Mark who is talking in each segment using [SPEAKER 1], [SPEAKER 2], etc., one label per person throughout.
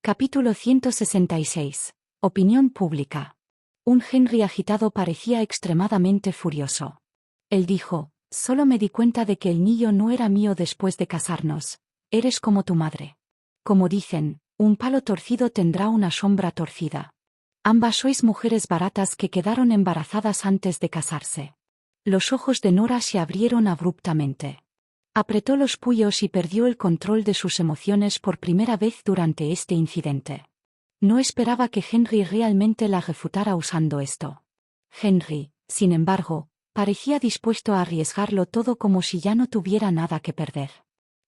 [SPEAKER 1] Capítulo 166. Opinión pública. Un Henry agitado parecía extremadamente furioso. Él dijo: solo me di cuenta de que el niño no era mío después de casarnos. Eres como tu madre. Como dicen, un palo torcido tendrá una sombra torcida. Ambas sois mujeres baratas que quedaron embarazadas antes de casarse. Los ojos de Nora se abrieron abruptamente. Apretó los puños y perdió el control de sus emociones por primera vez durante este incidente. No esperaba que Henry realmente la refutara usando esto. Henry, sin embargo, parecía dispuesto a arriesgarlo todo como si ya no tuviera nada que perder.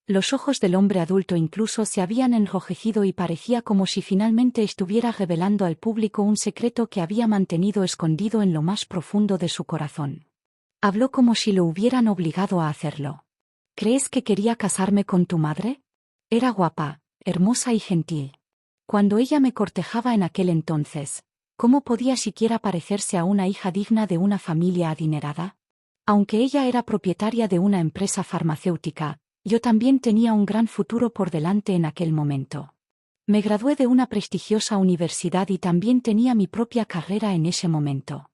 [SPEAKER 1] Los ojos del hombre adulto incluso se habían enrojecido y parecía como si finalmente estuviera revelando al público un secreto que había mantenido escondido en lo más profundo de su corazón. Habló como si lo hubieran obligado a hacerlo. ¿Crees que quería casarme con tu madre? Era guapa, hermosa y gentil. Cuando ella me cortejaba en aquel entonces, ¿cómo podía siquiera parecerse a una hija digna de una familia adinerada? Aunque ella era propietaria de una empresa farmacéutica, yo también tenía un gran futuro por delante en aquel momento. Me gradué de una prestigiosa universidad y también tenía mi propia carrera en ese momento.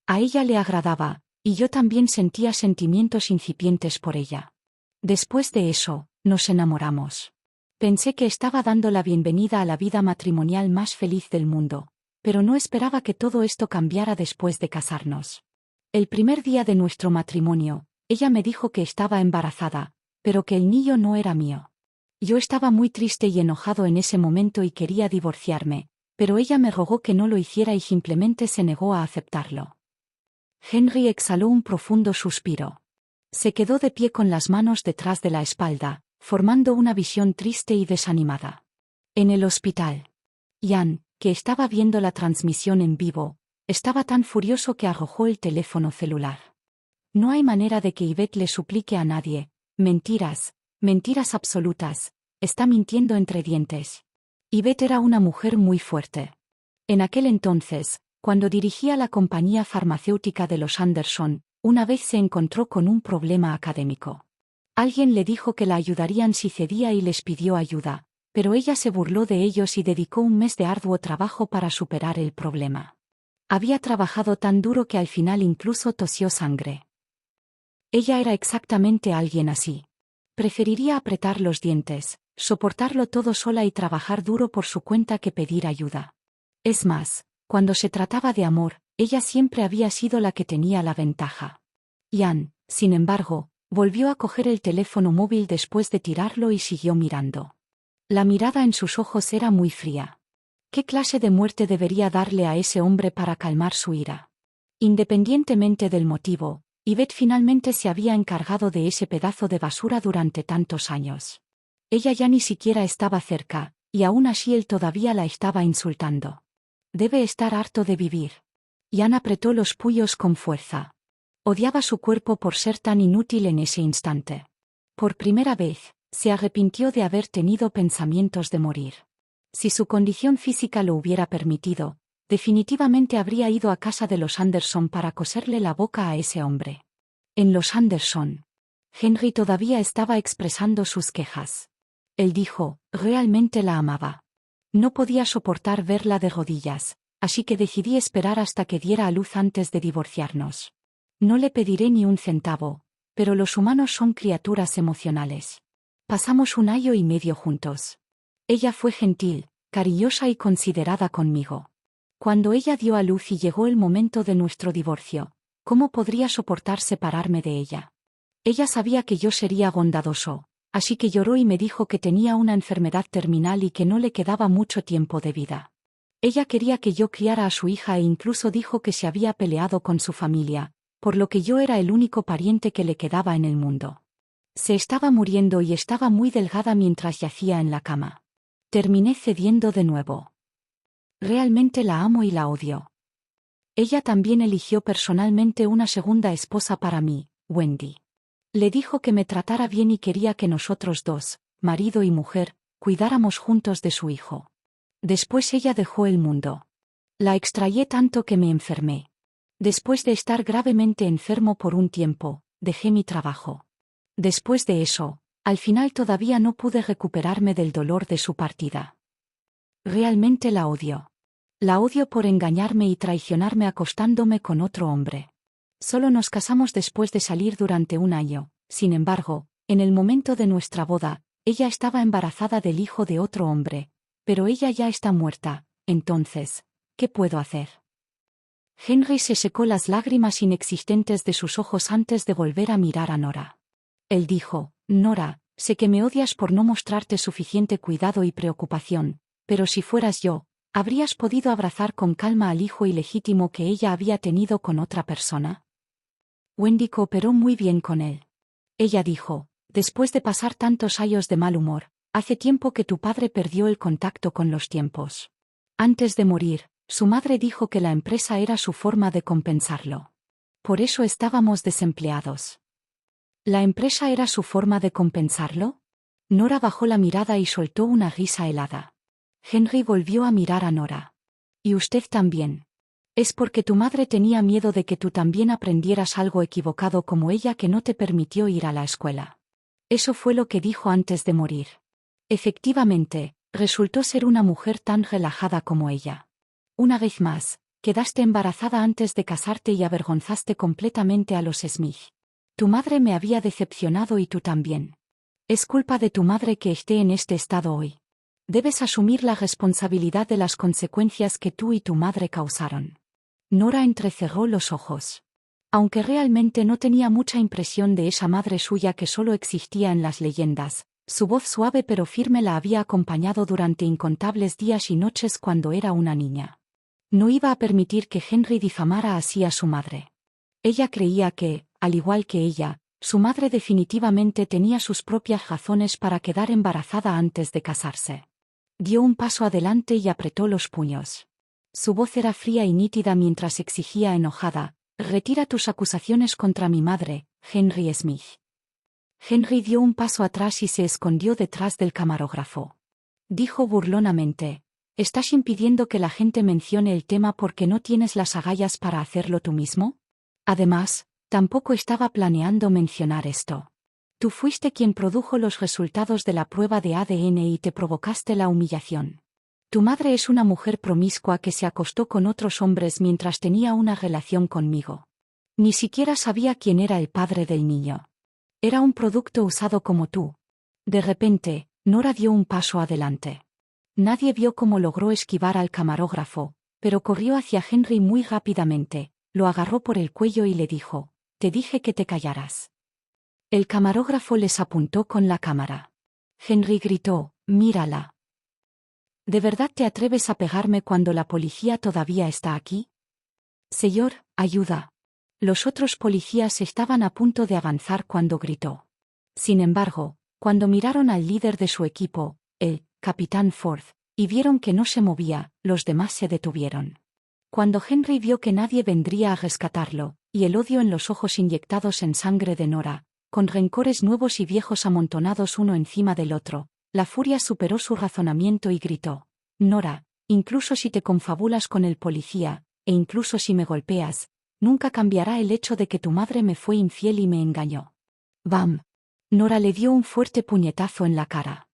[SPEAKER 1] A ella le agradaba, y yo también sentía sentimientos incipientes por ella. Después de eso, nos enamoramos. Pensé que estaba dando la bienvenida a la vida matrimonial más feliz del mundo, pero no esperaba que todo esto cambiara después de casarnos. El primer día de nuestro matrimonio, ella me dijo que estaba embarazada, pero que el niño no era mío. Yo estaba muy triste y enojado en ese momento y quería divorciarme, pero ella me rogó que no lo hiciera y simplemente se negó a aceptarlo. Henry exhaló un profundo suspiro. Se quedó de pie con las manos detrás de la espalda, formando una visión triste y desanimada. En el hospital, Ian, que estaba viendo la transmisión en vivo, estaba tan furioso que arrojó el teléfono celular. No hay manera de que Yvette le suplique a nadie. Mentiras, mentiras absolutas. Está mintiendo entre dientes. Yvette era una mujer muy fuerte. En aquel entonces, cuando dirigía la compañía farmacéutica de los Anderson, una vez se encontró con un problema académico. Alguien le dijo que la ayudarían si cedía y les pidió ayuda, pero ella se burló de ellos y dedicó un mes de arduo trabajo para superar el problema. Había trabajado tan duro que al final incluso tosió sangre. Ella era exactamente alguien así. Preferiría apretar los dientes, soportarlo todo sola y trabajar duro por su cuenta que pedir ayuda. Es más, cuando se trataba de amor, ella siempre había sido la que tenía la ventaja. Ian, sin embargo, volvió a coger el teléfono móvil después de tirarlo y siguió mirando. La mirada en sus ojos era muy fría. ¿Qué clase de muerte debería darle a ese hombre para calmar su ira? Independientemente del motivo, Yvette finalmente se había encargado de ese pedazo de basura durante tantos años. Ella ya ni siquiera estaba cerca, y aún así él todavía la estaba insultando. Debe estar harto de vivir. Ian apretó los puños con fuerza. Odiaba su cuerpo por ser tan inútil en ese instante. Por primera vez, se arrepintió de haber tenido pensamientos de morir. Si su condición física lo hubiera permitido, definitivamente habría ido a casa de los Anderson para coserle la boca a ese hombre. En los Anderson, Henry todavía estaba expresando sus quejas. Él dijo: realmente la amaba. No podía soportar verla de rodillas, así que decidí esperar hasta que diera a luz antes de divorciarnos. No le pediré ni un centavo, pero los humanos son criaturas emocionales. Pasamos 1 año y medio juntos. Ella fue gentil, cariñosa y considerada conmigo. Cuando ella dio a luz y llegó el momento de nuestro divorcio, ¿cómo podría soportar separarme de ella? Ella sabía que yo sería bondadoso, así que lloró y me dijo que tenía una enfermedad terminal y que no le quedaba mucho tiempo de vida. Ella quería que yo criara a su hija e incluso dijo que se había peleado con su familia, por lo que yo era el único pariente que le quedaba en el mundo. Se estaba muriendo y estaba muy delgada mientras yacía en la cama. Terminé cediendo de nuevo. Realmente la amo y la odio. Ella también eligió personalmente una segunda esposa para mí, Wendy. Le dijo que me tratara bien y quería que nosotros dos, marido y mujer, cuidáramos juntos de su hijo. Después ella dejó el mundo. La extrañé tanto que me enfermé. Después de estar gravemente enfermo por un tiempo, dejé mi trabajo. Después de eso, al final todavía no pude recuperarme del dolor de su partida. Realmente la odio. La odio por engañarme y traicionarme acostándome con otro hombre. Solo nos casamos después de salir durante un año. Sin embargo, en el momento de nuestra boda, ella estaba embarazada del hijo de otro hombre. Pero ella ya está muerta. Entonces, ¿qué puedo hacer? Henry se secó las lágrimas inexistentes de sus ojos antes de volver a mirar a Nora. Él dijo: Nora, sé que me odias por no mostrarte suficiente cuidado y preocupación, pero si fueras yo, ¿habrías podido abrazar con calma al hijo ilegítimo que ella había tenido con otra persona? Wendy cooperó muy bien con él. Ella dijo: después de pasar tantos años de mal humor, hace tiempo que tu padre perdió el contacto con los tiempos. Antes de morir, su madre dijo que la empresa era su forma de compensarlo. Por eso estábamos desempleados. ¿La empresa era su forma de compensarlo? Nora bajó la mirada y soltó una risa helada. Henry volvió a mirar a Nora. ¿Y usted también? Es porque tu madre tenía miedo de que tú también aprendieras algo equivocado como ella que no te permitió ir a la escuela. Eso fue lo que dijo antes de morir. Efectivamente, resultó ser una mujer tan relajada como ella. Una vez más, quedaste embarazada antes de casarte y avergonzaste completamente a los Smith. Tu madre me había decepcionado y tú también. Es culpa de tu madre que esté en este estado hoy. Debes asumir la responsabilidad de las consecuencias que tú y tu madre causaron. Nora entrecerró los ojos. Aunque realmente no tenía mucha impresión de esa madre suya que solo existía en las leyendas, su voz suave pero firme la había acompañado durante incontables días y noches cuando era una niña. No iba a permitir que Henry difamara así a su madre. Ella creía que, al igual que ella, su madre definitivamente tenía sus propias razones para quedar embarazada antes de casarse. Dio un paso adelante y apretó los puños. Su voz era fría y nítida mientras exigía enojada: retira tus acusaciones contra mi madre, Henry Smith. Henry dio un paso atrás y se escondió detrás del camarógrafo. Dijo burlonamente: ¿estás impidiendo que la gente mencione el tema porque no tienes las agallas para hacerlo tú mismo? Además, tampoco estaba planeando mencionar esto. Tú fuiste quien produjo los resultados de la prueba de ADN y te provocaste la humillación. Tu madre es una mujer promiscua que se acostó con otros hombres mientras tenía una relación conmigo. Ni siquiera sabía quién era el padre del niño. Era un producto usado como tú. De repente, Nora dio un paso adelante. Nadie vio cómo logró esquivar al camarógrafo, pero corrió hacia Henry muy rápidamente, lo agarró por el cuello y le dijo: te dije que te callaras. El camarógrafo les apuntó con la cámara. Henry gritó: mírala. ¿De verdad te atreves a pegarme cuando la policía todavía está aquí? Señor, ayuda. Los otros policías estaban a punto de avanzar cuando gritó. Sin embargo, cuando miraron al líder de su equipo, el capitán Ford, y vieron que no se movía, los demás se detuvieron. Cuando Henry vio que nadie vendría a rescatarlo, y el odio en los ojos inyectados en sangre de Nora, con rencores nuevos y viejos amontonados uno encima del otro, la furia superó su razonamiento y gritó: Nora, incluso si te confabulas con el policía, e incluso si me golpeas, nunca cambiará el hecho de que tu madre me fue infiel y me engañó. ¡Bam! Nora le dio un fuerte puñetazo en la cara.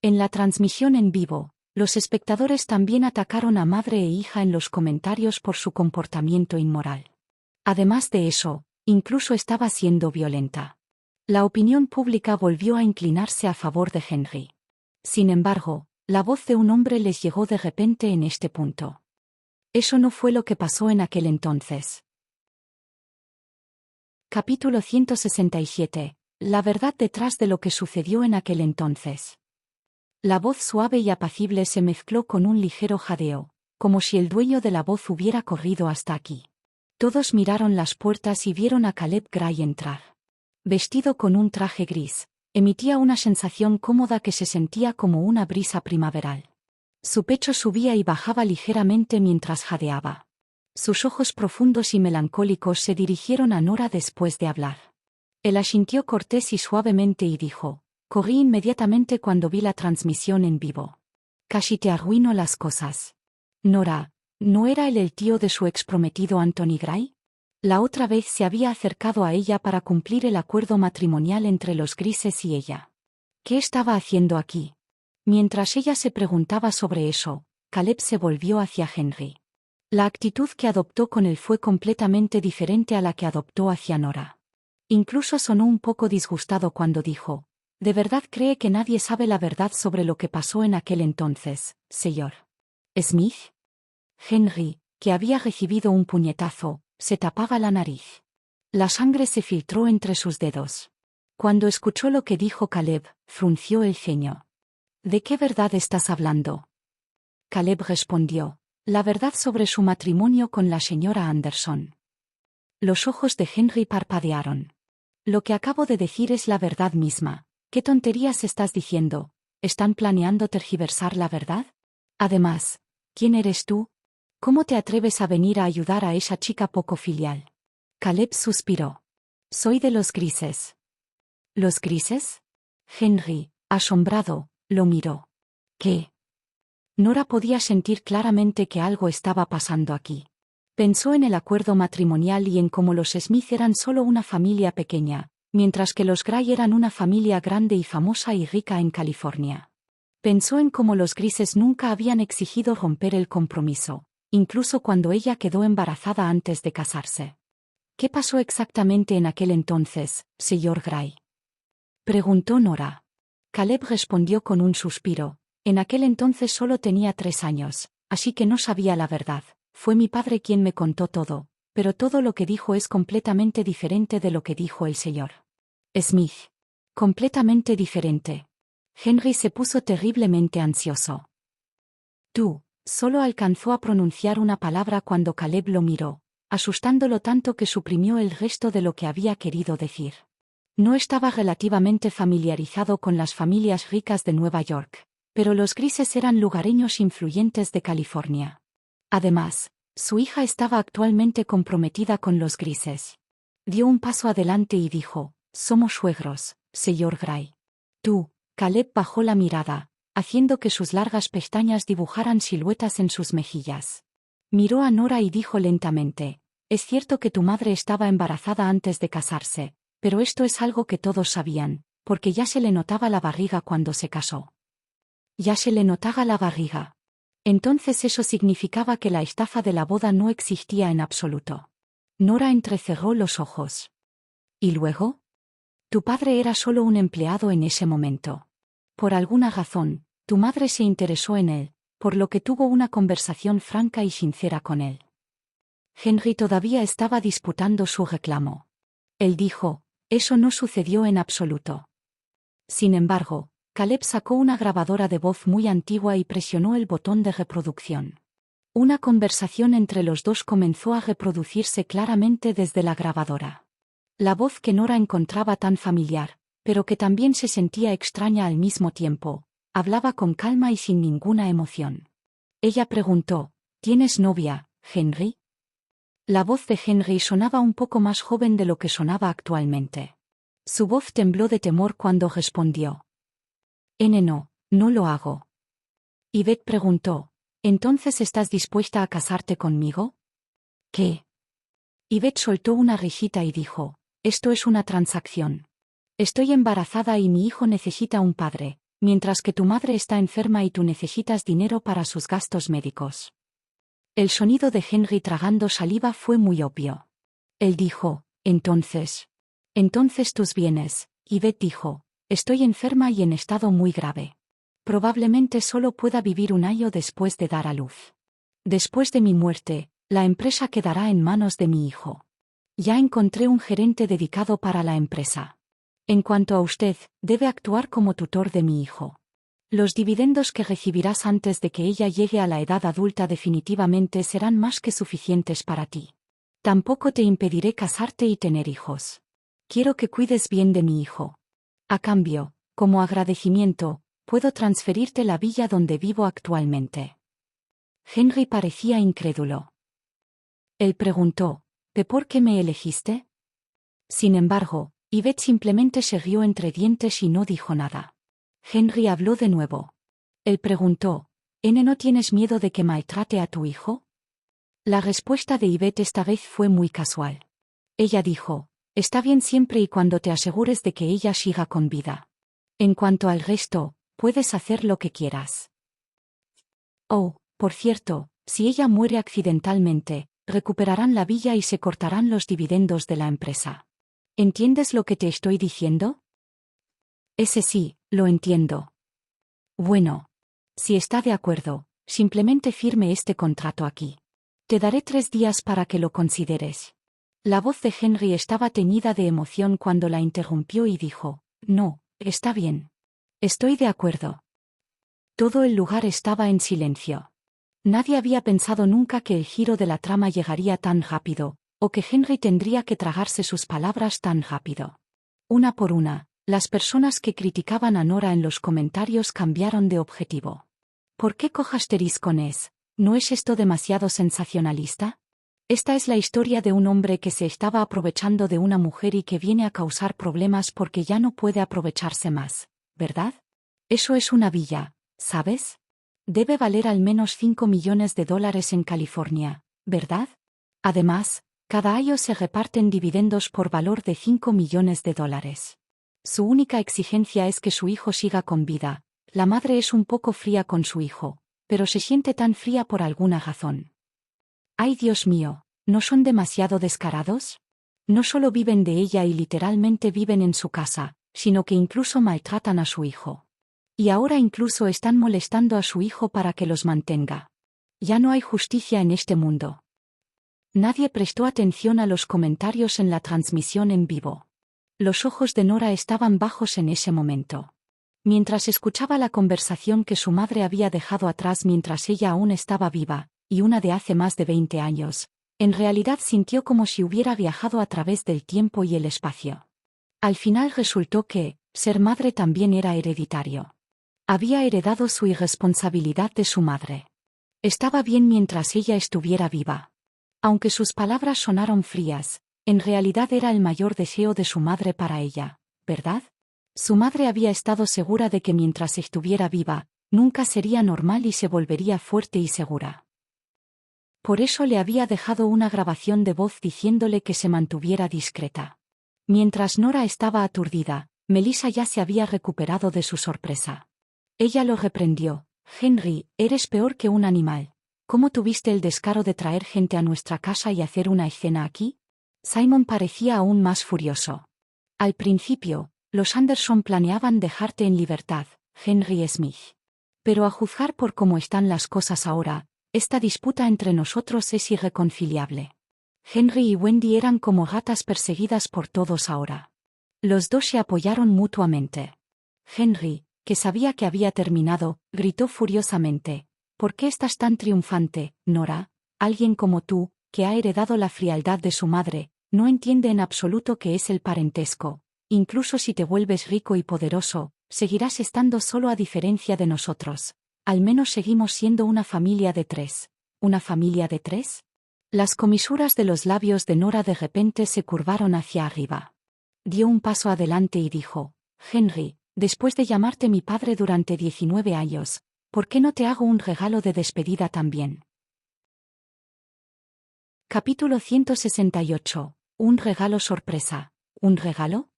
[SPEAKER 1] En la transmisión en vivo, los espectadores también atacaron a madre e hija en los comentarios por su comportamiento inmoral. Además de eso, incluso estaba siendo violenta. La opinión pública volvió a inclinarse a favor de Henry. Sin embargo, la voz de un hombre les llegó de repente en este punto. Eso no fue lo que pasó en aquel entonces. Capítulo 167. La verdad detrás de lo que sucedió en aquel entonces. La voz suave y apacible se mezcló con un ligero jadeo, como si el dueño de la voz hubiera corrido hasta aquí. Todos miraron las puertas y vieron a Caleb Gray entrar. Vestido con un traje gris, emitía una sensación cómoda que se sentía como una brisa primaveral. Su pecho subía y bajaba ligeramente mientras jadeaba. Sus ojos profundos y melancólicos se dirigieron a Nora después de hablar. Él asintió cortés y suavemente y dijo: corrí inmediatamente cuando vi la transmisión en vivo. Casi te arruino las cosas. Nora, ¿no era él el tío de su exprometido Anthony Gray? La otra vez se había acercado a ella para cumplir el acuerdo matrimonial entre los Grises y ella. ¿Qué estaba haciendo aquí? Mientras ella se preguntaba sobre eso, Caleb se volvió hacia Henry. La actitud que adoptó con él fue completamente diferente a la que adoptó hacia Nora. Incluso sonó un poco disgustado cuando dijo: ¿De verdad cree que nadie sabe la verdad sobre lo que pasó en aquel entonces, señor Smith? Henry, que había recibido un puñetazo, se tapaba la nariz. La sangre se filtró entre sus dedos. Cuando escuchó lo que dijo Caleb, frunció el ceño. ¿De qué verdad estás hablando? Caleb respondió: la verdad sobre su matrimonio con la señora Anderson. Los ojos de Henry parpadearon. Lo que acabo de decir es la verdad misma. ¿Qué tonterías estás diciendo? ¿Están planeando tergiversar la verdad? Además, ¿quién eres tú? ¿Cómo te atreves a venir a ayudar a esa chica poco filial? Caleb suspiró. Soy de los grises. ¿Los grises? Henry, asombrado, lo miró. ¿Qué? Nora podía sentir claramente que algo estaba pasando aquí. Pensó en el acuerdo matrimonial y en cómo los Smith eran solo una familia pequeña, mientras que los Gray eran una familia grande y famosa y rica en California. Pensó en cómo los grises nunca habían exigido romper el compromiso, incluso cuando ella quedó embarazada antes de casarse. ¿Qué pasó exactamente en aquel entonces, señor Gray? Preguntó Nora. Caleb respondió con un suspiro: en aquel entonces solo tenía 3 años, así que no sabía la verdad. Fue mi padre quien me contó todo, pero todo lo que dijo es completamente diferente de lo que dijo el señor Smith. Completamente diferente. Henry se puso terriblemente ansioso. Tú, solo alcanzó a pronunciar una palabra cuando Caleb lo miró, asustándolo tanto que suprimió el resto de lo que había querido decir. No estaba relativamente familiarizado con las familias ricas de Nueva York, pero los grises eran lugareños influyentes de California. Además, su hija estaba actualmente comprometida con los grises. Dio un paso adelante y dijo: somos suegros, señor Gray. Tú. Caleb bajó la mirada, haciendo que sus largas pestañas dibujaran siluetas en sus mejillas. Miró a Nora y dijo lentamente: es cierto que tu madre estaba embarazada antes de casarse, pero esto es algo que todos sabían, porque ya se le notaba la barriga cuando se casó. Ya se le notaba la barriga. Entonces eso significaba que la estafa de la boda no existía en absoluto. Nora entrecerró los ojos. ¿Y luego? Tu padre era solo un empleado en ese momento. Por alguna razón, tu madre se interesó en él, por lo que tuvo una conversación franca y sincera con él. Henry todavía estaba disputando su reclamo. Él dijo: eso no sucedió en absoluto. Sin embargo, Caleb sacó una grabadora de voz muy antigua y presionó el botón de reproducción. Una conversación entre los dos comenzó a reproducirse claramente desde la grabadora. La voz que Nora encontraba tan familiar, pero que también se sentía extraña al mismo tiempo, hablaba con calma y sin ninguna emoción. Ella preguntó: ¿tienes novia, Henry? La voz de Henry sonaba un poco más joven de lo que sonaba actualmente. Su voz tembló de temor cuando respondió: no, no lo hago. Yvette preguntó: ¿entonces estás dispuesta a casarte conmigo? ¿Qué? Yvette soltó una risita y dijo: esto es una transacción. Estoy embarazada y mi hijo necesita un padre, mientras que tu madre está enferma y tú necesitas dinero para sus gastos médicos. El sonido de Henry tragando saliva fue muy obvio. Él dijo: entonces tus bienes. Yvette dijo: estoy enferma y en estado muy grave. Probablemente solo pueda vivir 1 año después de dar a luz. Después de mi muerte, la empresa quedará en manos de mi hijo. Ya encontré un gerente dedicado para la empresa. En cuanto a usted, debe actuar como tutor de mi hijo. Los dividendos que recibirás antes de que ella llegue a la edad adulta definitivamente serán más que suficientes para ti. Tampoco te impediré casarte y tener hijos. Quiero que cuides bien de mi hijo. A cambio, como agradecimiento, puedo transferirte la villa donde vivo actualmente. Henry parecía incrédulo. Él preguntó: ¿por qué me elegiste? Sin embargo, Yvette simplemente se rió entre dientes y no dijo nada. Henry habló de nuevo. Él preguntó: ¿no tienes miedo de que maltrate a tu hijo? La respuesta de Yvette esta vez fue muy casual. Ella dijo: está bien siempre y cuando te asegures de que ella siga con vida. En cuanto al resto, puedes hacer lo que quieras. Oh, Por cierto, si ella muere accidentalmente, recuperarán la villa y se cortarán los dividendos de la empresa. ¿Entiendes lo que te estoy diciendo? Ese sí, lo entiendo. Bueno. Si está de acuerdo, simplemente firme este contrato aquí. Te daré 3 días para que lo consideres. La voz de Henry estaba teñida de emoción cuando la interrumpió y dijo, no, está bien. Estoy de acuerdo. Todo el lugar estaba en silencio. Nadie había pensado nunca que el giro de la trama llegaría tan rápido, o que Henry tendría que tragarse sus palabras tan rápido. Una por una, las personas que criticaban a Nora en los comentarios cambiaron de objetivo. ¿Por qué cojasteris con es? ¿No es esto demasiado sensacionalista? Esta es la historia de un hombre que se estaba aprovechando de una mujer y que viene a causar problemas porque ya no puede aprovecharse más, ¿verdad? Eso es una villa, ¿sabes? Debe valer al menos $5 millones en California, ¿verdad? Además, cada año se reparten dividendos por valor de $5 millones. Su única exigencia es que su hijo siga con vida. La madre es un poco fría con su hijo, pero se siente tan fría por alguna razón. ¡Ay, Dios mío! ¿No son demasiado descarados? No solo viven de ella y literalmente viven en su casa, sino que incluso maltratan a su hijo. Y ahora incluso están molestando a su hijo para que los mantenga. Ya no hay justicia en este mundo. Nadie prestó atención a los comentarios en la transmisión en vivo. Los ojos de Nora estaban bajos en ese momento. Mientras escuchaba la conversación que su madre había dejado atrás mientras ella aún estaba viva, y una de hace más de 20 años, en realidad sintió como si hubiera viajado a través del tiempo y el espacio. Al final resultó que, ser madre también era hereditario. Había heredado su irresponsabilidad de su madre. Estaba bien mientras ella estuviera viva. Aunque sus palabras sonaron frías, en realidad era el mayor deseo de su madre para ella, ¿verdad? Su madre había estado segura de que mientras estuviera viva, nunca sería normal y se volvería fuerte y segura. Por eso le había dejado una grabación de voz diciéndole que se mantuviera discreta. Mientras Nora estaba aturdida, Melissa ya se había recuperado de su sorpresa. Ella lo reprendió. Henry, eres peor que un animal. ¿Cómo tuviste el descaro de traer gente a nuestra casa y hacer una escena aquí? Simon parecía aún más furioso. Al principio, los Anderson planeaban dejarte en libertad, Henry Smith. Pero a juzgar por cómo están las cosas ahora, esta disputa entre nosotros es irreconciliable. Henry y Wendy eran como gatas perseguidas por todos ahora. Los dos se apoyaron mutuamente. Henry, que sabía que había terminado, gritó furiosamente. ¿Por qué estás tan triunfante, Nora? Alguien como tú, que ha heredado la frialdad de su madre, no entiende en absoluto qué es el parentesco. Incluso si te vuelves rico y poderoso, seguirás estando solo a diferencia de nosotros. Al menos seguimos siendo una familia de 3. ¿Una familia de 3? Las comisuras de los labios de Nora de repente se curvaron hacia arriba. Dio un paso adelante y dijo, Henry, después de llamarte mi padre durante 19 años, ¿por qué no te hago un regalo de despedida también? Capítulo 168. Un regalo sorpresa. ¿Un regalo?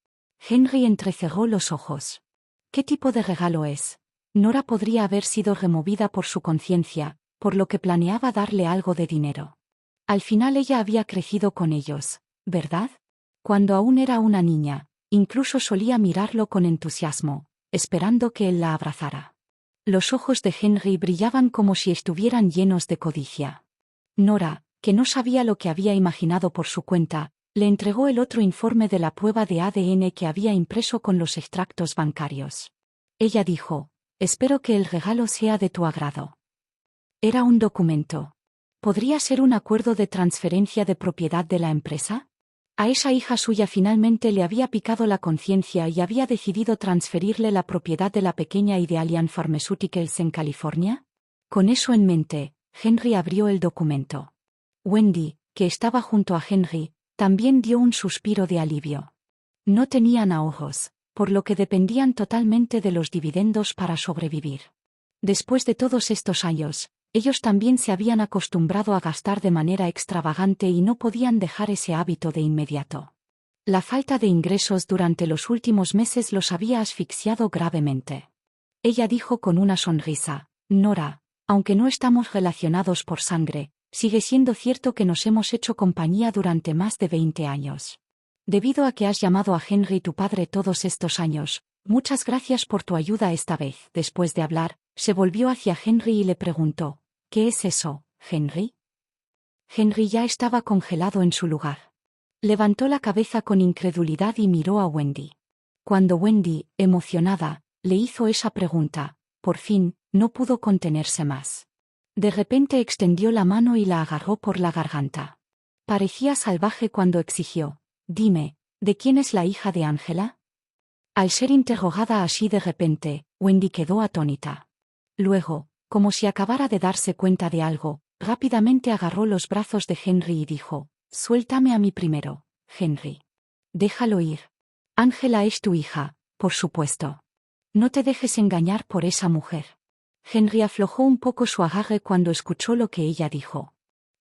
[SPEAKER 1] Henry entrecerró los ojos. ¿Qué tipo de regalo es? Nora podría haber sido removida por su conciencia, por lo que planeaba darle algo de dinero. Al final ella había crecido con ellos, ¿verdad? Cuando aún era una niña, incluso solía mirarlo con entusiasmo, esperando que él la abrazara. Los ojos de Henry brillaban como si estuvieran llenos de codicia. Nora, que no sabía lo que había imaginado por su cuenta, le entregó el otro informe de la prueba de ADN que había impreso con los extractos bancarios. Ella dijo, espero que el regalo sea de tu agrado. Era un documento. ¿Podría ser un acuerdo de transferencia de propiedad de la empresa? A esa hija suya finalmente le había picado la conciencia y había decidido transferirle la propiedad de la pequeña Idealian Pharmaceuticals en California. Con eso en mente, Henry abrió el documento. Wendy, que estaba junto a Henry, también dio un suspiro de alivio. No tenían ahorros, por lo que dependían totalmente de los dividendos para sobrevivir. Después de todos estos años, ellos también se habían acostumbrado a gastar de manera extravagante y no podían dejar ese hábito de inmediato. La falta de ingresos durante los últimos meses los había asfixiado gravemente. Ella dijo con una sonrisa, Nora, Aunque no estamos relacionados por sangre, sigue siendo cierto que nos hemos hecho compañía durante más de 20 años. Debido a que has llamado a Henry tu padre todos estos años, muchas gracias por tu ayuda esta vez. Después de hablar, se volvió hacia Henry y le preguntó, ¿qué es eso, Henry? Henry ya estaba congelado en su lugar. Levantó la cabeza con incredulidad y miró a Wendy. Cuando Wendy, emocionada, le hizo esa pregunta, por fin, no pudo contenerse más. De repente extendió la mano y la agarró por la garganta. Parecía salvaje cuando exigió, dime, ¿de quién es la hija de Angela? Al ser interrogada así de repente, Wendy quedó atónita. Luego, como si acabara de darse cuenta de algo, rápidamente agarró los brazos de Henry y dijo, suéltame a mí primero, Henry. Déjalo ir. Angela es tu hija, por supuesto. No te dejes engañar por esa mujer. Henry aflojó un poco su agarre cuando escuchó lo que ella dijo.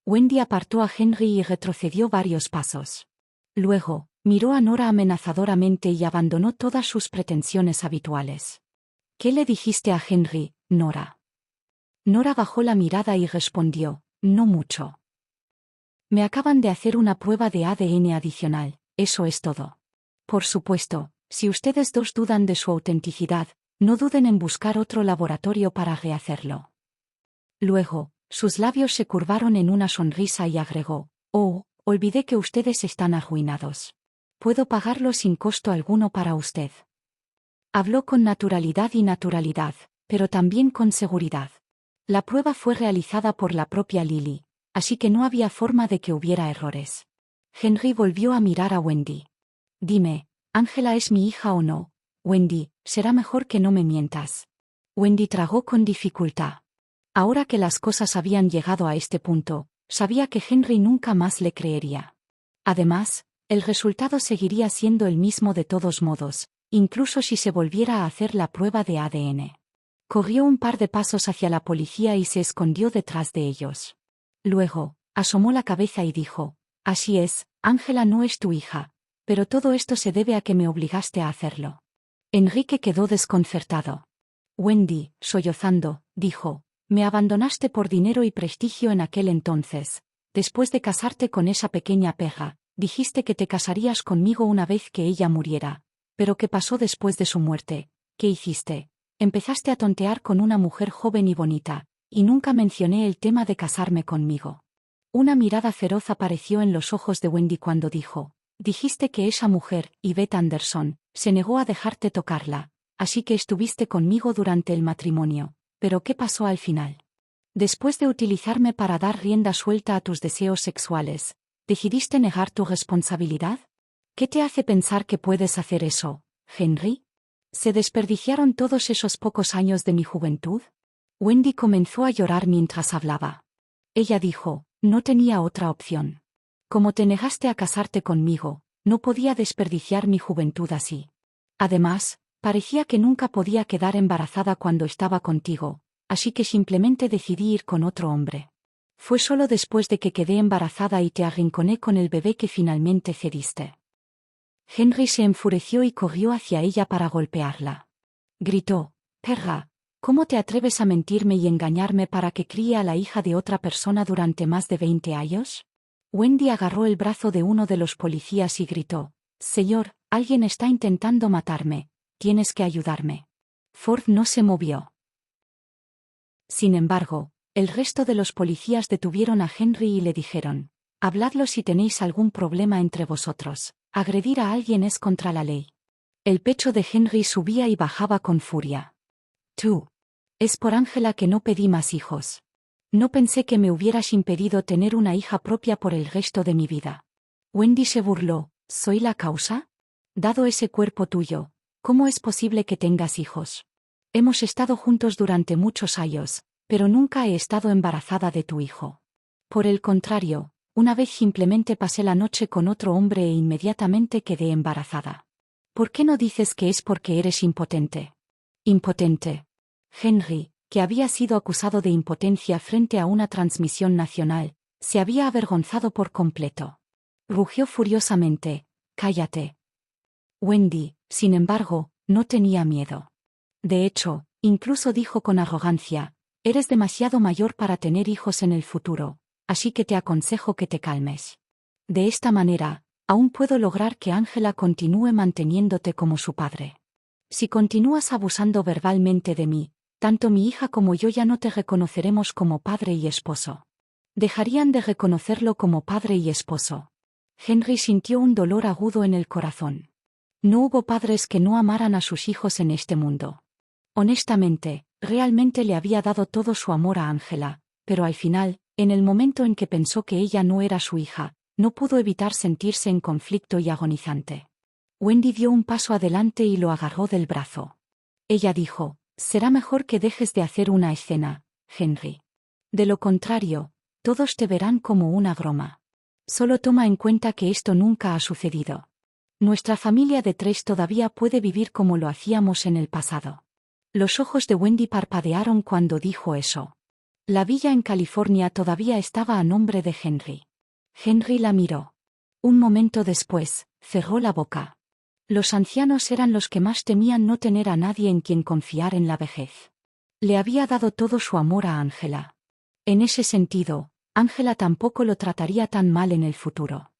[SPEAKER 1] Wendy apartó a Henry y retrocedió varios pasos. Luego, miró a Nora amenazadoramente y abandonó todas sus pretensiones habituales. ¿Qué le dijiste a Henry, Nora? Nora bajó la mirada y respondió, no mucho. Me acaban de hacer una prueba de ADN adicional, eso es todo. Por supuesto, si ustedes dos dudan de su autenticidad, no duden en buscar otro laboratorio para rehacerlo. Luego, sus labios se curvaron en una sonrisa y agregó, oh, olvidé que ustedes están arruinados. Puedo pagarlo sin costo alguno para usted. Habló con naturalidad, pero también con seguridad. La prueba fue realizada por la propia Lily, así que no había forma de que hubiera errores. Henry volvió a mirar a Wendy. Dime, ¿Angela es mi hija o no? Wendy, será mejor que no me mientas. Wendy tragó con dificultad. Ahora que las cosas habían llegado a este punto, sabía que Henry nunca más le creería. Además, el resultado seguiría siendo el mismo de todos modos, incluso si se volviera a hacer la prueba de ADN. Corrió un par de pasos hacia la policía y se escondió detrás de ellos. Luego, asomó la cabeza y dijo, así es, Angela no es tu hija, pero todo esto se debe a que me obligaste a hacerlo. Enrique quedó desconcertado. Wendy, sollozando, dijo, me abandonaste por dinero y prestigio en aquel entonces. Después de casarte con esa pequeña perra, dijiste que te casarías conmigo una vez que ella muriera. Pero ¿qué pasó después de su muerte? ¿Qué hiciste? Empezaste a tontear con una mujer joven y bonita, y nunca mencioné el tema de casarme conmigo. Una mirada feroz apareció en los ojos de Wendy cuando dijo, dijiste que esa mujer, Yvette Anderson, se negó a dejarte tocarla, así que estuviste conmigo durante el matrimonio, pero ¿qué pasó al final? Después de utilizarme para dar rienda suelta a tus deseos sexuales, ¿decidiste negar tu responsabilidad? ¿Qué te hace pensar que puedes hacer eso, Henry? ¿Se desperdiciaron todos esos pocos años de mi juventud? Wendy comenzó a llorar mientras hablaba. Ella dijo, no tenía otra opción. Como te negaste a casarte conmigo, no podía desperdiciar mi juventud así. Además, parecía que nunca podía quedar embarazada cuando estaba contigo, así que simplemente decidí ir con otro hombre. Fue solo después de que quedé embarazada y te arrinconé con el bebé que finalmente cediste. Henry se enfureció y corrió hacia ella para golpearla. Gritó, perra, ¿cómo te atreves a mentirme y engañarme para que críe a la hija de otra persona durante más de 20 años? Wendy agarró el brazo de uno de los policías y gritó, señor, alguien está intentando matarme, tienes que ayudarme. Ford no se movió. Sin embargo, el resto de los policías detuvieron a Henry y le dijeron, habladlo si tenéis algún problema entre vosotros. Agredir a alguien es contra la ley. El pecho de Henry subía y bajaba con furia. Tú. Es por Angela que no pedí más hijos. No pensé que me hubieras impedido tener una hija propia por el resto de mi vida. Wendy se burló, ¿soy la causa? Dado ese cuerpo tuyo, ¿cómo es posible que tengas hijos? Hemos estado juntos durante muchos años, pero nunca he estado embarazada de tu hijo. Por el contrario, una vez simplemente pasé la noche con otro hombre e inmediatamente quedé embarazada. ¿Por qué no dices que es porque eres impotente? Impotente. Henry, que había sido acusado de impotencia frente a una transmisión nacional, se había avergonzado por completo. Rugió furiosamente, cállate. Wendy, sin embargo, no tenía miedo. De hecho, incluso dijo con arrogancia, Eres demasiado mayor para tener hijos en el futuro, así que te aconsejo que te calmes. De esta manera, aún puedo lograr que Ángela continúe manteniéndote como su padre. Si continúas abusando verbalmente de mí, tanto mi hija como yo ya no te reconoceremos como padre y esposo. Dejarían de reconocerlo como padre y esposo. Henry sintió un dolor agudo en el corazón. No hubo padres que no amaran a sus hijos en este mundo. Honestamente, realmente le había dado todo su amor a Ángela, pero al final, en el momento en que pensó que ella no era su hija, no pudo evitar sentirse en conflicto y agonizante. Wendy dio un paso adelante y lo agarró del brazo. Ella dijo, será mejor que dejes de hacer una escena, Henry. De lo contrario, todos te verán como una broma. Solo toma en cuenta que esto nunca ha sucedido. Nuestra familia de tres todavía puede vivir como lo hacíamos en el pasado. Los ojos de Wendy parpadearon cuando dijo eso. La villa en California todavía estaba a nombre de Henry. Henry la miró. Un momento después, cerró la boca. Los ancianos eran los que más temían no tener a nadie en quien confiar en la vejez. Le había dado todo su amor a Ángela. En ese sentido, Ángela tampoco lo trataría tan mal en el futuro.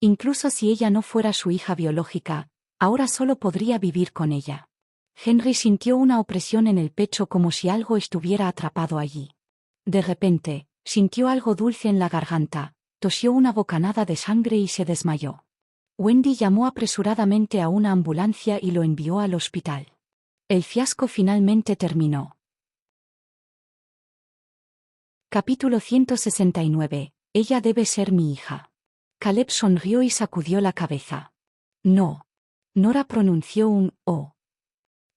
[SPEAKER 1] Incluso si ella no fuera su hija biológica, ahora solo podría vivir con ella. Henry sintió una opresión en el pecho como si algo estuviera atrapado allí. De repente, sintió algo dulce en la garganta, tosió una bocanada de sangre y se desmayó. Wendy llamó apresuradamente a una ambulancia y lo envió al hospital. El fiasco finalmente terminó. Capítulo 169. Ella debe ser mi hija. Caleb sonrió y sacudió la cabeza. No. Nora pronunció un «oh».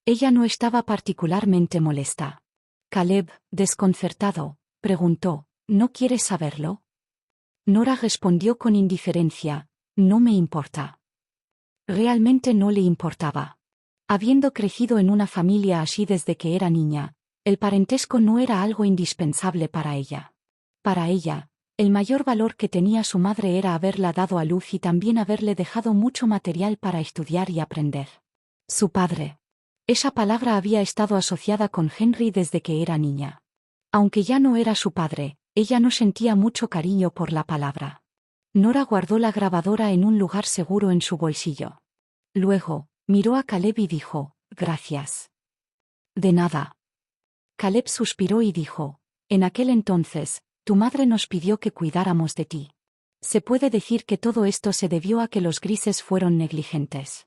[SPEAKER 1] Ella no estaba particularmente molesta. Caleb, desconcertado, preguntó, ¿no quieres saberlo? Nora respondió con indiferencia, no me importa. Realmente no le importaba. Habiendo crecido en una familia así desde que era niña, el parentesco no era algo indispensable para ella. Para ella, el mayor valor que tenía su madre era haberla dado a luz y también haberle dejado mucho material para estudiar y aprender. Su padre. Esa palabra había estado asociada con Henry desde que era niña. Aunque ya no era su padre, ella no sentía mucho cariño por la palabra. Nora guardó la grabadora en un lugar seguro en su bolsillo. Luego, miró a Caleb y dijo, gracias. De nada. Caleb suspiró y dijo, en aquel entonces, tu madre nos pidió que cuidáramos de ti. Se puede decir que todo esto se debió a que los grises fueron negligentes.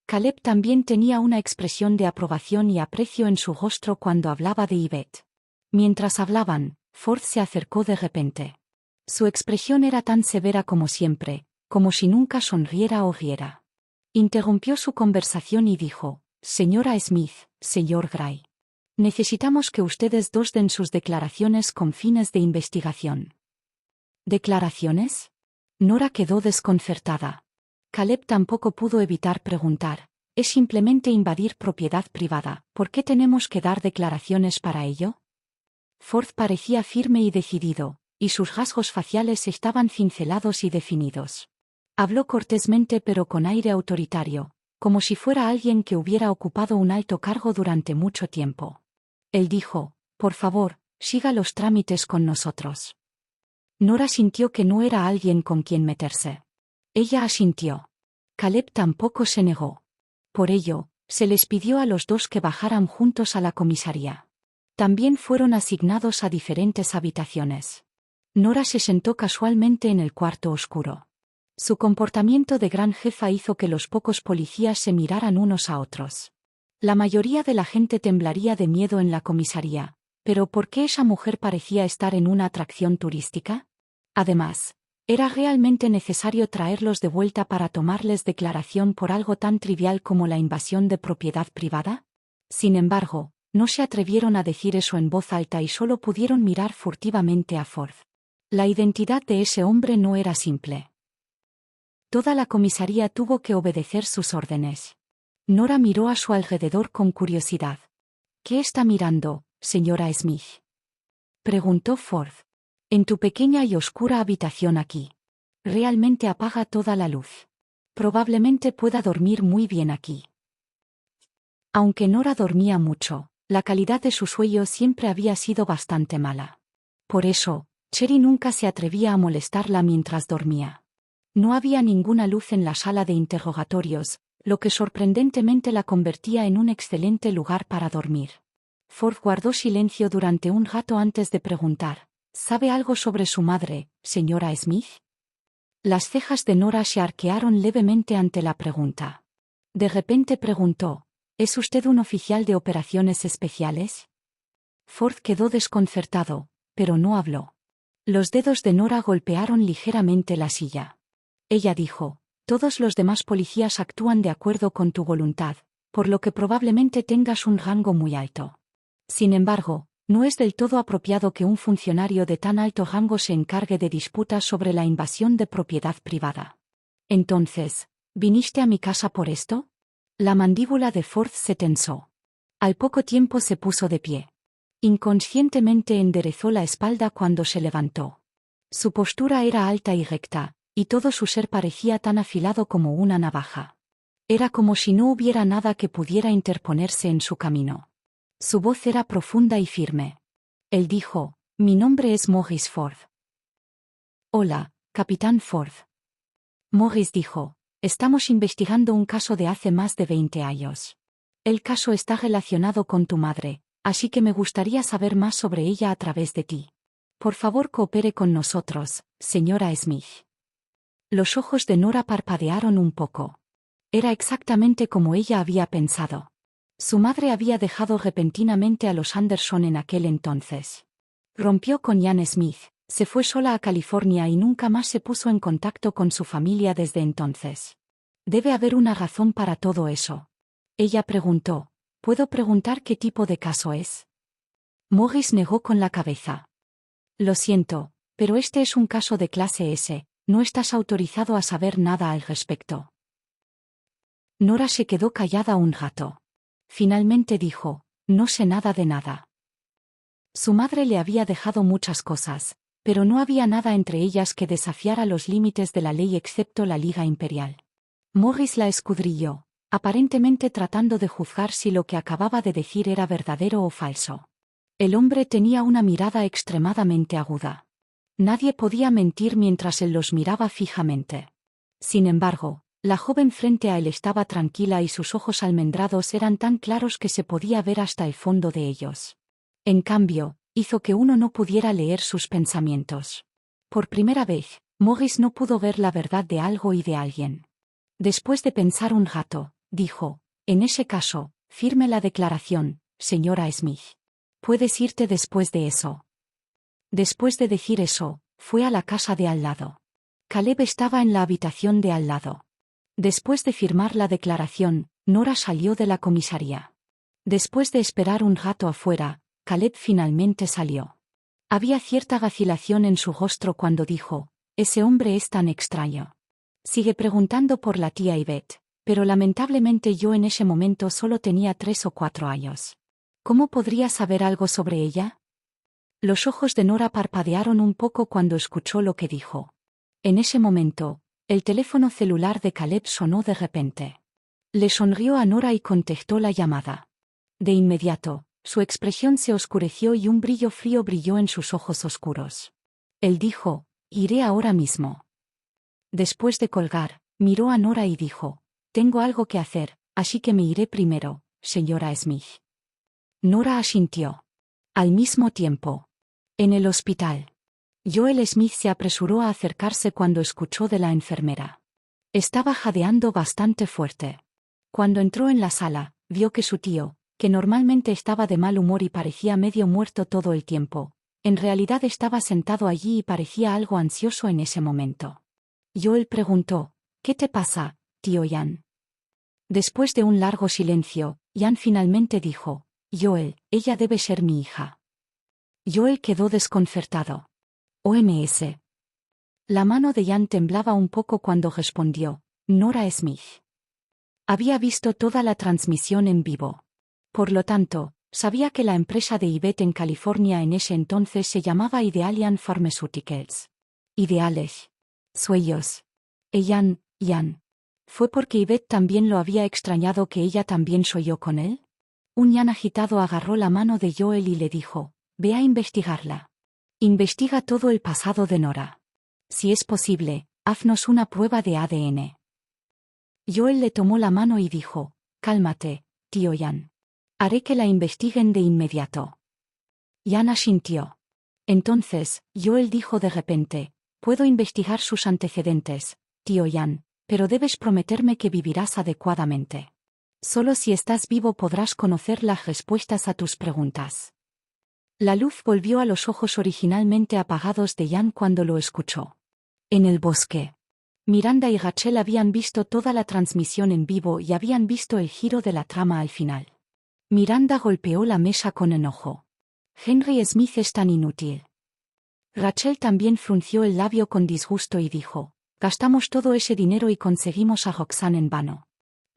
[SPEAKER 1] Caleb también tenía una expresión de aprobación y aprecio en su rostro cuando hablaba de Yvette. Mientras hablaban, Ford se acercó de repente. Su expresión era tan severa como siempre, como si nunca sonriera o riera. Interrumpió su conversación y dijo, señora Smith, señor Gray. Necesitamos que ustedes dos den sus declaraciones con fines de investigación. ¿Declaraciones? Nora quedó desconcertada. Caleb tampoco pudo evitar preguntar, es simplemente invadir propiedad privada, ¿por qué tenemos que dar declaraciones para ello? Ford parecía firme y decidido, y sus rasgos faciales estaban cincelados y definidos. Habló cortésmente pero con aire autoritario, como si fuera alguien que hubiera ocupado un alto cargo durante mucho tiempo. Él dijo, por favor, siga los trámites con nosotros. Nora sintió que no era alguien con quien meterse. Ella asintió. Caleb tampoco se negó. Por ello, se les pidió a los dos que bajaran juntos a la comisaría. También fueron asignados a diferentes habitaciones. Nora se sentó casualmente en el cuarto oscuro. Su comportamiento de gran jefa hizo que los pocos policías se miraran unos a otros. La mayoría de la gente temblaría de miedo en la comisaría, pero ¿por qué esa mujer parecía estar en una atracción turística? Además, ¿era realmente necesario traerlos de vuelta para tomarles declaración por algo tan trivial como la invasión de propiedad privada? Sin embargo, no se atrevieron a decir eso en voz alta y solo pudieron mirar furtivamente a Ford. La identidad de ese hombre no era simple. Toda la comisaría tuvo que obedecer sus órdenes. Nora miró a su alrededor con curiosidad. ¿Qué está mirando, señora Smith? Preguntó Ford. En tu pequeña y oscura habitación aquí. Realmente apaga toda la luz. Probablemente pueda dormir muy bien aquí. Aunque Nora dormía mucho, La calidad de su sueño siempre había sido bastante mala. Por eso, Cherry nunca se atrevía a molestarla mientras dormía. No había ninguna luz en la sala de interrogatorios, lo que sorprendentemente la convertía en un excelente lugar para dormir. Ford guardó silencio durante un rato antes de preguntar: ¿sabe algo sobre su madre, señora Smith? Las cejas de Nora se arquearon levemente ante la pregunta. De repente preguntó: ¿es usted un oficial de operaciones especiales? Ford quedó desconcertado, pero no habló. Los dedos de Nora golpearon ligeramente la silla. Ella dijo: todos los demás policías actúan de acuerdo con tu voluntad, por lo que probablemente tengas un rango muy alto. Sin embargo, no es del todo apropiado que un funcionario de tan alto rango se encargue de disputas sobre la invasión de propiedad privada. Entonces, ¿viniste a mi casa por esto? La mandíbula de Ford se tensó. Al poco tiempo se puso de pie. Inconscientemente enderezó la espalda cuando se levantó. Su postura era alta y recta, y todo su ser parecía tan afilado como una navaja. Era como si no hubiera nada que pudiera interponerse en su camino. Su voz era profunda y firme. Él dijo: mi nombre es Morris Ford. Hola, Capitán Ford. Morris dijo: estamos investigando un caso de hace más de 20 años. El caso está relacionado con tu madre, así que me gustaría saber más sobre ella a través de ti. Por favor, coopere con nosotros, señora Smith. Los ojos de Nora parpadearon un poco. Era exactamente como ella había pensado. Su madre había dejado repentinamente a los Anderson en aquel entonces. Rompió con Jan Smith, se fue sola a California y nunca más se puso en contacto con su familia desde entonces. Debe haber una razón para todo eso. Ella preguntó: ¿puedo preguntar qué tipo de caso es? Morris negó con la cabeza. Lo siento, pero este es un caso de clase S, no estás autorizado a saber nada al respecto. Nora se quedó callada un rato. Finalmente dijo: no sé nada de nada. Su madre le había dejado muchas cosas, pero no había nada entre ellas que desafiara los límites de la ley excepto la Liga Imperial. Morris la escudrilló, aparentemente tratando de juzgar si lo que acababa de decir era verdadero o falso. El hombre tenía una mirada extremadamente aguda. Nadie podía mentir mientras él los miraba fijamente. Sin embargo, la joven frente a él estaba tranquila y sus ojos almendrados eran tan claros que se podía ver hasta el fondo de ellos. En cambio, hizo que uno no pudiera leer sus pensamientos. Por primera vez, Morris no pudo ver la verdad de algo y de alguien. Después de pensar un rato, dijo: en ese caso, firme la declaración, señora Smith. Puedes irte después de eso. Después de decir eso, fue a la casa de al lado. Caleb estaba en la habitación de al lado. Después de firmar la declaración, Nora salió de la comisaría. Después de esperar un rato afuera, Caleb finalmente salió. Había cierta vacilación en su rostro cuando dijo: ese hombre es tan extraño. Sigue preguntando por la tía Yvette, pero lamentablemente yo en ese momento solo tenía 3 o 4 años. ¿Cómo podría saber algo sobre ella? Los ojos de Nora parpadearon un poco cuando escuchó lo que dijo. En ese momento, el teléfono celular de Caleb sonó de repente. Le sonrió a Nora y contestó la llamada. De inmediato, su expresión se oscureció y un brillo frío brilló en sus ojos oscuros. Él dijo: iré ahora mismo. Después de colgar, miró a Nora y dijo: tengo algo que hacer, así que me iré primero, señora Smith. Nora asintió. Al mismo tiempo. En el hospital. Joel Smith se apresuró a acercarse cuando escuchó de la enfermera. Estaba jadeando bastante fuerte. Cuando entró en la sala, vio que su tío, que normalmente estaba de mal humor y parecía medio muerto todo el tiempo, en realidad estaba sentado allí y parecía algo ansioso en ese momento. Joel preguntó: ¿qué te pasa, tío Jan? Después de un largo silencio, Jan finalmente dijo: Joel, ella debe ser mi hija. Joel quedó desconcertado. OMS. La mano de Jan temblaba un poco cuando respondió: Nora Smith. Había visto toda la transmisión en vivo. Por lo tanto, sabía que la empresa de Yvette en California en ese entonces se llamaba Idealian Pharmaceuticals. Ideales. Sueños. Jan. ¿Fue porque Yvette también lo había extrañado que ella también soñó con él? Un Jan agitado agarró la mano de Joel y le dijo, ve a investigarla. Investiga todo el pasado de Nora. Si es posible, haznos una prueba de ADN. Joel le tomó la mano y dijo, cálmate, tío Jan. Haré que la investiguen de inmediato. Jan asintió. Entonces, Joel dijo de repente, puedo investigar sus antecedentes, tío Jan, pero debes prometerme que vivirás adecuadamente. Solo si estás vivo podrás conocer las respuestas a tus preguntas. La luz volvió a los ojos originalmente apagados de Jan cuando lo escuchó. En el bosque. Miranda y Rachel habían visto toda la transmisión en vivo y habían visto el giro de la trama al final. Miranda golpeó la mesa con enojo. Henry Smith es tan inútil. Rachel también frunció el labio con disgusto y dijo, gastamos todo ese dinero y conseguimos a Roxanne en vano.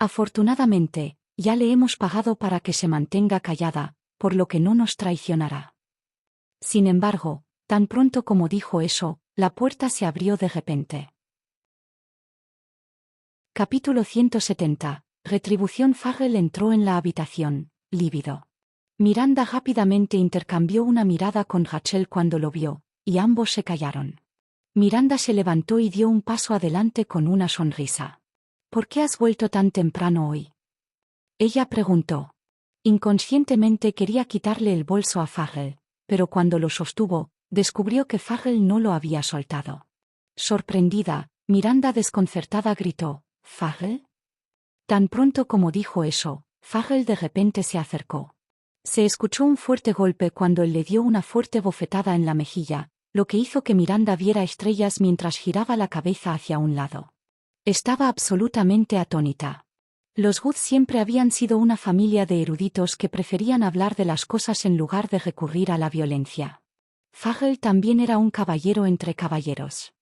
[SPEAKER 1] Afortunadamente, ya le hemos pagado para que se mantenga callada, por lo que no nos traicionará. Sin embargo, tan pronto como dijo eso, la puerta se abrió de repente. Capítulo 170. Retribución. Farrell entró en la habitación, lívido. Miranda rápidamente intercambió una mirada con Rachel cuando lo vio, y ambos se callaron. Miranda se levantó y dio un paso adelante con una sonrisa. ¿Por qué has vuelto tan temprano hoy? Ella preguntó. Inconscientemente quería quitarle el bolso a Farrell, pero cuando lo sostuvo, descubrió que Farrell no lo había soltado. Sorprendida, Miranda desconcertada gritó, ¿Farrell? Tan pronto como dijo eso, Farrell de repente se acercó. Se escuchó un fuerte golpe cuando él le dio una fuerte bofetada en la mejilla, lo que hizo que Miranda viera estrellas mientras giraba la cabeza hacia un lado. Estaba absolutamente atónita. Los Good siempre habían sido una familia de eruditos que preferían hablar de las cosas en lugar de recurrir a la violencia. Farrell también era un caballero entre caballeros.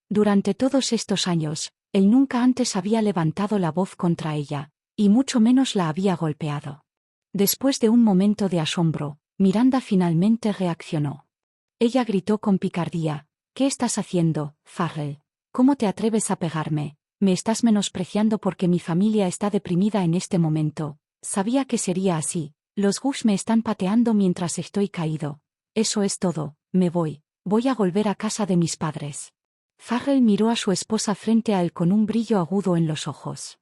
[SPEAKER 1] Durante todos estos años, él nunca antes había levantado la voz contra ella, y mucho menos la había golpeado. Después de un momento de asombro, Miranda finalmente reaccionó. Ella gritó con picardía, ¿qué estás haciendo, Farrell? ¿Cómo te atreves a pegarme? Me estás menospreciando porque mi familia está deprimida en este momento. Sabía que sería así. Los Gus me están pateando mientras estoy caído. Eso es todo, me voy. Voy a volver a casa de mis padres. Farrell miró a su esposa frente a él con un brillo agudo en los ojos.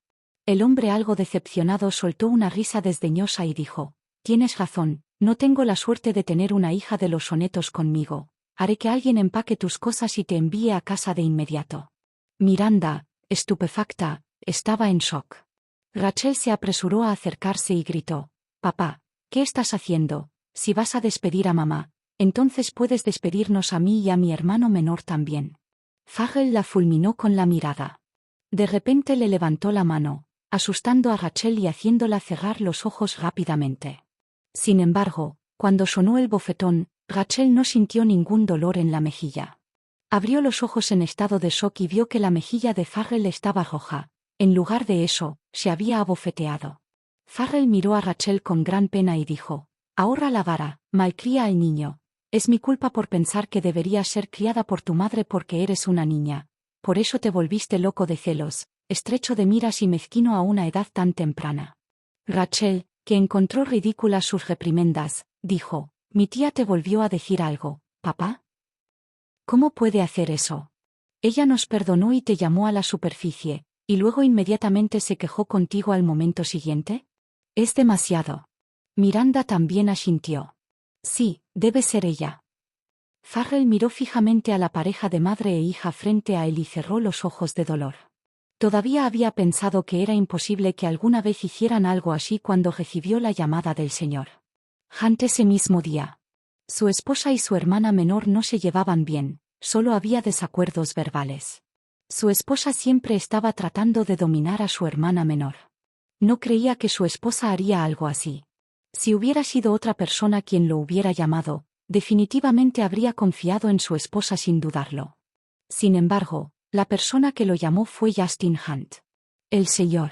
[SPEAKER 1] El hombre algo decepcionado soltó una risa desdeñosa y dijo, tienes razón, no tengo la suerte de tener una hija de los sonetos conmigo. Haré que alguien empaque tus cosas y te envíe a casa de inmediato. Miranda, estupefacta, estaba en shock. Rachel se apresuró a acercarse y gritó, papá, ¿qué estás haciendo? Si vas a despedir a mamá, entonces puedes despedirnos a mí y a mi hermano menor también. Farrell la fulminó con la mirada. De repente le levantó la mano, asustando a Rachel y haciéndola cerrar los ojos rápidamente. Sin embargo, cuando sonó el bofetón, Rachel no sintió ningún dolor en la mejilla. Abrió los ojos en estado de shock y vio que la mejilla de Farrell estaba roja. En lugar de eso, se había abofeteado. Farrell miró a Rachel con gran pena y dijo, ahorra la vara, malcría al niño. Es mi culpa por pensar que deberías ser criada por tu madre porque eres una niña. Por eso te volviste loco de celos, estrecho de miras y mezquino a una edad tan temprana. Rachel, que encontró ridículas sus reprimendas, dijo, mi tía te volvió a decir algo, ¿papá? ¿Cómo puede hacer eso? Ella nos perdonó y te llamó a la superficie, y luego inmediatamente se quejó contigo al momento siguiente. Es demasiado. Miranda también asintió. Sí, debe ser ella. Farrell miró fijamente a la pareja de madre e hija frente a él y cerró los ojos de dolor. Todavía había pensado que era imposible que alguna vez hicieran algo así cuando recibió la llamada del señor Hunt ese mismo día. Su esposa y su hermana menor no se llevaban bien, solo había desacuerdos verbales. Su esposa siempre estaba tratando de dominar a su hermana menor. No creía que su esposa haría algo así. Si hubiera sido otra persona quien lo hubiera llamado, definitivamente habría confiado en su esposa sin dudarlo. Sin embargo, la persona que lo llamó fue Justin Hunt. El señor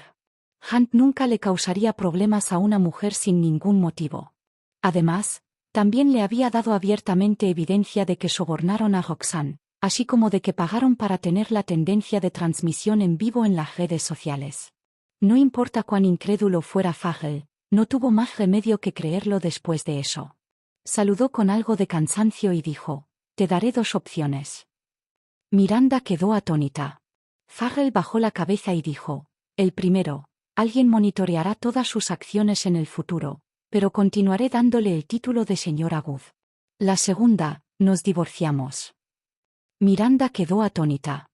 [SPEAKER 1] Hunt nunca le causaría problemas a una mujer sin ningún motivo. Además, también le había dado abiertamente evidencia de que sobornaron a Roxanne, así como de que pagaron para tener la tendencia de transmisión en vivo en las redes sociales. No importa cuán incrédulo fuera Farrell, No tuvo más remedio que creerlo después de eso. Saludó con algo de cansancio y dijo, «Te daré 2 opciones». Miranda quedó atónita. Farrell bajó la cabeza y dijo, «El primero, alguien monitoreará todas sus acciones en el futuro, pero continuaré dándole el título de señora Good. La segunda, nos divorciamos». Miranda quedó atónita.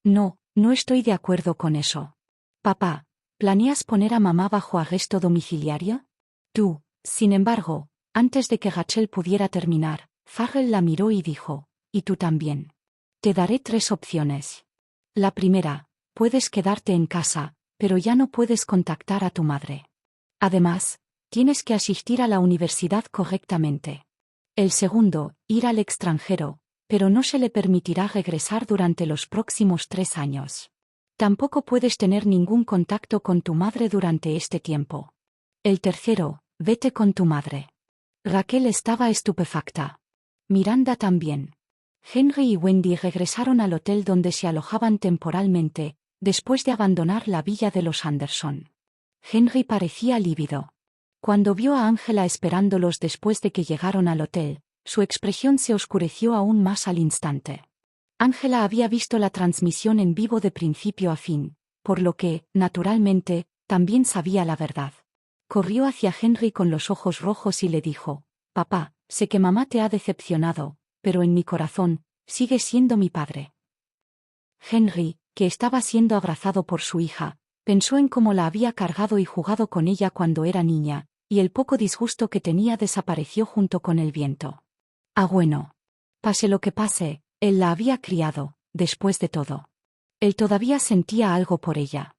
[SPEAKER 1] «No, no estoy de acuerdo con eso. Papá, ¿planeas poner a mamá bajo arresto domiciliario?» Tú, sin embargo, antes de que Rachel pudiera terminar, Farrell la miró y dijo, «Y tú también. Te daré 3 opciones. La primera, puedes quedarte en casa, pero ya no puedes contactar a tu madre. Además, tienes que asistir a la universidad correctamente. El segundo, ir al extranjero, pero no se le permitirá regresar durante los próximos 3 años. Tampoco puedes tener ningún contacto con tu madre durante este tiempo. El tercero, vete con tu madre». Raquel estaba estupefacta. Miranda también. Henry y Wendy regresaron al hotel donde se alojaban temporalmente, después de abandonar la villa de los Anderson. Henry parecía lívido. Cuando vio a Angela esperándolos después de que llegaron al hotel, su expresión se oscureció aún más al instante. Angela había visto la transmisión en vivo de principio a fin, por lo que, naturalmente, también sabía la verdad. Corrió hacia Henry con los ojos rojos y le dijo, «Papá, sé que mamá te ha decepcionado, pero en mi corazón, sigue siendo mi padre». Henry, que estaba siendo abrazado por su hija, pensó en cómo la había cargado y jugado con ella cuando era niña, y el poco disgusto que tenía desapareció junto con el viento. Bueno. Pase lo que pase, él la había criado, después de todo. Él todavía sentía algo por ella.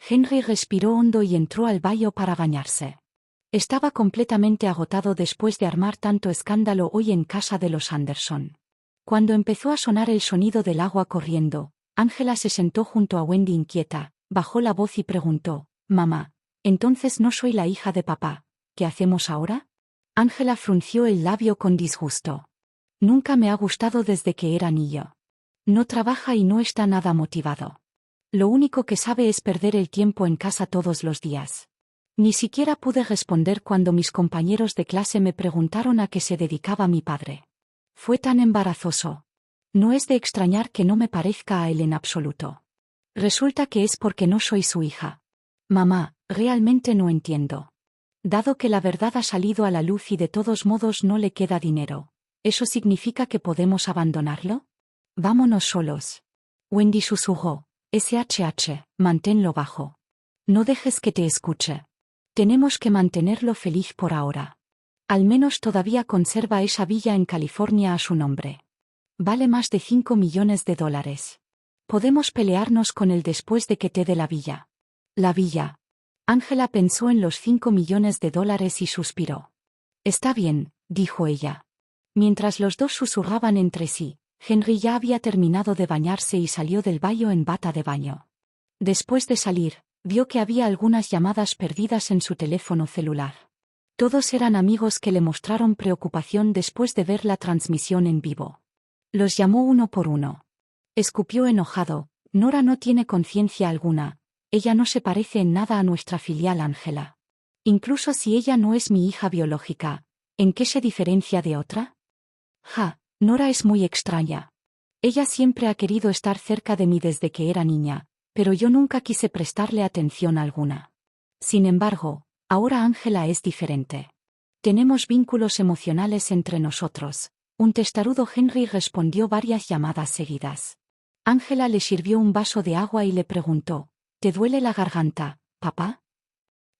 [SPEAKER 1] Henry respiró hondo y entró al baño para bañarse. Estaba completamente agotado después de armar tanto escándalo hoy en casa de los Anderson. Cuando empezó a sonar el sonido del agua corriendo, Angela se sentó junto a Wendy inquieta, bajó la voz y preguntó, «Mamá, entonces no soy la hija de papá, ¿qué hacemos ahora?» Angela frunció el labio con disgusto. «Nunca me ha gustado desde que era niño. No trabaja y no está nada motivado. Lo único que sabe es perder el tiempo en casa todos los días. Ni siquiera pude responder cuando mis compañeros de clase me preguntaron a qué se dedicaba mi padre. Fue tan embarazoso. No es de extrañar que no me parezca a él en absoluto. Resulta que es porque no soy su hija. Mamá, realmente no entiendo. Dado que la verdad ha salido a la luz y de todos modos no le queda dinero, ¿eso significa que podemos abandonarlo? Vámonos solos». Wendy susurró, «SHH, manténlo bajo. No dejes que te escuche. Tenemos que mantenerlo feliz por ahora. Al menos todavía conserva esa villa en California a su nombre. Vale más de $5 millones. Podemos pelearnos con él después de que te dé la villa». «La villa». Angela pensó en los $5 millones y suspiró. «Está bien», dijo ella. Mientras los dos susurraban entre sí, Henry ya había terminado de bañarse y salió del baño en bata de baño. Después de salir, vio que había algunas llamadas perdidas en su teléfono celular. Todos eran amigos que le mostraron preocupación después de ver la transmisión en vivo. Los llamó uno por uno. Escupió enojado, «Nora no tiene conciencia alguna, ella no se parece en nada a nuestra filial Angela. Incluso si ella no es mi hija biológica, ¿en qué se diferencia de otra? Nora es muy extraña. Ella siempre ha querido estar cerca de mí desde que era niña, pero yo nunca quise prestarle atención alguna. Sin embargo, ahora Angela es diferente. Tenemos vínculos emocionales entre nosotros». Un testarudo Henry respondió varias llamadas seguidas. Angela le sirvió un vaso de agua y le preguntó, «¿Te duele la garganta, papá?»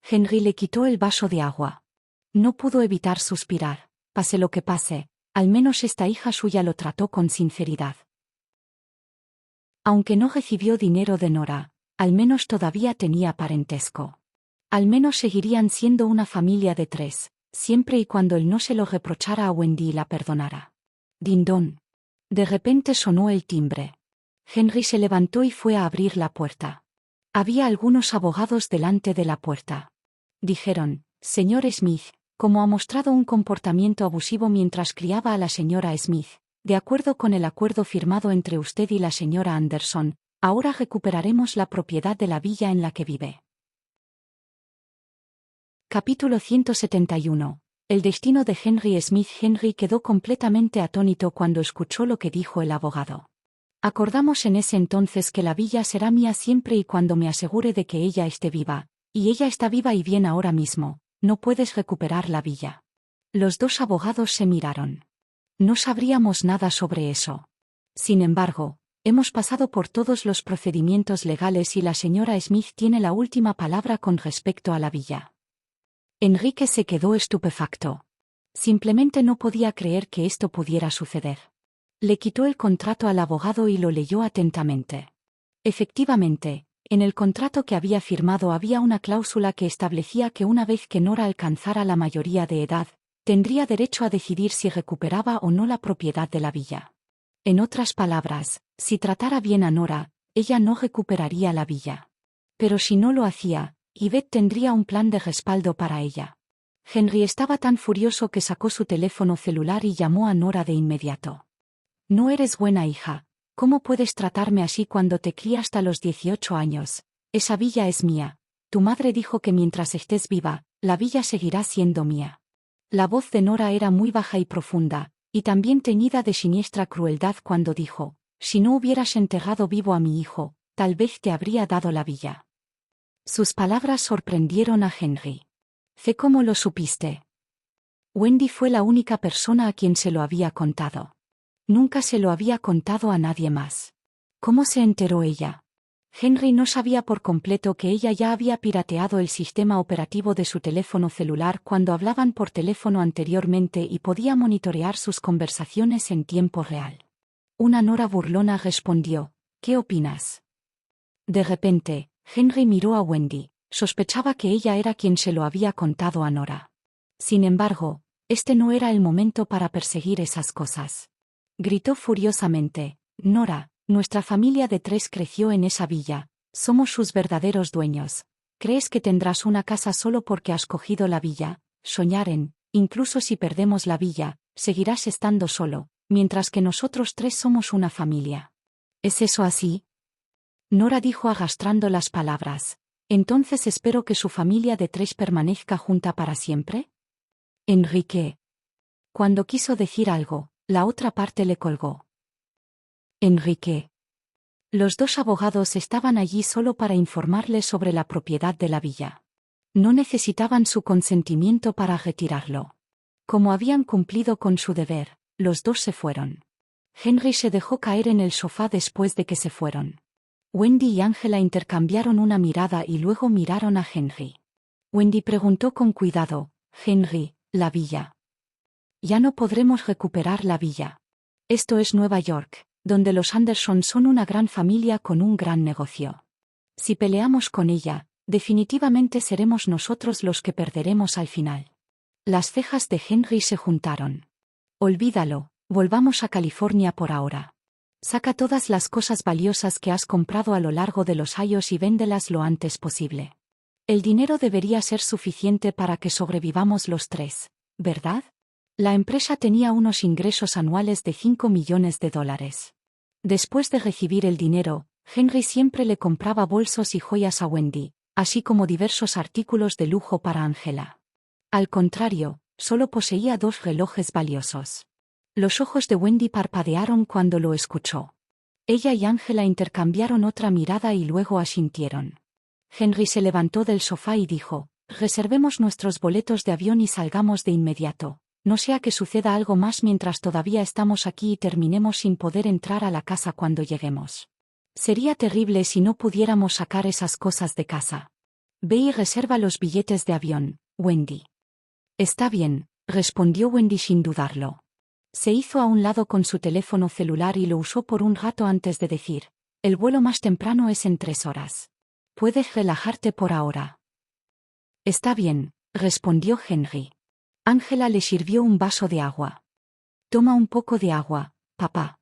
[SPEAKER 1] Henry le quitó el vaso de agua. No pudo evitar suspirar. Pase lo que pase, al menos esta hija suya lo trató con sinceridad. Aunque no recibió dinero de Nora, al menos todavía tenía parentesco. Al menos seguirían siendo una familia de 3, siempre y cuando él no se lo reprochara a Wendy y la perdonara. Dindón. De repente sonó el timbre. Henry se levantó y fue a abrir la puerta. Había algunos abogados delante de la puerta. Dijeron, «Señor Smith, como ha mostrado un comportamiento abusivo mientras criaba a la señora Smith, de acuerdo con el acuerdo firmado entre usted y la señora Anderson, ahora recuperaremos la propiedad de la villa en la que vive». Capítulo 171. El destino de Henry Smith. Henry quedó completamente atónito cuando escuchó lo que dijo el abogado. Acordamos en ese entonces que la villa será mía siempre y cuando me asegure de que ella esté viva, y ella está viva y bien ahora mismo, no puedes recuperar la villa. Los dos abogados se miraron. No sabríamos nada sobre eso. Sin embargo, hemos pasado por todos los procedimientos legales y la señora Smith tiene la última palabra con respecto a la villa. Enrique se quedó estupefacto. Simplemente no podía creer que esto pudiera suceder. Le quitó el contrato al abogado y lo leyó atentamente. Efectivamente, en el contrato que había firmado había una cláusula que establecía que una vez que Nora alcanzara la mayoría de edad, tendría derecho a decidir si recuperaba o no la propiedad de la villa. En otras palabras, si tratara bien a Nora, ella no recuperaría la villa. Pero si no lo hacía, Yvette tendría un plan de respaldo para ella. Henry estaba tan furioso que sacó su teléfono celular y llamó a Nora de inmediato. No eres buena hija, ¿cómo puedes tratarme así cuando te crié hasta los 18 años? Esa villa es mía. Tu madre dijo que mientras estés viva, la villa seguirá siendo mía. La voz de Nora era muy baja y profunda, y también teñida de siniestra crueldad cuando dijo, si no hubieras enterrado vivo a mi hijo, tal vez te habría dado la villa. Sus palabras sorprendieron a Henry. Sé cómo lo supiste. Wendy fue la única persona a quien se lo había contado. Nunca se lo había contado a nadie más. ¿Cómo se enteró ella? Henry no sabía por completo que ella ya había pirateado el sistema operativo de su teléfono celular cuando hablaban por teléfono anteriormente y podía monitorear sus conversaciones en tiempo real. Una Nora burlona respondió, ¿qué opinas? De repente, Henry miró a Wendy. Sospechaba que ella era quien se lo había contado a Nora. Sin embargo, este no era el momento para perseguir esas cosas. Gritó furiosamente, Nora, nuestra familia de 3 creció en esa villa, somos sus verdaderos dueños. ¿Crees que tendrás una casa solo porque has cogido la villa? Soñaren, incluso si perdemos la villa, seguirás estando solo, mientras que nosotros 3 somos una familia. ¿Es eso así? Nora dijo arrastrando las palabras. ¿Entonces espero que su familia de 3 permanezca junta para siempre? Enrique. Cuando quiso decir algo, la otra parte le colgó. Enrique. Los dos abogados estaban allí solo para informarle sobre la propiedad de la villa. No necesitaban su consentimiento para retirarlo. Como habían cumplido con su deber, los dos se fueron. Henry se dejó caer en el sofá después de que se fueron. Wendy y Angela intercambiaron una mirada y luego miraron a Henry. Wendy preguntó con cuidado, Henry, la villa. Ya no podremos recuperar la villa. Esto es Nueva York, donde los Anderson son una gran familia con un gran negocio. Si peleamos con ella, definitivamente seremos nosotros los que perderemos al final. Las cejas de Henry se juntaron. Olvídalo, volvamos a California por ahora. Saca todas las cosas valiosas que has comprado a lo largo de los años y véndelas lo antes posible. El dinero debería ser suficiente para que sobrevivamos los 3, ¿verdad? La empresa tenía unos ingresos anuales de $5 millones. Después de recibir el dinero, Henry siempre le compraba bolsos y joyas a Wendy, así como diversos artículos de lujo para Angela. Al contrario, solo poseía 2 relojes valiosos. Los ojos de Wendy parpadearon cuando lo escuchó. Ella y Angela intercambiaron otra mirada y luego asintieron. Henry se levantó del sofá y dijo, reservemos nuestros boletos de avión y salgamos de inmediato. No sea que suceda algo más mientras todavía estamos aquí y terminemos sin poder entrar a la casa cuando lleguemos. Sería terrible si no pudiéramos sacar esas cosas de casa. Ve y reserva los billetes de avión, Wendy. Está bien, respondió Wendy sin dudarlo. Se hizo a un lado con su teléfono celular y lo usó por un rato antes de decir, el vuelo más temprano es en 3 horas. Puedes relajarte por ahora. Está bien, respondió Henry. Angela le sirvió un vaso de agua. Toma un poco de agua, papá.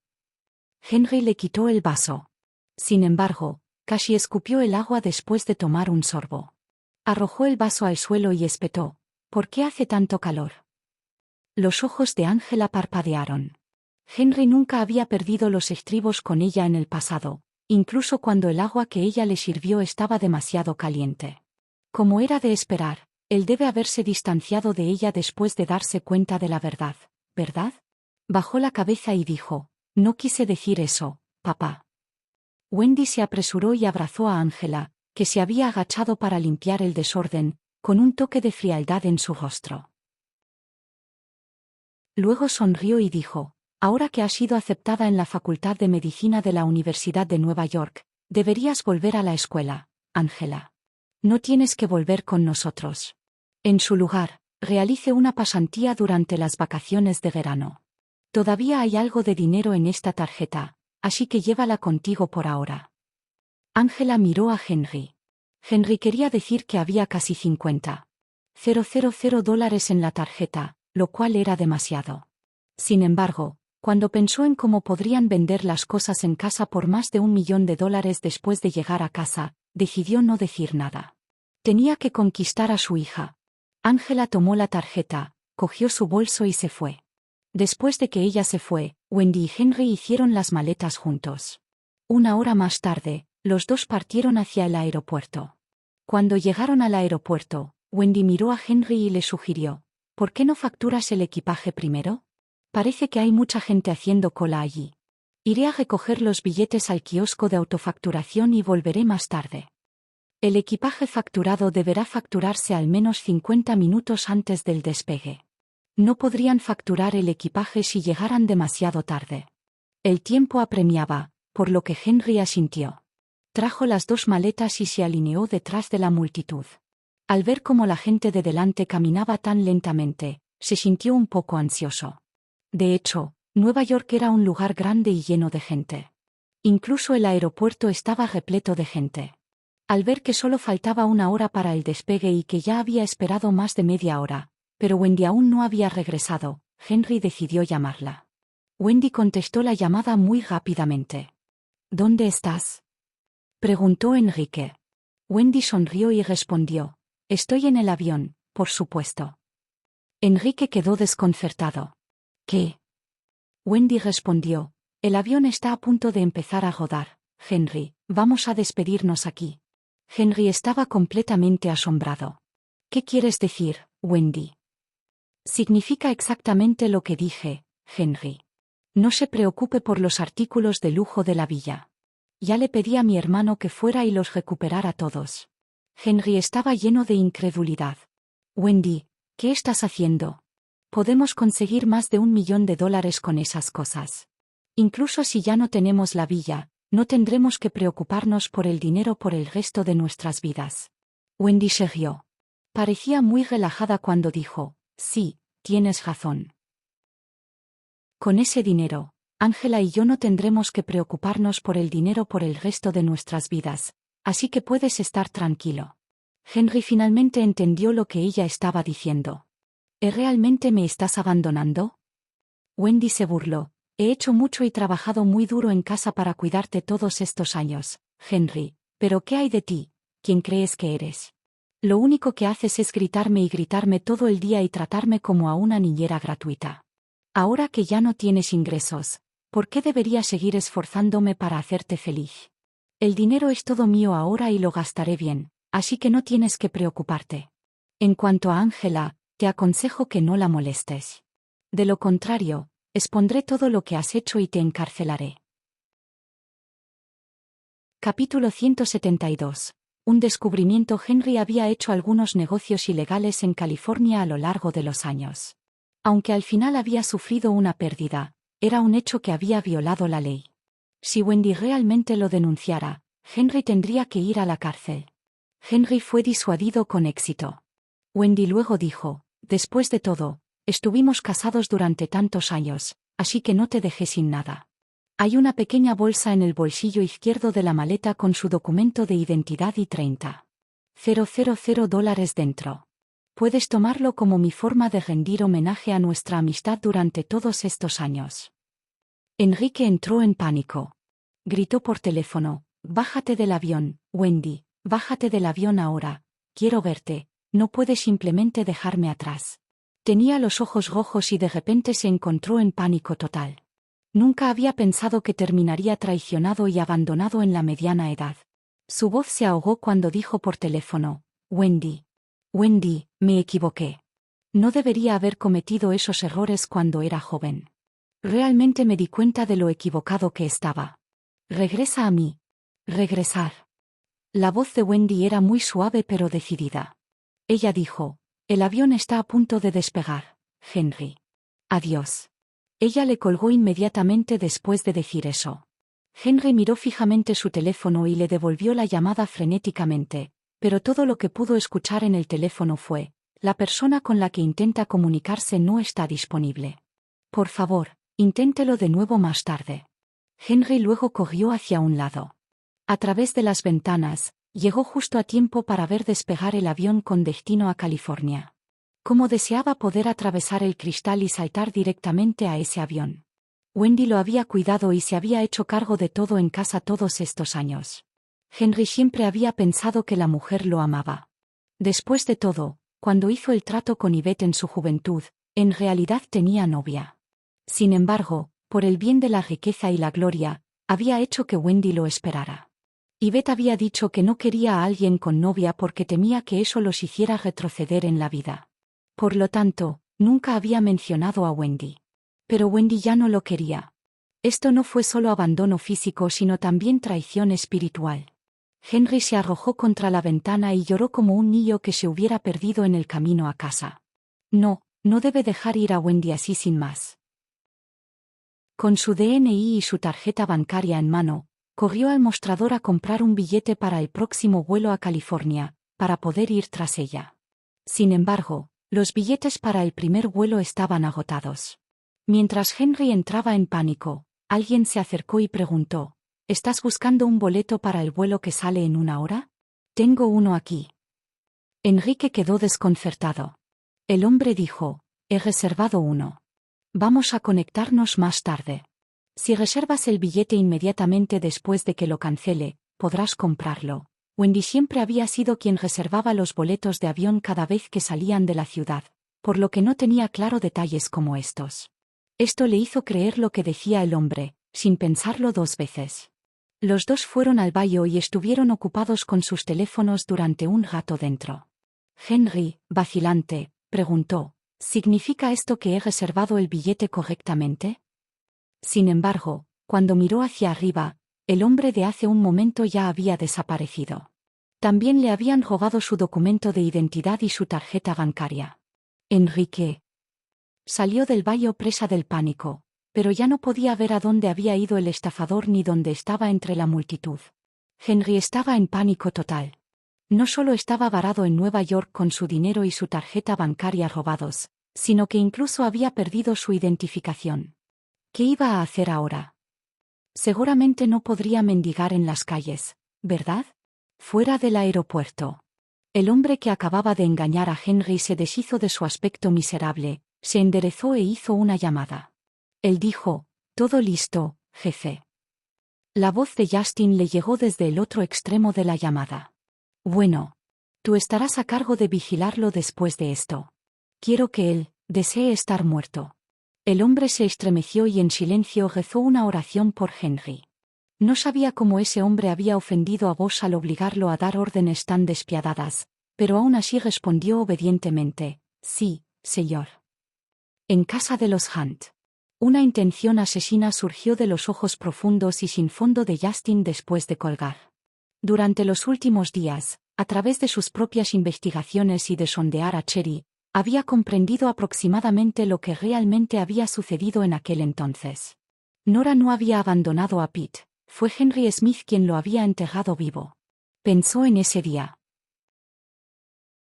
[SPEAKER 1] Henry le quitó el vaso. Sin embargo, casi escupió el agua después de tomar un sorbo. Arrojó el vaso al suelo y espetó, ¿por qué hace tanto calor? Los ojos de Angela parpadearon. Henry nunca había perdido los estribos con ella en el pasado, incluso cuando el agua que ella le sirvió estaba demasiado caliente. Como era de esperar, Él debe haberse distanciado de ella después de darse cuenta de la verdad, ¿verdad? Bajó la cabeza y dijo, no quise decir eso, papá. Wendy se apresuró y abrazó a Angela, que se había agachado para limpiar el desorden, con un toque de frialdad en su rostro. Luego sonrió y dijo, ahora que has sido aceptada en la Facultad de Medicina de la Universidad de Nueva York, deberías volver a la escuela, Angela. No tienes que volver con nosotros. En su lugar, realice una pasantía durante las vacaciones de verano. Todavía hay algo de dinero en esta tarjeta, así que llévala contigo por ahora. Angela miró a Henry. Henry quería decir que había casi $50,000 en la tarjeta, lo cual era demasiado. Sin embargo, cuando pensó en cómo podrían vender las cosas en casa por más de $1 millón después de llegar a casa, decidió no decir nada. Tenía que conquistar a su hija. Angela tomó la tarjeta, cogió su bolso y se fue. Después de que ella se fue, Wendy y Henry hicieron las maletas juntos. Una hora más tarde, los dos partieron hacia el aeropuerto. Cuando llegaron al aeropuerto, Wendy miró a Henry y le sugirió, ¿por qué no facturas el equipaje primero? Parece que hay mucha gente haciendo cola allí. Iré a recoger los billetes al kiosco de autofacturación y volveré más tarde. El equipaje facturado deberá facturarse al menos 50 minutos antes del despegue. No podrían facturar el equipaje si llegaran demasiado tarde. El tiempo apremiaba, por lo que Henry asintió. Trajo las dos maletas y se alineó detrás de la multitud. Al ver cómo la gente de delante caminaba tan lentamente, se sintió un poco ansioso. De hecho, Nueva York era un lugar grande y lleno de gente. Incluso el aeropuerto estaba repleto de gente. Al ver que solo faltaba una hora para el despegue y que ya había esperado más de media hora, pero Wendy aún no había regresado, Henry decidió llamarla. Wendy contestó la llamada muy rápidamente. ¿Dónde estás?, preguntó Enrique. Wendy sonrió y respondió, estoy en el avión, por supuesto. Enrique quedó desconcertado. ¿Qué? Wendy respondió, el avión está a punto de empezar a rodar, Henry, vamos a despedirnos aquí. Henry estaba completamente asombrado. ¿Qué quieres decir, Wendy? Significa exactamente lo que dije, Henry. No se preocupe por los artículos de lujo de la villa. Ya le pedí a mi hermano que fuera y los recuperara todos. Henry estaba lleno de incredulidad. Wendy, ¿qué estás haciendo? Podemos conseguir más de $1 millón con esas cosas. Incluso si ya no tenemos la villa, no tendremos que preocuparnos por el dinero por el resto de nuestras vidas. Wendy se rió. Parecía muy relajada cuando dijo, sí, tienes razón. Con ese dinero, Angela y yo no tendremos que preocuparnos por el dinero por el resto de nuestras vidas, así que puedes estar tranquilo. Henry finalmente entendió lo que ella estaba diciendo. ¿Realmente me estás abandonando? Wendy se burló. He hecho mucho y trabajado muy duro en casa para cuidarte todos estos años, Henry, pero ¿qué hay de ti? ¿Quién crees que eres? Lo único que haces es gritarme y gritarme todo el día y tratarme como a una niñera gratuita. Ahora que ya no tienes ingresos, ¿por qué debería seguir esforzándome para hacerte feliz? El dinero es todo mío ahora y lo gastaré bien, así que no tienes que preocuparte. En cuanto a Angela, te aconsejo que no la molestes. De lo contrario, expondré todo lo que has hecho y te encarcelaré. Capítulo 172. Un descubrimiento. Henry había hecho algunos negocios ilegales en California a lo largo de los años. Aunque al final había sufrido una pérdida, era un hecho que había violado la ley. Si Wendy realmente lo denunciara, Henry tendría que ir a la cárcel. Henry fue disuadido con éxito. Wendy luego dijo, después de todo, estuvimos casados durante tantos años, así que no te dejé sin nada. Hay una pequeña bolsa en el bolsillo izquierdo de la maleta con su documento de identidad y $30,000 dentro. Puedes tomarlo como mi forma de rendir homenaje a nuestra amistad durante todos estos años. Enrique entró en pánico. Gritó por teléfono, bájate del avión, Wendy, bájate del avión ahora, quiero verte, no puedes simplemente dejarme atrás. Tenía los ojos rojos y de repente se encontró en pánico total. Nunca había pensado que terminaría traicionado y abandonado en la mediana edad. Su voz se ahogó cuando dijo por teléfono, Wendy. Wendy, me equivoqué. No debería haber cometido esos errores cuando era joven. Realmente me di cuenta de lo equivocado que estaba. Regresa a mí. Regresar. La voz de Wendy era muy suave pero decidida. Ella dijo, el avión está a punto de despegar, Henry. Adiós. Ella le colgó inmediatamente después de decir eso. Henry miró fijamente su teléfono y le devolvió la llamada frenéticamente, pero todo lo que pudo escuchar en el teléfono fue, la persona con la que intenta comunicarse no está disponible. Por favor, inténtelo de nuevo más tarde. Henry luego corrió hacia un lado. A través de las ventanas, llegó justo a tiempo para ver despegar el avión con destino a California. Cómo deseaba poder atravesar el cristal y saltar directamente a ese avión. Wendy lo había cuidado y se había hecho cargo de todo en casa todos estos años. Henry siempre había pensado que la mujer lo amaba. Después de todo, cuando hizo el trato con Yvette en su juventud, en realidad tenía novia. Sin embargo, por el bien de la riqueza y la gloria, había hecho que Wendy lo esperara. Yvette había dicho que no quería a alguien con novia porque temía que eso los hiciera retroceder en la vida. Por lo tanto, nunca había mencionado a Wendy. Pero Wendy ya no lo quería. Esto no fue solo abandono físico sino también traición espiritual. Henry se arrojó contra la ventana y lloró como un niño que se hubiera perdido en el camino a casa. No, no debe dejar ir a Wendy así sin más. Con su DNI y su tarjeta bancaria en mano, corrió al mostrador a comprar un billete para el próximo vuelo a California, para poder ir tras ella. Sin embargo, los billetes para el primer vuelo estaban agotados. Mientras Henry entraba en pánico, alguien se acercó y preguntó, ¿estás buscando un boleto para el vuelo que sale en 1 hora? Tengo uno aquí. Enrique quedó desconcertado. El hombre dijo, he reservado uno. Vamos a conectarnos más tarde. Si reservas el billete inmediatamente después de que lo cancele, podrás comprarlo. Wendy siempre había sido quien reservaba los boletos de avión cada vez que salían de la ciudad, por lo que no tenía claro detalles como estos. Esto le hizo creer lo que decía el hombre, sin pensarlo 2 veces. Los dos fueron al baño y estuvieron ocupados con sus teléfonos durante un rato dentro. Henry, vacilante, preguntó, ¿significa esto que he reservado el billete correctamente? Sin embargo, cuando miró hacia arriba, el hombre de hace un momento ya había desaparecido. También le habían robado su documento de identidad y su tarjeta bancaria. Enrique salió del baño presa del pánico, pero ya no podía ver a dónde había ido el estafador ni dónde estaba entre la multitud. Henry estaba en pánico total. No solo estaba varado en Nueva York con su dinero y su tarjeta bancaria robados, sino que incluso había perdido su identificación. ¿Qué iba a hacer ahora? Seguramente no podría mendigar en las calles, ¿verdad? Fuera del aeropuerto. El hombre que acababa de engañar a Henry se deshizo de su aspecto miserable, se enderezó e hizo una llamada. Él dijo, todo listo, jefe. La voz de Justin le llegó desde el otro extremo de la llamada. Bueno. Tú estarás a cargo de vigilarlo después de esto. Quiero que él desee estar muerto. El hombre se estremeció y en silencio rezó una oración por Henry. No sabía cómo ese hombre había ofendido a Boss al obligarlo a dar órdenes tan despiadadas, pero aún así respondió obedientemente, sí, señor. En casa de los Hunt. Una intención asesina surgió de los ojos profundos y sin fondo de Justin después de colgar. Durante los últimos días, a través de sus propias investigaciones y de sondear a Cherry, había comprendido aproximadamente lo que realmente había sucedido en aquel entonces. Nora no había abandonado a Pete, fue Henry Smith quien lo había enterrado vivo. Pensó en ese día.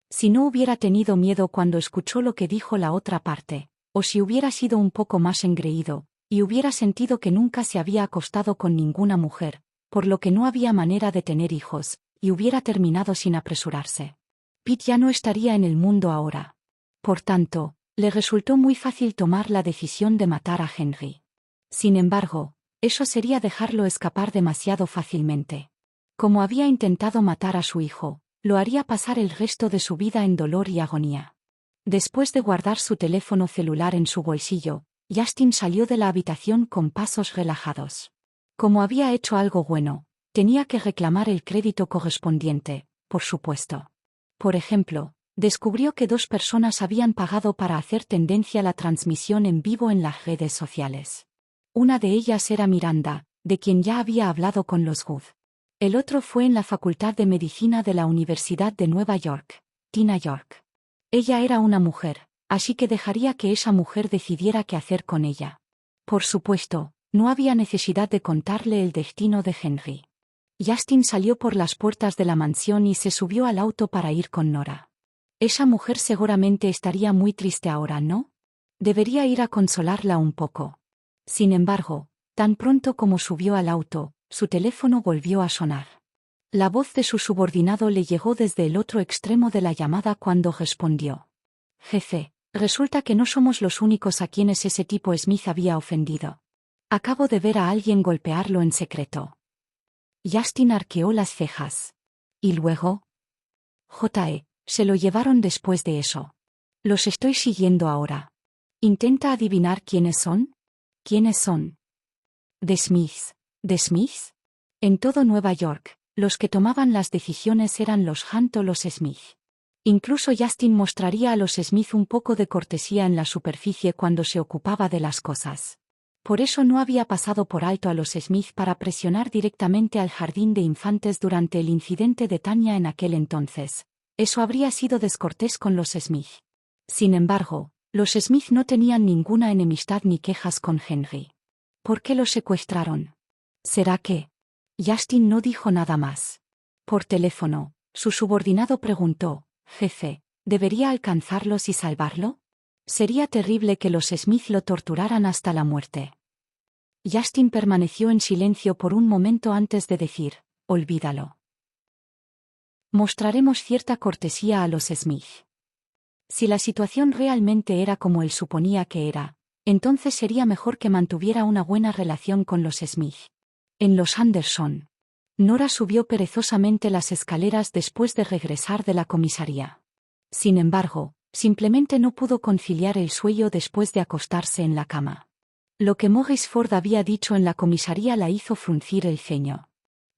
[SPEAKER 1] Si no hubiera tenido miedo cuando escuchó lo que dijo la otra parte, o si hubiera sido un poco más engreído, y hubiera sentido que nunca se había acostado con ninguna mujer, por lo que no había manera de tener hijos, y hubiera terminado sin apresurarse. Pete ya no estaría en el mundo ahora. Por tanto, le resultó muy fácil tomar la decisión de matar a Henry. Sin embargo, eso sería dejarlo escapar demasiado fácilmente. Como había intentado matar a su hijo, lo haría pasar el resto de su vida en dolor y agonía. Después de guardar su teléfono celular en su bolsillo, Justin salió de la habitación con pasos relajados. Como había hecho algo bueno, tenía que reclamar el crédito correspondiente, por supuesto. Por ejemplo, Descubrió que 2 personas habían pagado para hacer tendencia a la transmisión en vivo en las redes sociales. Una de ellas era Miranda, de quien ya había hablado con los Good. El otro fue en la Facultad de Medicina de la Universidad de Nueva York, Tina York. Ella era una mujer, así que dejaría que esa mujer decidiera qué hacer con ella. Por supuesto, no había necesidad de contarle el destino de Henry. Justin salió por las puertas de la mansión y se subió al auto para ir con Nora. Esa mujer seguramente estaría muy triste ahora, ¿no? Debería ir a consolarla un poco. Sin embargo, tan pronto como subió al auto, su teléfono volvió a sonar. La voz de su subordinado le llegó desde el otro extremo de la llamada cuando respondió. Jefe, resulta que no somos los únicos a quienes ese tipo Smith había ofendido. Acabo de ver a alguien golpearlo en secreto. Justin arqueó las cejas. ¿Y luego? Se lo llevaron después de eso. Los estoy siguiendo ahora. ¿Intenta adivinar quiénes son? ¿Quiénes son? ¿The Smiths? ¿The Smiths? En todo Nueva York, los que tomaban las decisiones eran los Hunt o los Smith. Incluso Justin mostraría a los Smith un poco de cortesía en la superficie cuando se ocupaba de las cosas. Por eso no había pasado por alto a los Smith para presionar directamente al jardín de infantes durante el incidente de Tanya en aquel entonces. Eso habría sido descortés con los Smith. Sin embargo, los Smith no tenían ninguna enemistad ni quejas con Henry. ¿Por qué lo secuestraron? ¿Será que? Justin no dijo nada más. Por teléfono, su subordinado preguntó, «Jefe, ¿debería alcanzarlos y salvarlo? Sería terrible que los Smith lo torturaran hasta la muerte». Justin permaneció en silencio por un momento antes de decir, «Olvídalo. Mostraremos cierta cortesía a los Smith». Si la situación realmente era como él suponía que era, entonces sería mejor que mantuviera una buena relación con los Smith. En los Anderson. Nora subió perezosamente las escaleras después de regresar de la comisaría. Sin embargo, simplemente no pudo conciliar el sueño después de acostarse en la cama. Lo que Morris Ford había dicho en la comisaría la hizo fruncir el ceño.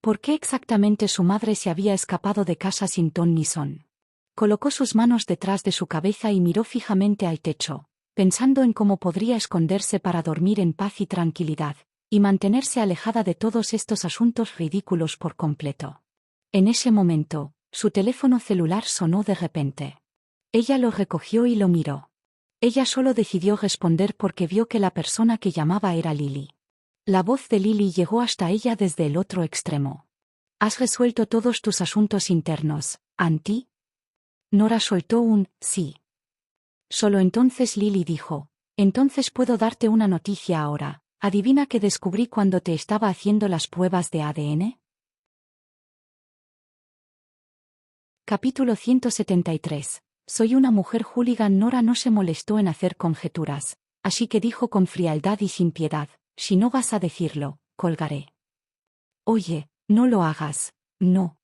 [SPEAKER 1] ¿Por qué exactamente su madre se había escapado de casa sin ton ni son? Colocó sus manos detrás de su cabeza y miró fijamente al techo, pensando en cómo podría esconderse para dormir en paz y tranquilidad, y mantenerse alejada de todos estos asuntos ridículos por completo. En ese momento, su teléfono celular sonó de repente. Ella lo recogió y lo miró. Ella solo decidió responder porque vio que la persona que llamaba era Lily. La voz de Lily llegó hasta ella desde el otro extremo. ¿Has resuelto todos tus asuntos internos, Auntie? Nora soltó un sí. Solo entonces Lily dijo, entonces puedo darte una noticia ahora. ¿Adivina qué descubrí cuando te estaba haciendo las pruebas de ADN? Capítulo 173. Soy una mujer hooligan. Nora no se molestó en hacer conjeturas, así que dijo con frialdad y sin piedad, si no vas a decirlo, colgaré. Oye, no lo hagas, no.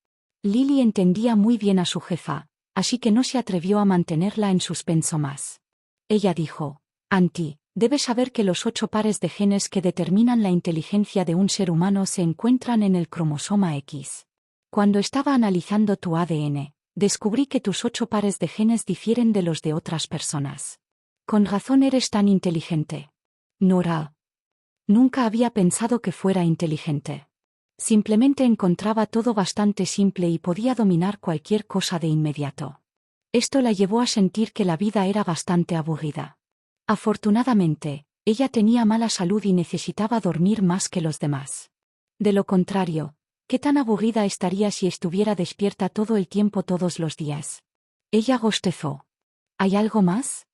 [SPEAKER 1] Lily entendía muy bien a su jefa, así que no se atrevió a mantenerla en suspenso más. Ella dijo, Auntie, debes saber que los 8 pares de genes que determinan la inteligencia de un ser humano se encuentran en el cromosoma X. Cuando estaba analizando tu ADN, descubrí que tus 8 pares de genes difieren de los de otras personas. Con razón eres tan inteligente. Nora. Nunca había pensado que fuera inteligente. Simplemente encontraba todo bastante simple y podía dominar cualquier cosa de inmediato. Esto la llevó a sentir que la vida era bastante aburrida. Afortunadamente, ella tenía mala salud y necesitaba dormir más que los demás. De lo contrario, ¿qué tan aburrida estaría si estuviera despierta todo el tiempo todos los días? Ella bostezó. ¿Hay algo más?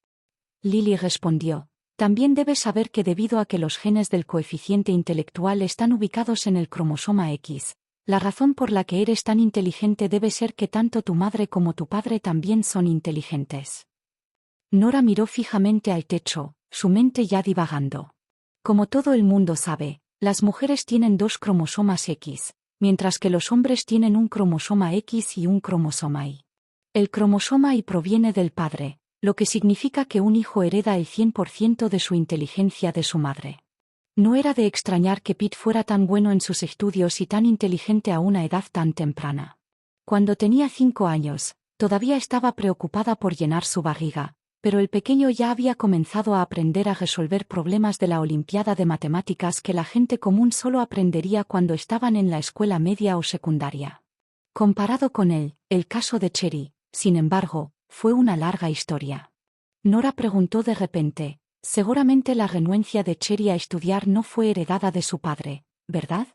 [SPEAKER 1] Lily respondió. También debes saber que debido a que los genes del coeficiente intelectual están ubicados en el cromosoma X, la razón por la que eres tan inteligente debe ser que tanto tu madre como tu padre también son inteligentes. Nora miró fijamente al techo, su mente ya divagando. Como todo el mundo sabe, las mujeres tienen 2 cromosomas X, mientras que los hombres tienen un cromosoma X y un cromosoma Y. El cromosoma Y proviene del padre, lo que significa que un hijo hereda el 100% de su inteligencia de su madre. No era de extrañar que Pete fuera tan bueno en sus estudios y tan inteligente a una edad tan temprana. Cuando tenía 5 años, Todavía estaba preocupada por llenar su barriga, pero el pequeño ya había comenzado a aprender a resolver problemas de la Olimpiada de Matemáticas que la gente común solo aprendería cuando estaban en la escuela media o secundaria. Comparado con él, el caso de Cherry, sin embargo, fue una larga historia. Nora preguntó de repente, seguramente la renuencia de Cherry a estudiar no fue heredada de su padre, ¿verdad?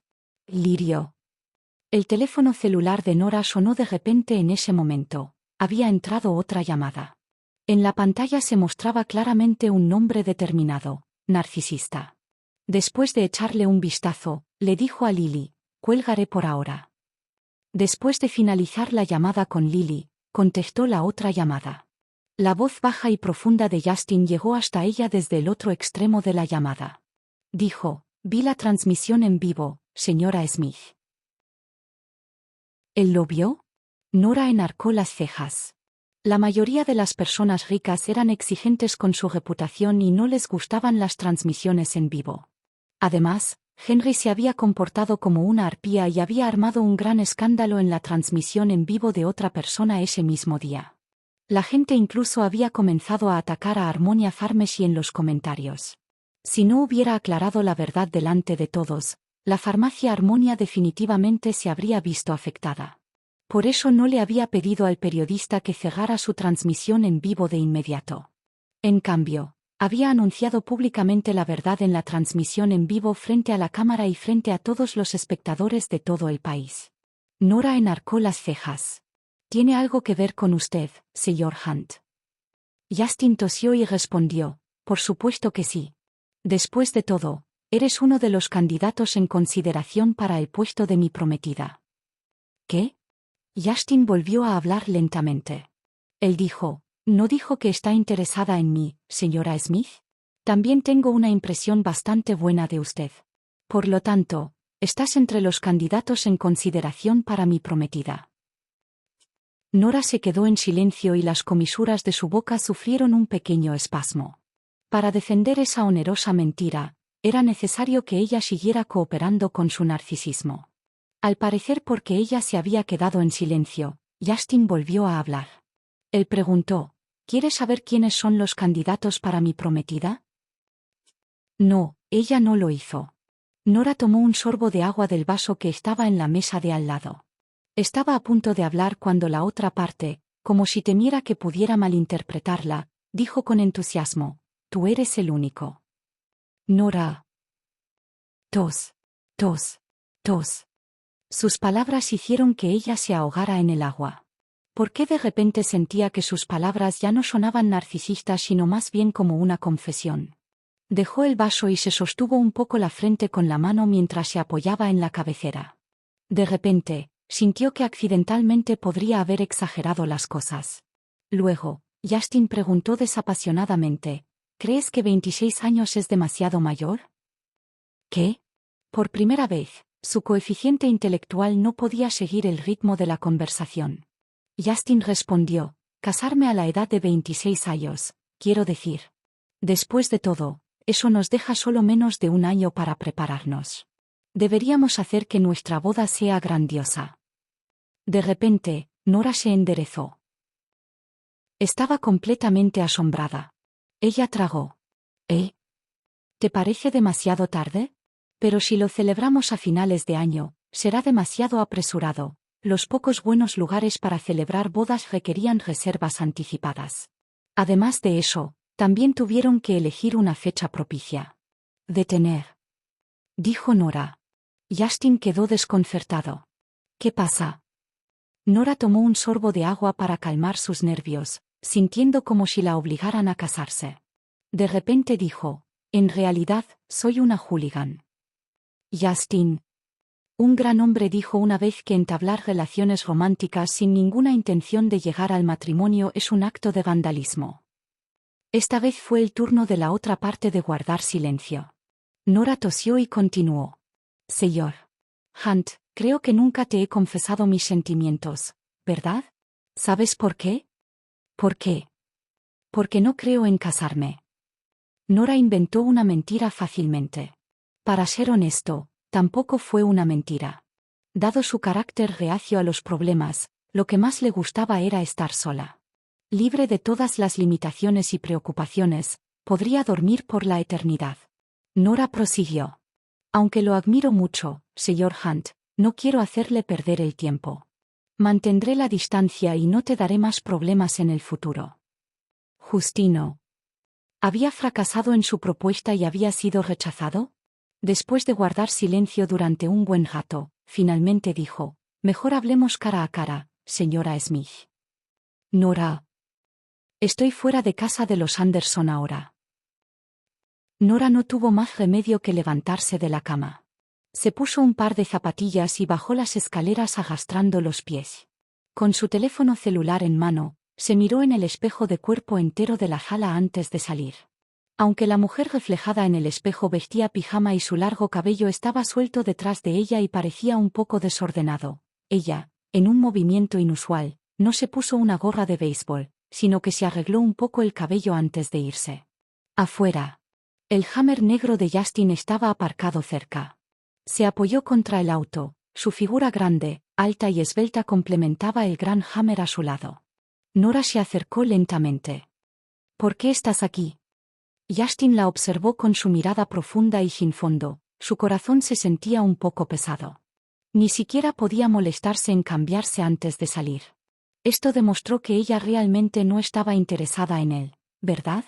[SPEAKER 1] Lirio. El teléfono celular de Nora sonó de repente en ese momento. Había entrado otra llamada. En la pantalla se mostraba claramente un nombre determinado, narcisista. Después de echarle un vistazo, le dijo a Lily, cuelgaré por ahora. Después de finalizar la llamada con Lily, contestó la otra llamada. La voz baja y profunda de Justin llegó hasta ella desde el otro extremo de la llamada. Dijo, vi la transmisión en vivo, señora Smith. ¿Él lo vio? Nora enarcó las cejas. La mayoría de las personas ricas eran exigentes con su reputación y no les gustaban las transmisiones en vivo. Además, Henry se había comportado como una arpía y había armado un gran escándalo en la transmisión en vivo de otra persona ese mismo día. La gente incluso había comenzado a atacar a Harmonia Pharmacy en los comentarios. Si no hubiera aclarado la verdad delante de todos, la farmacia Harmonia definitivamente se habría visto afectada. Por eso no le había pedido al periodista que cerrara su transmisión en vivo de inmediato. En cambio, había anunciado públicamente la verdad en la transmisión en vivo frente a la cámara y frente a todos los espectadores de todo el país. Nora enarcó las cejas. ¿Tiene algo que ver con usted, señor Hunt? Justin tosió y respondió, por supuesto que sí. Después de todo, eres uno de los candidatos en consideración para el puesto de mi prometida. ¿Qué? Justin volvió a hablar lentamente. Él dijo, ¿no dijo que está interesada en mí, señora Smith? También tengo una impresión bastante buena de usted. Por lo tanto, estás entre los candidatos en consideración para mi prometida. Nora se quedó en silencio y las comisuras de su boca sufrieron un pequeño espasmo. Para defender esa onerosa mentira, era necesario que ella siguiera cooperando con su narcisismo. Al parecer porque ella se había quedado en silencio, Justin volvió a hablar. Él preguntó, ¿quieres saber quiénes son los candidatos para mi prometida? No, ella no lo hizo. Nora tomó un sorbo de agua del vaso que estaba en la mesa de al lado. Estaba a punto de hablar cuando la otra parte, como si temiera que pudiera malinterpretarla, dijo con entusiasmo, tú eres el único. Nora. Tos, tos, tos. Sus palabras hicieron que ella se ahogara en el agua. ¿Por qué de repente sentía que sus palabras ya no sonaban narcisistas sino más bien como una confesión? Dejó el vaso y se sostuvo un poco la frente con la mano mientras se apoyaba en la cabecera. De repente, sintió que accidentalmente podría haber exagerado las cosas. Luego, Justin preguntó desapasionadamente, ¿crees que 26 años es demasiado mayor? ¿Qué? Por primera vez, su coeficiente intelectual no podía seguir el ritmo de la conversación. Justin respondió, casarme a la edad de 26 años, quiero decir. Después de todo, eso nos deja solo menos de un año para prepararnos. Deberíamos hacer que nuestra boda sea grandiosa. De repente, Nora se enderezó. Estaba completamente asombrada. Ella tragó. ¿Te parece demasiado tarde? Pero si lo celebramos a finales de año, será demasiado apresurado. Los pocos buenos lugares para celebrar bodas requerían reservas anticipadas. Además de eso, también tuvieron que elegir una fecha propicia. Detener. Dijo Nora. Justin quedó desconcertado. ¿Qué pasa? Nora tomó un sorbo de agua para calmar sus nervios, sintiendo como si la obligaran a casarse. De repente dijo, en realidad, soy una hooligan. Justin. Un gran hombre dijo una vez que entablar relaciones románticas sin ninguna intención de llegar al matrimonio es un acto de vandalismo. Esta vez fue el turno de la otra parte de guardar silencio. Nora tosió y continuó. Señor Hunt, creo que nunca te he confesado mis sentimientos, ¿verdad? ¿Sabes por qué? ¿Por qué? Porque no creo en casarme. Nora inventó una mentira fácilmente. Para ser honesto, tampoco fue una mentira. Dado su carácter reacio a los problemas, Lo que más le gustaba era estar sola. Libre de todas las limitaciones y preocupaciones, podría dormir por la eternidad. Nora prosiguió. Aunque lo admiro mucho, señor Hunt, no quiero hacerle perder el tiempo. Mantendré la distancia y no te daré más problemas en el futuro. Justino. ¿Había fracasado en su propuesta y había sido rechazado? Después de guardar silencio durante un buen rato, finalmente dijo, mejor hablemos cara a cara, señora Smith. Nora. Estoy fuera de casa de los Anderson ahora. Nora no tuvo más remedio que levantarse de la cama. Se puso un par de zapatillas y bajó las escaleras arrastrando los pies. Con su teléfono celular en mano, se miró en el espejo de cuerpo entero de la sala antes de salir. Aunque la mujer reflejada en el espejo vestía pijama y su largo cabello estaba suelto detrás de ella y parecía un poco desordenado, ella, en un movimiento inusual, no se puso una gorra de béisbol, sino que se arregló un poco el cabello antes de irse. Afuera. El Hammer negro de Justin estaba aparcado cerca. Se apoyó contra el auto, su figura grande, alta y esbelta complementaba el gran Hammer a su lado. Nora se acercó lentamente. ¿Por qué estás aquí? Justin la observó con su mirada profunda y sin fondo, su corazón se sentía un poco pesado. Ni siquiera podía molestarse en cambiarse antes de salir. Esto demostró que ella realmente no estaba interesada en él, ¿verdad?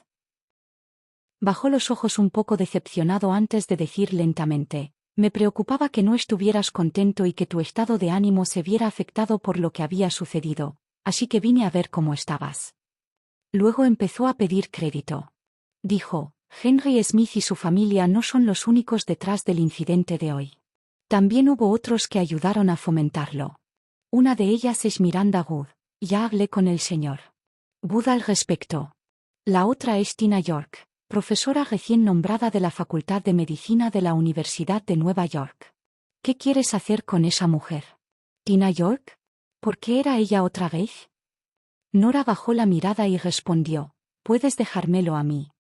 [SPEAKER 1] Bajó los ojos un poco decepcionado antes de decir lentamente, me preocupaba que no estuvieras contento y que tu estado de ánimo se viera afectado por lo que había sucedido, así que vine a ver cómo estabas. Luego empezó a pedir crédito. Dijo, Henry Smith y su familia no son los únicos detrás del incidente de hoy. También hubo otros que ayudaron a fomentarlo. Una de ellas es Miranda Wood, ya hablé con el señor Wood al respecto. La otra es Tina York, profesora recién nombrada de la Facultad de Medicina de la Universidad de Nueva York. ¿Qué quieres hacer con esa mujer? ¿Tina York? ¿Por qué era ella otra vez? Nora bajó la mirada y respondió, puedes dejármelo a mí.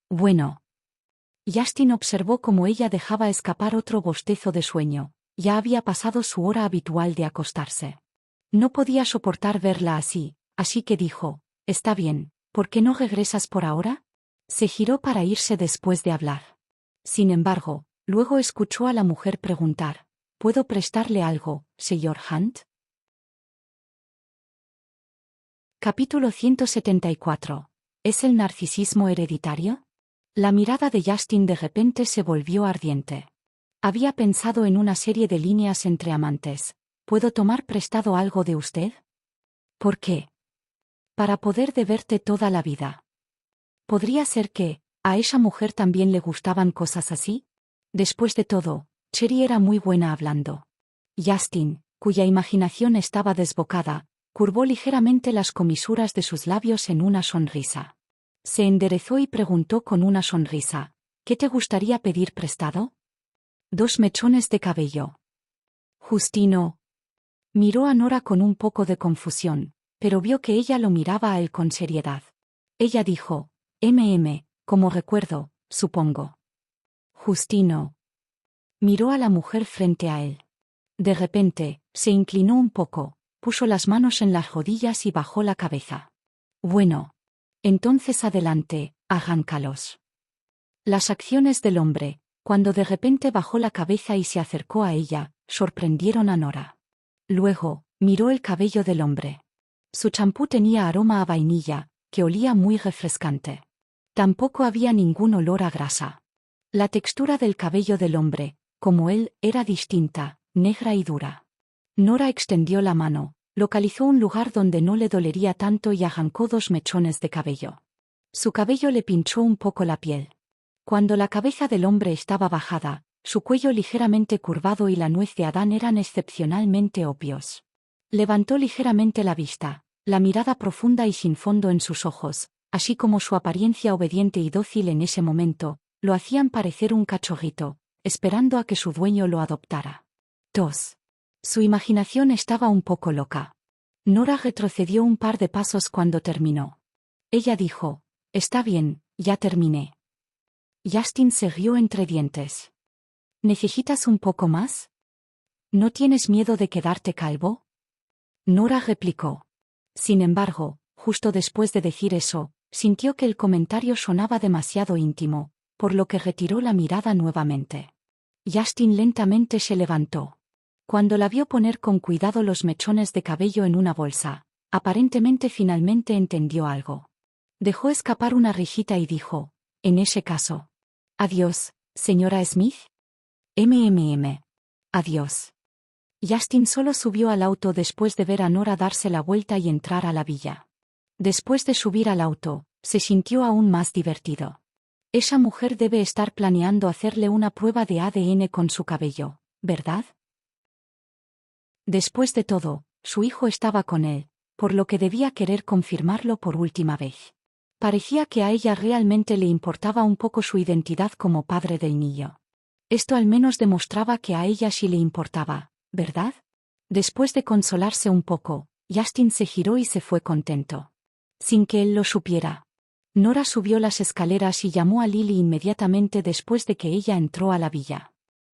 [SPEAKER 1] Bueno. Justin observó cómo ella dejaba escapar otro bostezo de sueño, ya había pasado su hora habitual de acostarse. No podía soportar verla así que dijo, está bien, ¿por qué no regresas por ahora? Se giró para irse después de hablar. Sin embargo, luego escuchó a la mujer preguntar, ¿puedo prestarle algo, señor Hunt? Capítulo 174. ¿Es el narcisismo hereditario? La mirada de Justin de repente se volvió ardiente. Había pensado en una serie de líneas entre amantes. ¿Puedo tomar prestado algo de usted? ¿Por qué? Para poder deberte toda la vida. ¿Podría ser que, a esa mujer también le gustaban cosas así? Después de todo, Cherry era muy buena hablando. Justin, cuya imaginación estaba desbocada, curvó ligeramente las comisuras de sus labios en una sonrisa. Se enderezó y preguntó con una sonrisa, ¿qué te gustaría pedir prestado? 2 mechones de cabello. Justino. Miró a Nora con un poco de confusión, pero vio que ella lo miraba a él con seriedad. Ella dijo, como recuerdo, supongo. Justino. Miró a la mujer frente a él. De repente, se inclinó un poco, puso las manos en las rodillas y bajó la cabeza. Bueno. Entonces adelante, arráncalos. Las acciones del hombre, cuando de repente bajó la cabeza y se acercó a ella, sorprendieron a Nora. Luego, miró el cabello del hombre. Su champú tenía aroma a vainilla, que olía muy refrescante. Tampoco había ningún olor a grasa. La textura del cabello del hombre, como él, era distinta, negra y dura. Nora extendió la mano, localizó un lugar donde no le dolería tanto y arrancó 2 mechones de cabello. Su cabello le pinchó un poco la piel. Cuando la cabeza del hombre estaba bajada, su cuello ligeramente curvado y la nuez de Adán eran excepcionalmente obvios. Levantó ligeramente la vista, la mirada profunda y sin fondo en sus ojos, así como su apariencia obediente y dócil en ese momento, lo hacían parecer un cachorrito, esperando a que su dueño lo adoptara. 2. Su imaginación estaba un poco loca. Nora retrocedió un par de pasos cuando terminó. Ella dijo, está bien, ya terminé. Justin se rió entre dientes. ¿Necesitas un poco más? ¿No tienes miedo de quedarte calvo? Nora replicó. Sin embargo, justo después de decir eso, sintió que el comentario sonaba demasiado íntimo, por lo que retiró la mirada nuevamente. Justin lentamente se levantó. Cuando la vio poner con cuidado los mechones de cabello en una bolsa, aparentemente finalmente entendió algo. Dejó escapar una risita y dijo, en ese caso. Adiós, señora Smith. Adiós. Justin solo subió al auto después de ver a Nora darse la vuelta y entrar a la villa. Después de subir al auto, se sintió aún más divertido. Esa mujer debe estar planeando hacerle una prueba de ADN con su cabello, ¿verdad? Después de todo, su hijo estaba con él, por lo que debía querer confirmarlo por última vez. Parecía que a ella realmente le importaba un poco su identidad como padre del niño. Esto al menos demostraba que a ella sí le importaba, ¿verdad? Después de consolarse un poco, Justin se giró y se fue contento. Sin que él lo supiera. Nora subió las escaleras y llamó a Lily inmediatamente después de que ella entró a la villa.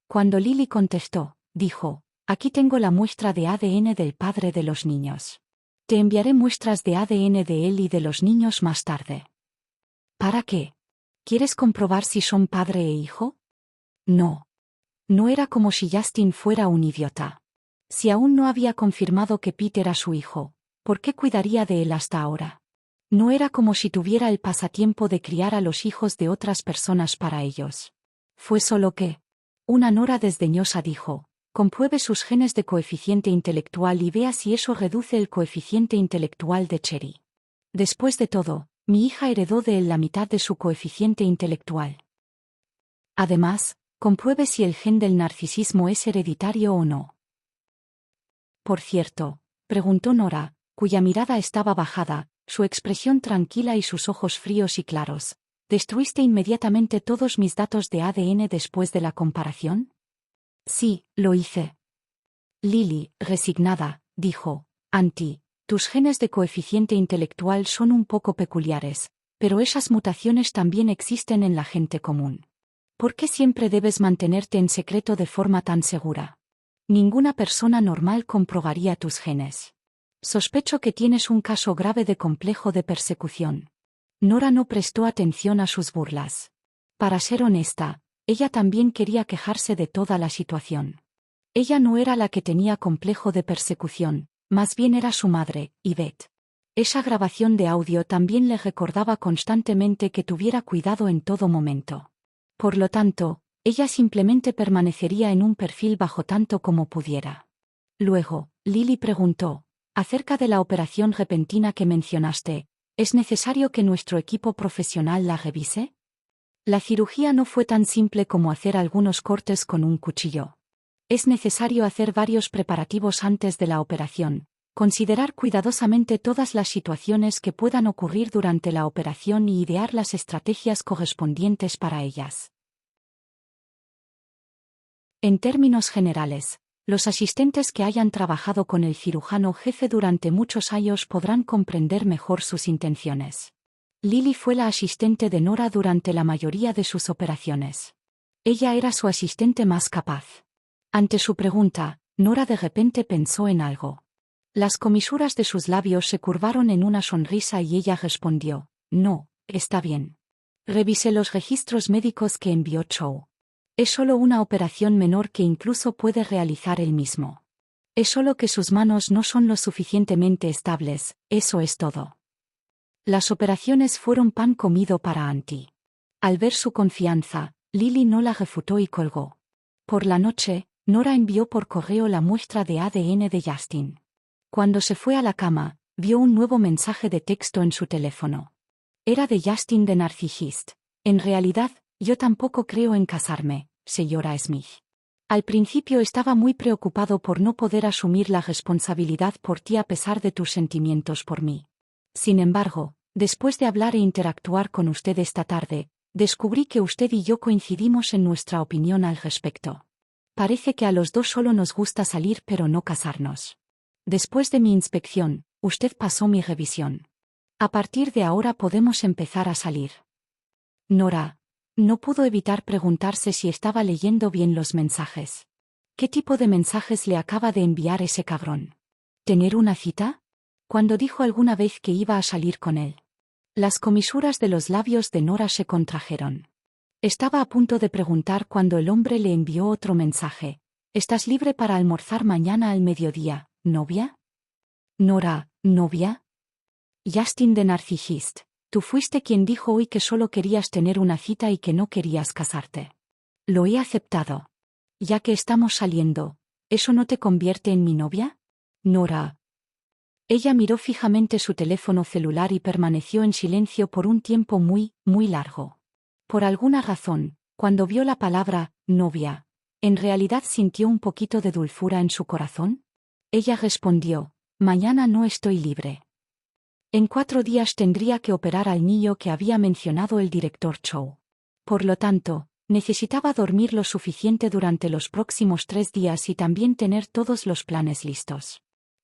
[SPEAKER 1] Cuando Lily contestó, dijo, aquí tengo la muestra de ADN del padre de los niños. Te enviaré muestras de ADN de él y de los niños más tarde. ¿Para qué? ¿Quieres comprobar si son padre e hijo? No. No era como si Justin fuera un idiota. Si aún no había confirmado que Pete era su hijo, ¿por qué cuidaría de él hasta ahora? No era como si tuviera el pasatiempo de criar a los hijos de otras personas para ellos. Fue solo que. Una Nora desdeñosa dijo, compruebe sus genes de coeficiente intelectual y vea si eso reduce el coeficiente intelectual de Cherry. Después de todo, mi hija heredó de él la mitad de su coeficiente intelectual. Además, compruebe si el gen del narcisismo es hereditario o no. Por cierto, preguntó Nora, cuya mirada estaba bajada, su expresión tranquila y sus ojos fríos y claros. ¿Destruiste inmediatamente todos mis datos de ADN después de la comparación? Sí, lo hice. Lily, resignada, dijo, Auntie, tus genes de coeficiente intelectual son un poco peculiares, pero esas mutaciones también existen en la gente común. ¿Por qué siempre debes mantenerte en secreto de forma tan segura? Ninguna persona normal comprobaría tus genes. Sospecho que tienes un caso grave de complejo de persecución. Nora no prestó atención a sus burlas. Para ser honesta, ella también quería quejarse de toda la situación. Ella no era la que tenía complejo de persecución, más bien era su madre, Yvette. Esa grabación de audio también le recordaba constantemente que tuviera cuidado en todo momento. Por lo tanto, ella simplemente permanecería en un perfil bajo tanto como pudiera. Luego, Lily preguntó, acerca de la operación repentina que mencionaste, ¿es necesario que nuestro equipo profesional la revise? La cirugía no fue tan simple como hacer algunos cortes con un cuchillo. Es necesario hacer varios preparativos antes de la operación, considerar cuidadosamente todas las situaciones que puedan ocurrir durante la operación y idear las estrategias correspondientes para ellas. En términos generales, los asistentes que hayan trabajado con el cirujano jefe durante muchos años podrán comprender mejor sus intenciones. Lily fue la asistente de Nora durante la mayoría de sus operaciones. Ella era su asistente más capaz. Ante su pregunta, Nora de repente pensó en algo. Las comisuras de sus labios se curvaron en una sonrisa y ella respondió, no, está bien. Revisé los registros médicos que envió Chow. Es solo una operación menor que incluso puede realizar él mismo. Es solo que sus manos no son lo suficientemente estables, eso es todo. Las operaciones fueron pan comido para Auntie. Al ver su confianza, Lily no la refutó y colgó. Por la noche, Nora envió por correo la muestra de ADN de Justin. Cuando se fue a la cama, vio un nuevo mensaje de texto en su teléfono. Era de Justin de Narcisist. En realidad, yo tampoco creo en casarme, señora Smith. Al principio estaba muy preocupado por no poder asumir la responsabilidad por ti a pesar de tus sentimientos por mí. Sin embargo, después de hablar e interactuar con usted esta tarde, descubrí que usted y yo coincidimos en nuestra opinión al respecto. Parece que a los dos solo nos gusta salir pero no casarnos. Después de mi inspección, usted pasó mi revisión. A partir de ahora podemos empezar a salir. Nora no pudo evitar preguntarse si estaba leyendo bien los mensajes. ¿Qué tipo de mensajes le acaba de enviar ese cabrón? ¿Tener una cita? Cuando dijo alguna vez que iba a salir con él. Las comisuras de los labios de Nora se contrajeron. Estaba a punto de preguntar cuando el hombre le envió otro mensaje. ¿Estás libre para almorzar mañana al mediodía, novia? Nora, ¿novia? Justin de Narcisist, tú fuiste quien dijo hoy que solo querías tener una cita y que no querías casarte. Lo he aceptado. Ya que estamos saliendo, ¿eso no te convierte en mi novia? Nora. Ella miró fijamente su teléfono celular y permaneció en silencio por un tiempo muy, muy largo. Por alguna razón, cuando vio la palabra novia, ¿en realidad sintió un poquito de dulzura en su corazón? Ella respondió, mañana no estoy libre. En 4 días tendría que operar al niño que había mencionado el director Chow. Por lo tanto, necesitaba dormir lo suficiente durante los próximos 3 días y también tener todos los planes listos.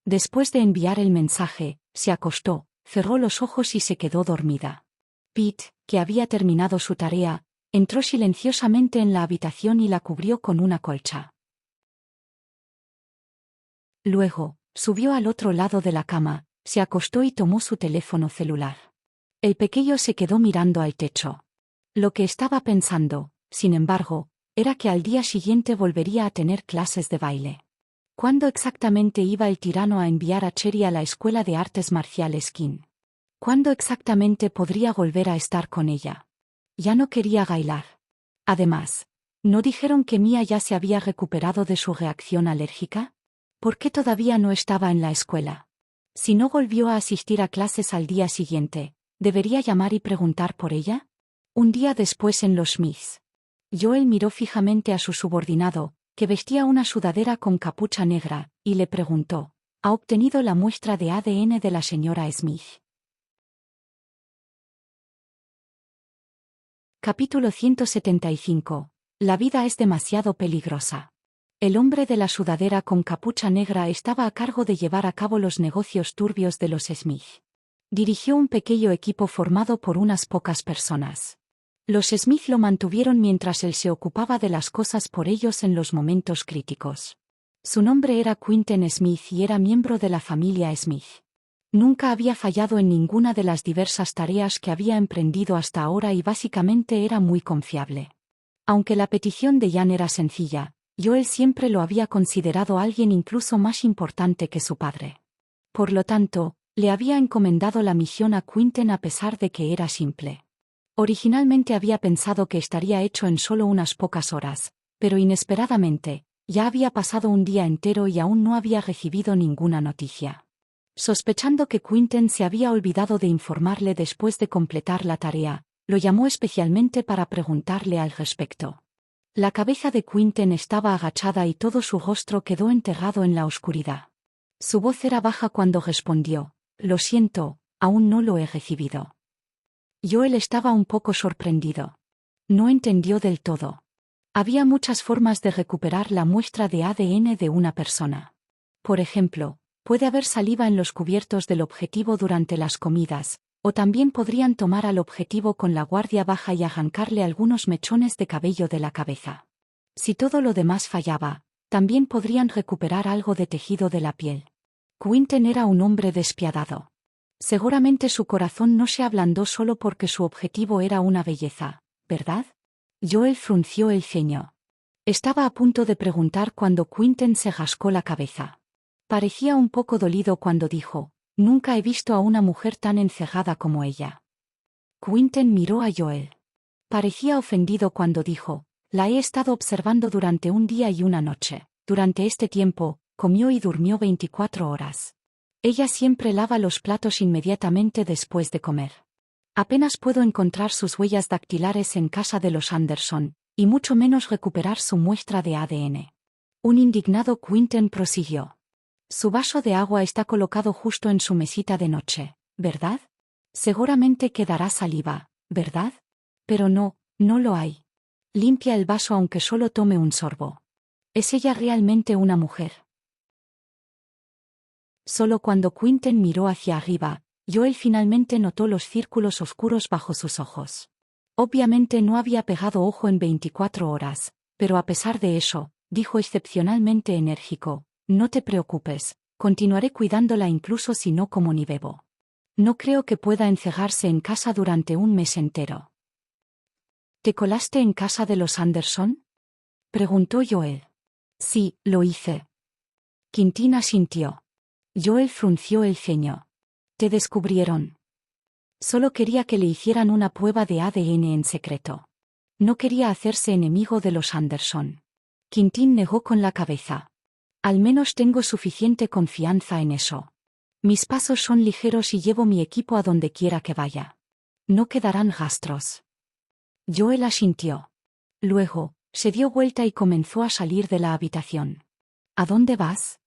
[SPEAKER 1] Después de enviar el mensaje, se acostó, cerró los ojos y se quedó dormida. Pete, que había terminado su tarea, entró silenciosamente en la habitación y la cubrió con una colcha. Luego, subió al otro lado de la cama, se acostó y tomó su teléfono celular. El pequeño se quedó mirando al techo. Lo que estaba pensando, sin embargo, era que al día siguiente volvería a tener clases de baile. ¿Cuándo exactamente iba el tirano a enviar a Cherry a la escuela de artes marciales King? ¿Cuándo exactamente podría volver a estar con ella? Ya no quería bailar. Además, ¿no dijeron que Mia ya se había recuperado de su reacción alérgica? ¿Por qué todavía no estaba en la escuela? Si no volvió a asistir a clases al día siguiente, ¿debería llamar y preguntar por ella? Un día después en los Smiths. Joel miró fijamente a su subordinado, que vestía una sudadera con capucha negra, y le preguntó, ¿ha obtenido la muestra de ADN de la señora Smith? Capítulo 175. La vida es demasiado peligrosa. El hombre de la sudadera con capucha negra estaba a cargo de llevar a cabo los negocios turbios de los Smith. Dirigió un pequeño equipo formado por unas pocas personas. Los Smith lo mantuvieron mientras él se ocupaba de las cosas por ellos en los momentos críticos. Su nombre era Quinten Smith y era miembro de la familia Smith. Nunca había fallado en ninguna de las diversas tareas que había emprendido hasta ahora y básicamente era muy confiable. Aunque la petición de Jan era sencilla, Joel siempre lo había considerado alguien incluso más importante que su padre. Por lo tanto, le había encomendado la misión a Quinten a pesar de que era simple. Originalmente había pensado que estaría hecho en solo unas pocas horas, pero inesperadamente, ya había pasado un día entero y aún no había recibido ninguna noticia. Sospechando que Quinten se había olvidado de informarle después de completar la tarea, lo llamó especialmente para preguntarle al respecto. La cabeza de Quinten estaba agachada y todo su rostro quedó enterrado en la oscuridad. Su voz era baja cuando respondió, «Lo siento, aún no lo he recibido». Joel estaba un poco sorprendido. No entendió del todo. Había muchas formas de recuperar la muestra de ADN de una persona. Por ejemplo, puede haber saliva en los cubiertos del objetivo durante las comidas, o también podrían tomar al objetivo con la guardia baja y arrancarle algunos mechones de cabello de la cabeza. Si todo lo demás fallaba, también podrían recuperar algo de tejido de la piel. Quinten era un hombre despiadado. Seguramente su corazón no se ablandó solo porque su objetivo era una belleza, ¿verdad? Joel frunció el ceño. Estaba a punto de preguntar cuando Quinten se rascó la cabeza. Parecía un poco dolido cuando dijo, «Nunca he visto a una mujer tan encerrada como ella». Quinten miró a Joel. Parecía ofendido cuando dijo, «La he estado observando durante un día y una noche. Durante este tiempo, comió y durmió 24 horas. Ella siempre lava los platos inmediatamente después de comer. Apenas puedo encontrar sus huellas dactilares en casa de los Anderson, y mucho menos recuperar su muestra de ADN». Un indignado Quinten prosiguió. «Su vaso de agua está colocado justo en su mesita de noche, ¿verdad? Seguramente quedará saliva, ¿verdad? Pero no, no lo hay. Limpia el vaso aunque solo tome un sorbo. ¿Es ella realmente una mujer?». Solo cuando Quinten miró hacia arriba, Joel finalmente notó los círculos oscuros bajo sus ojos. Obviamente no había pegado ojo en 24 horas, pero a pesar de eso, dijo excepcionalmente enérgico, «No te preocupes, Continuaré cuidándola incluso si no como ni bebo. No creo que pueda encerrarse en casa durante un mes entero. ¿Te colaste en casa de los Anderson? Preguntó Joel. Sí, lo hice. Quintín asintió. Joel frunció el ceño. ¿Te descubrieron? Solo quería que le hicieran una prueba de ADN en secreto. No quería hacerse enemigo de los Anderson. Quintín negó con la cabeza. Al menos tengo suficiente confianza en eso. Mis pasos son ligeros y llevo mi equipo a donde quiera que vaya. No quedarán rastros. Joel asintió. Luego, se dio vuelta y comenzó a salir de la habitación. ¿A dónde vas?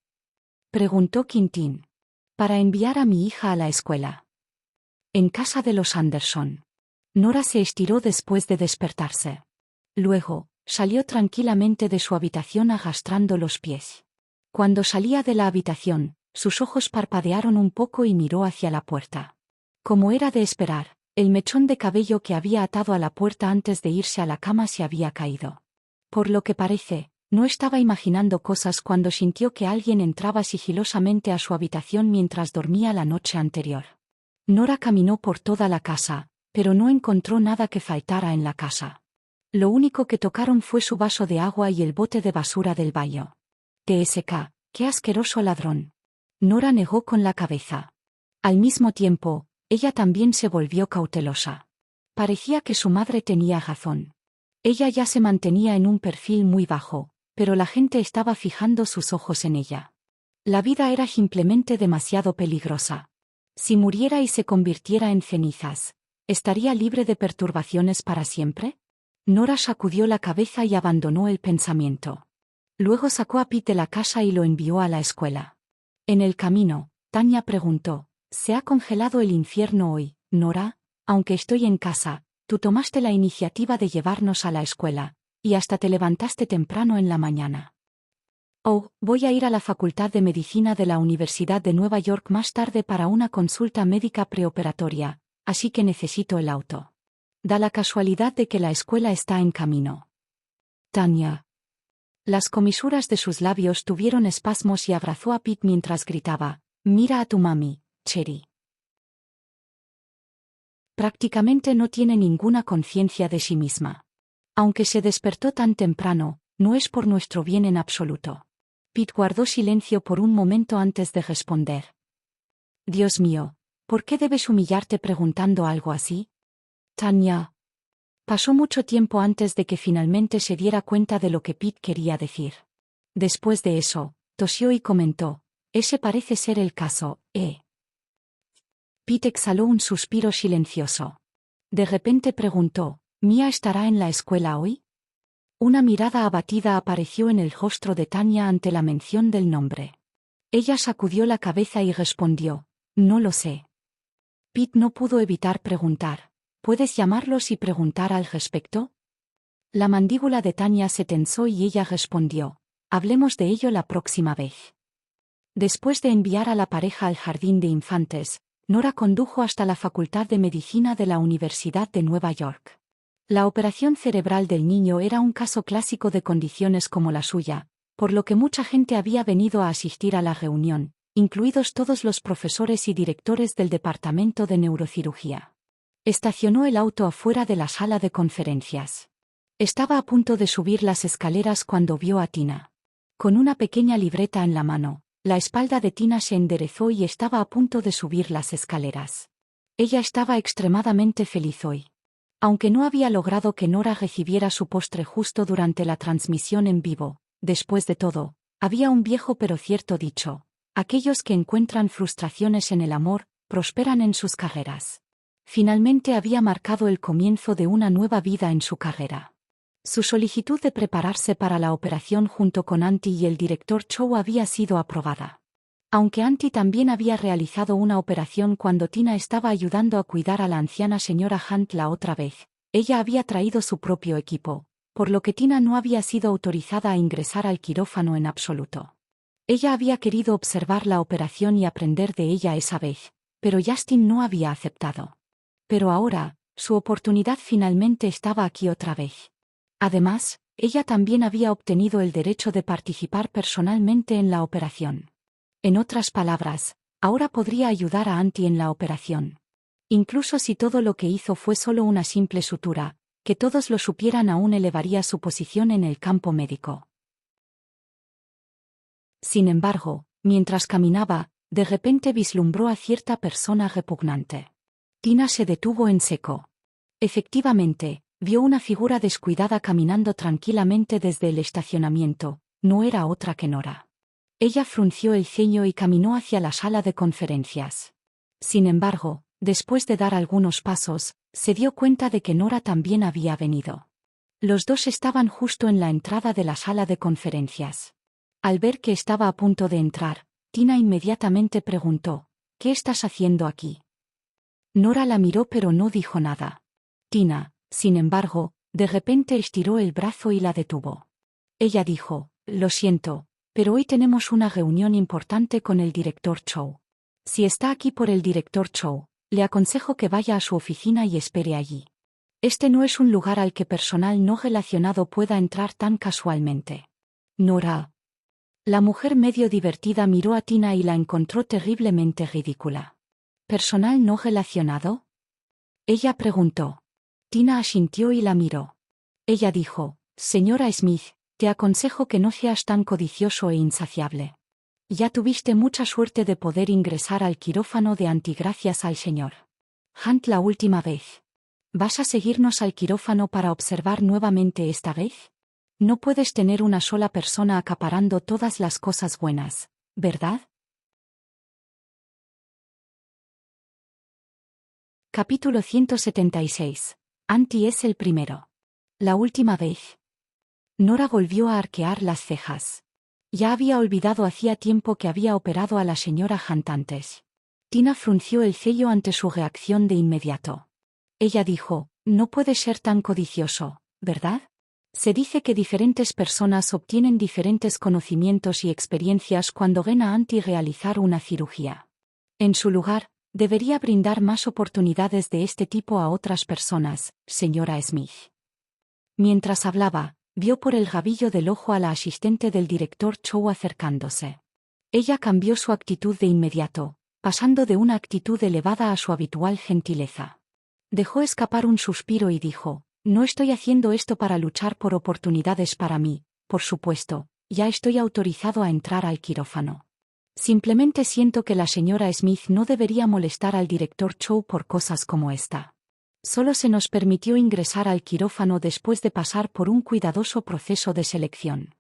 [SPEAKER 1] Preguntó Quintín. Para enviar a mi hija a la escuela. En casa de los Anderson. Nora se estiró después de despertarse. Luego, salió tranquilamente de su habitación arrastrando los pies. Cuando salía de la habitación, sus ojos parpadearon un poco y miró hacia la puerta. Como era de esperar, el mechón de cabello que había atado a la puerta antes de irse a la cama se había caído. Por lo que parece, no estaba imaginando cosas cuando sintió que alguien entraba sigilosamente a su habitación mientras dormía la noche anterior. Nora caminó por toda la casa, pero no encontró nada que faltara en la casa. Lo único que tocaron fue su vaso de agua y el bote de basura del baño. TSK, qué asqueroso ladrón. Nora negó con la cabeza. Al mismo tiempo, ella también se volvió cautelosa. Parecía que su madre tenía razón. Ella ya se mantenía en un perfil muy bajo, pero la gente estaba fijando sus ojos en ella. La vida era simplemente demasiado peligrosa. Si muriera y se convirtiera en cenizas, ¿estaría libre de perturbaciones para siempre? Nora sacudió la cabeza y abandonó el pensamiento. Luego sacó a Pete de la casa y lo envió a la escuela. En el camino, Tanya preguntó, ¿se ha congelado el infierno hoy, Nora? Aunque estoy en casa, tú tomaste la iniciativa de llevarnos a la escuela, y hasta te levantaste temprano en la mañana. Oh, voy a ir a la Facultad de Medicina de la Universidad de Nueva York más tarde para una consulta médica preoperatoria, así que necesito el auto. Da la casualidad de que la escuela está en camino. Tanya. Las comisuras de sus labios tuvieron espasmos y abrazó a Pete mientras gritaba, «Mira a tu mami, Cherry». Prácticamente no tiene ninguna conciencia de sí misma. Aunque se despertó tan temprano, no es por nuestro bien en absoluto. Pete guardó silencio por un momento antes de responder. Dios mío, ¿por qué debes humillarte preguntando algo así? Tanya. Pasó mucho tiempo antes de que finalmente se diera cuenta de lo que Pete quería decir. Después de eso, tosió y comentó, ese parece ser el caso, ¿eh? Pete exhaló un suspiro silencioso. De repente preguntó, ¿Mia estará en la escuela hoy? Una mirada abatida apareció en el rostro de Tanya ante la mención del nombre. Ella sacudió la cabeza y respondió, no lo sé. Pete no pudo evitar preguntar, ¿puedes llamarlos y preguntar al respecto? La mandíbula de Tanya se tensó y ella respondió, hablemos de ello la próxima vez. Después de enviar a la pareja al jardín de infantes, Nora condujo hasta la Facultad de Medicina de la Universidad de Nueva York. La operación cerebral del niño era un caso clásico de condiciones como la suya, por lo que mucha gente había venido a asistir a la reunión, incluidos todos los profesores y directores del departamento de neurocirugía. Estacionó el auto afuera de la sala de conferencias. Estaba a punto de subir las escaleras cuando vio a Tina. Con una pequeña libreta en la mano, la espalda de Tina se enderezó y estaba a punto de subir las escaleras. Ella estaba extremadamente feliz hoy. Aunque no había logrado que Nora recibiera su postre justo durante la transmisión en vivo, después de todo, había un viejo pero cierto dicho, aquellos que encuentran frustraciones en el amor, prosperan en sus carreras. Finalmente había marcado el comienzo de una nueva vida en su carrera. Su solicitud de prepararse para la operación junto con Auntie y el director Chow había sido aprobada. Aunque Auntie también había realizado una operación cuando Tina estaba ayudando a cuidar a la anciana señora Hunt la otra vez, ella había traído su propio equipo, por lo que Tina no había sido autorizada a ingresar al quirófano en absoluto. Ella había querido observar la operación y aprender de ella esa vez, pero Justin no había aceptado. Pero ahora, su oportunidad finalmente estaba aquí otra vez. Además, ella también había obtenido el derecho de participar personalmente en la operación. En otras palabras, ahora podría ayudar a Auntie en la operación. Incluso si todo lo que hizo fue solo una simple sutura, que todos lo supieran aún elevaría su posición en el campo médico. Sin embargo, mientras caminaba, de repente vislumbró a cierta persona repugnante. Tina se detuvo en seco. Efectivamente, vio una figura descuidada caminando tranquilamente desde el estacionamiento. No era otra que Nora. Ella frunció el ceño y caminó hacia la sala de conferencias. Sin embargo, después de dar algunos pasos, se dio cuenta de que Nora también había venido. Los dos estaban justo en la entrada de la sala de conferencias. Al ver que estaba a punto de entrar, Tina inmediatamente preguntó: «¿Qué estás haciendo aquí?». Nora la miró pero no dijo nada. Tina, sin embargo, de repente estiró el brazo y la detuvo. Ella dijo: «Lo siento, pero hoy tenemos una reunión importante con el director Chow. Si está aquí por el director Chow, le aconsejo que vaya a su oficina y espere allí. Este no es un lugar al que personal no relacionado pueda entrar tan casualmente». Nora. La mujer medio divertida miró a Tina y la encontró terriblemente ridícula. ¿Personal no relacionado?, ella preguntó. Tina asintió y la miró. Ella dijo: «Señora Smith, te aconsejo que no seas tan codicioso e insaciable. Ya tuviste mucha suerte de poder ingresar al quirófano de Auntie gracias al señor Hunt la última vez. ¿Vas a seguirnos al quirófano para observar nuevamente esta vez? No puedes tener una sola persona acaparando todas las cosas buenas, ¿verdad?». Capítulo 176. Auntie es el primero. La última vez. Nora volvió a arquear las cejas. Ya había olvidado hacía tiempo que había operado a la señora Hunt antes. Tina frunció el ceño ante su reacción de inmediato. Ella dijo: «No puedes ser tan codicioso, ¿verdad? Se dice que diferentes personas obtienen diferentes conocimientos y experiencias cuando ven a Auntie realizar una cirugía. En su lugar, debería brindar más oportunidades de este tipo a otras personas, señora Smith». Mientras hablaba, vio por el rabillo del ojo a la asistente del director Chow acercándose. Ella cambió su actitud de inmediato, pasando de una actitud elevada a su habitual gentileza. Dejó escapar un suspiro y dijo: «No estoy haciendo esto para luchar por oportunidades para mí, por supuesto, ya estoy autorizado a entrar al quirófano. Simplemente siento que la señora Smith no debería molestar al director Chow por cosas como esta. Solo se nos permitió ingresar al quirófano después de pasar por un cuidadoso proceso de selección.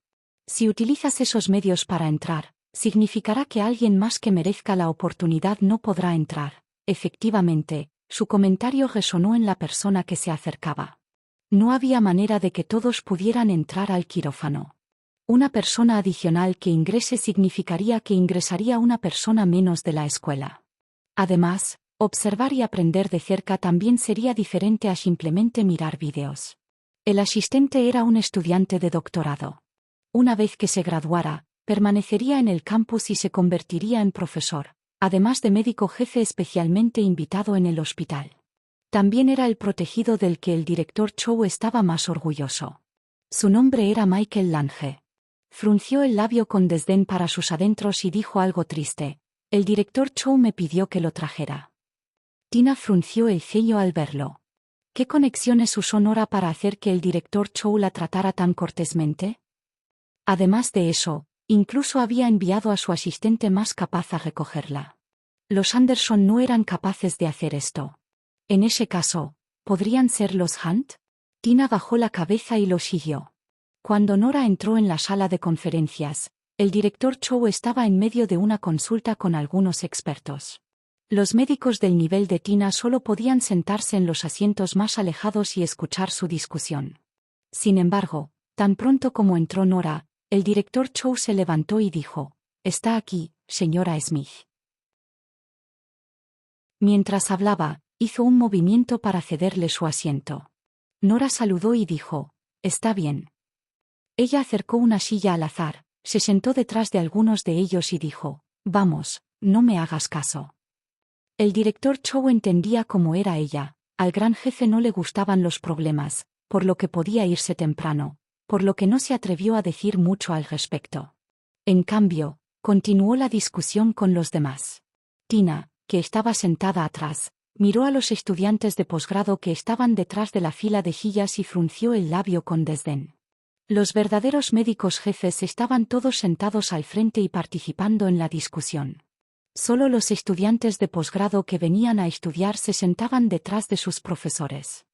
[SPEAKER 1] Si utilizas esos medios para entrar, significará que alguien más que merezca la oportunidad no podrá entrar». Efectivamente, su comentario resonó en la persona que se acercaba. No había manera de que todos pudieran entrar al quirófano. Una persona adicional que ingrese significaría que ingresaría una persona menos de la escuela. Además, observar y aprender de cerca también sería diferente a simplemente mirar vídeos. El asistente era un estudiante de doctorado. Una vez que se graduara, permanecería en el campus y se convertiría en profesor, además de médico jefe especialmente invitado en el hospital. También era el protegido del que el director Chow estaba más orgulloso. Su nombre era Michael Lange. Frunció el labio con desdén para sus adentros y dijo algo triste: «El director Chow me pidió que lo trajera». Tina frunció el ceño al verlo. ¿Qué conexiones usó Nora para hacer que el director Chow la tratara tan cortésmente? Además de eso, incluso había enviado a su asistente más capaz a recogerla. Los Anderson no eran capaces de hacer esto. En ese caso, ¿podrían ser los Hunt? Tina bajó la cabeza y lo siguió. Cuando Nora entró en la sala de conferencias, el director Chow estaba en medio de una consulta con algunos expertos. Los médicos del nivel de Tina solo podían sentarse en los asientos más alejados y escuchar su discusión. Sin embargo, tan pronto como entró Nora, el director Chow se levantó y dijo: «Está aquí, señora Smith». Mientras hablaba, hizo un movimiento para cederle su asiento. Nora saludó y dijo: «Está bien». Ella acercó una silla al azar, se sentó detrás de algunos de ellos y dijo: «Vamos, no me hagas caso». El director Chow entendía cómo era ella. Al gran jefe no le gustaban los problemas, por lo que podía irse temprano, por lo que no se atrevió a decir mucho al respecto. En cambio, Continuó la discusión con los demás. Tina, que estaba sentada atrás, miró a los estudiantes de posgrado que estaban detrás de la fila de sillas y frunció el labio con desdén. Los verdaderos médicos jefes estaban todos sentados al frente y participando en la discusión. Solo los estudiantes de posgrado que venían a estudiar se sentaban detrás de sus profesores.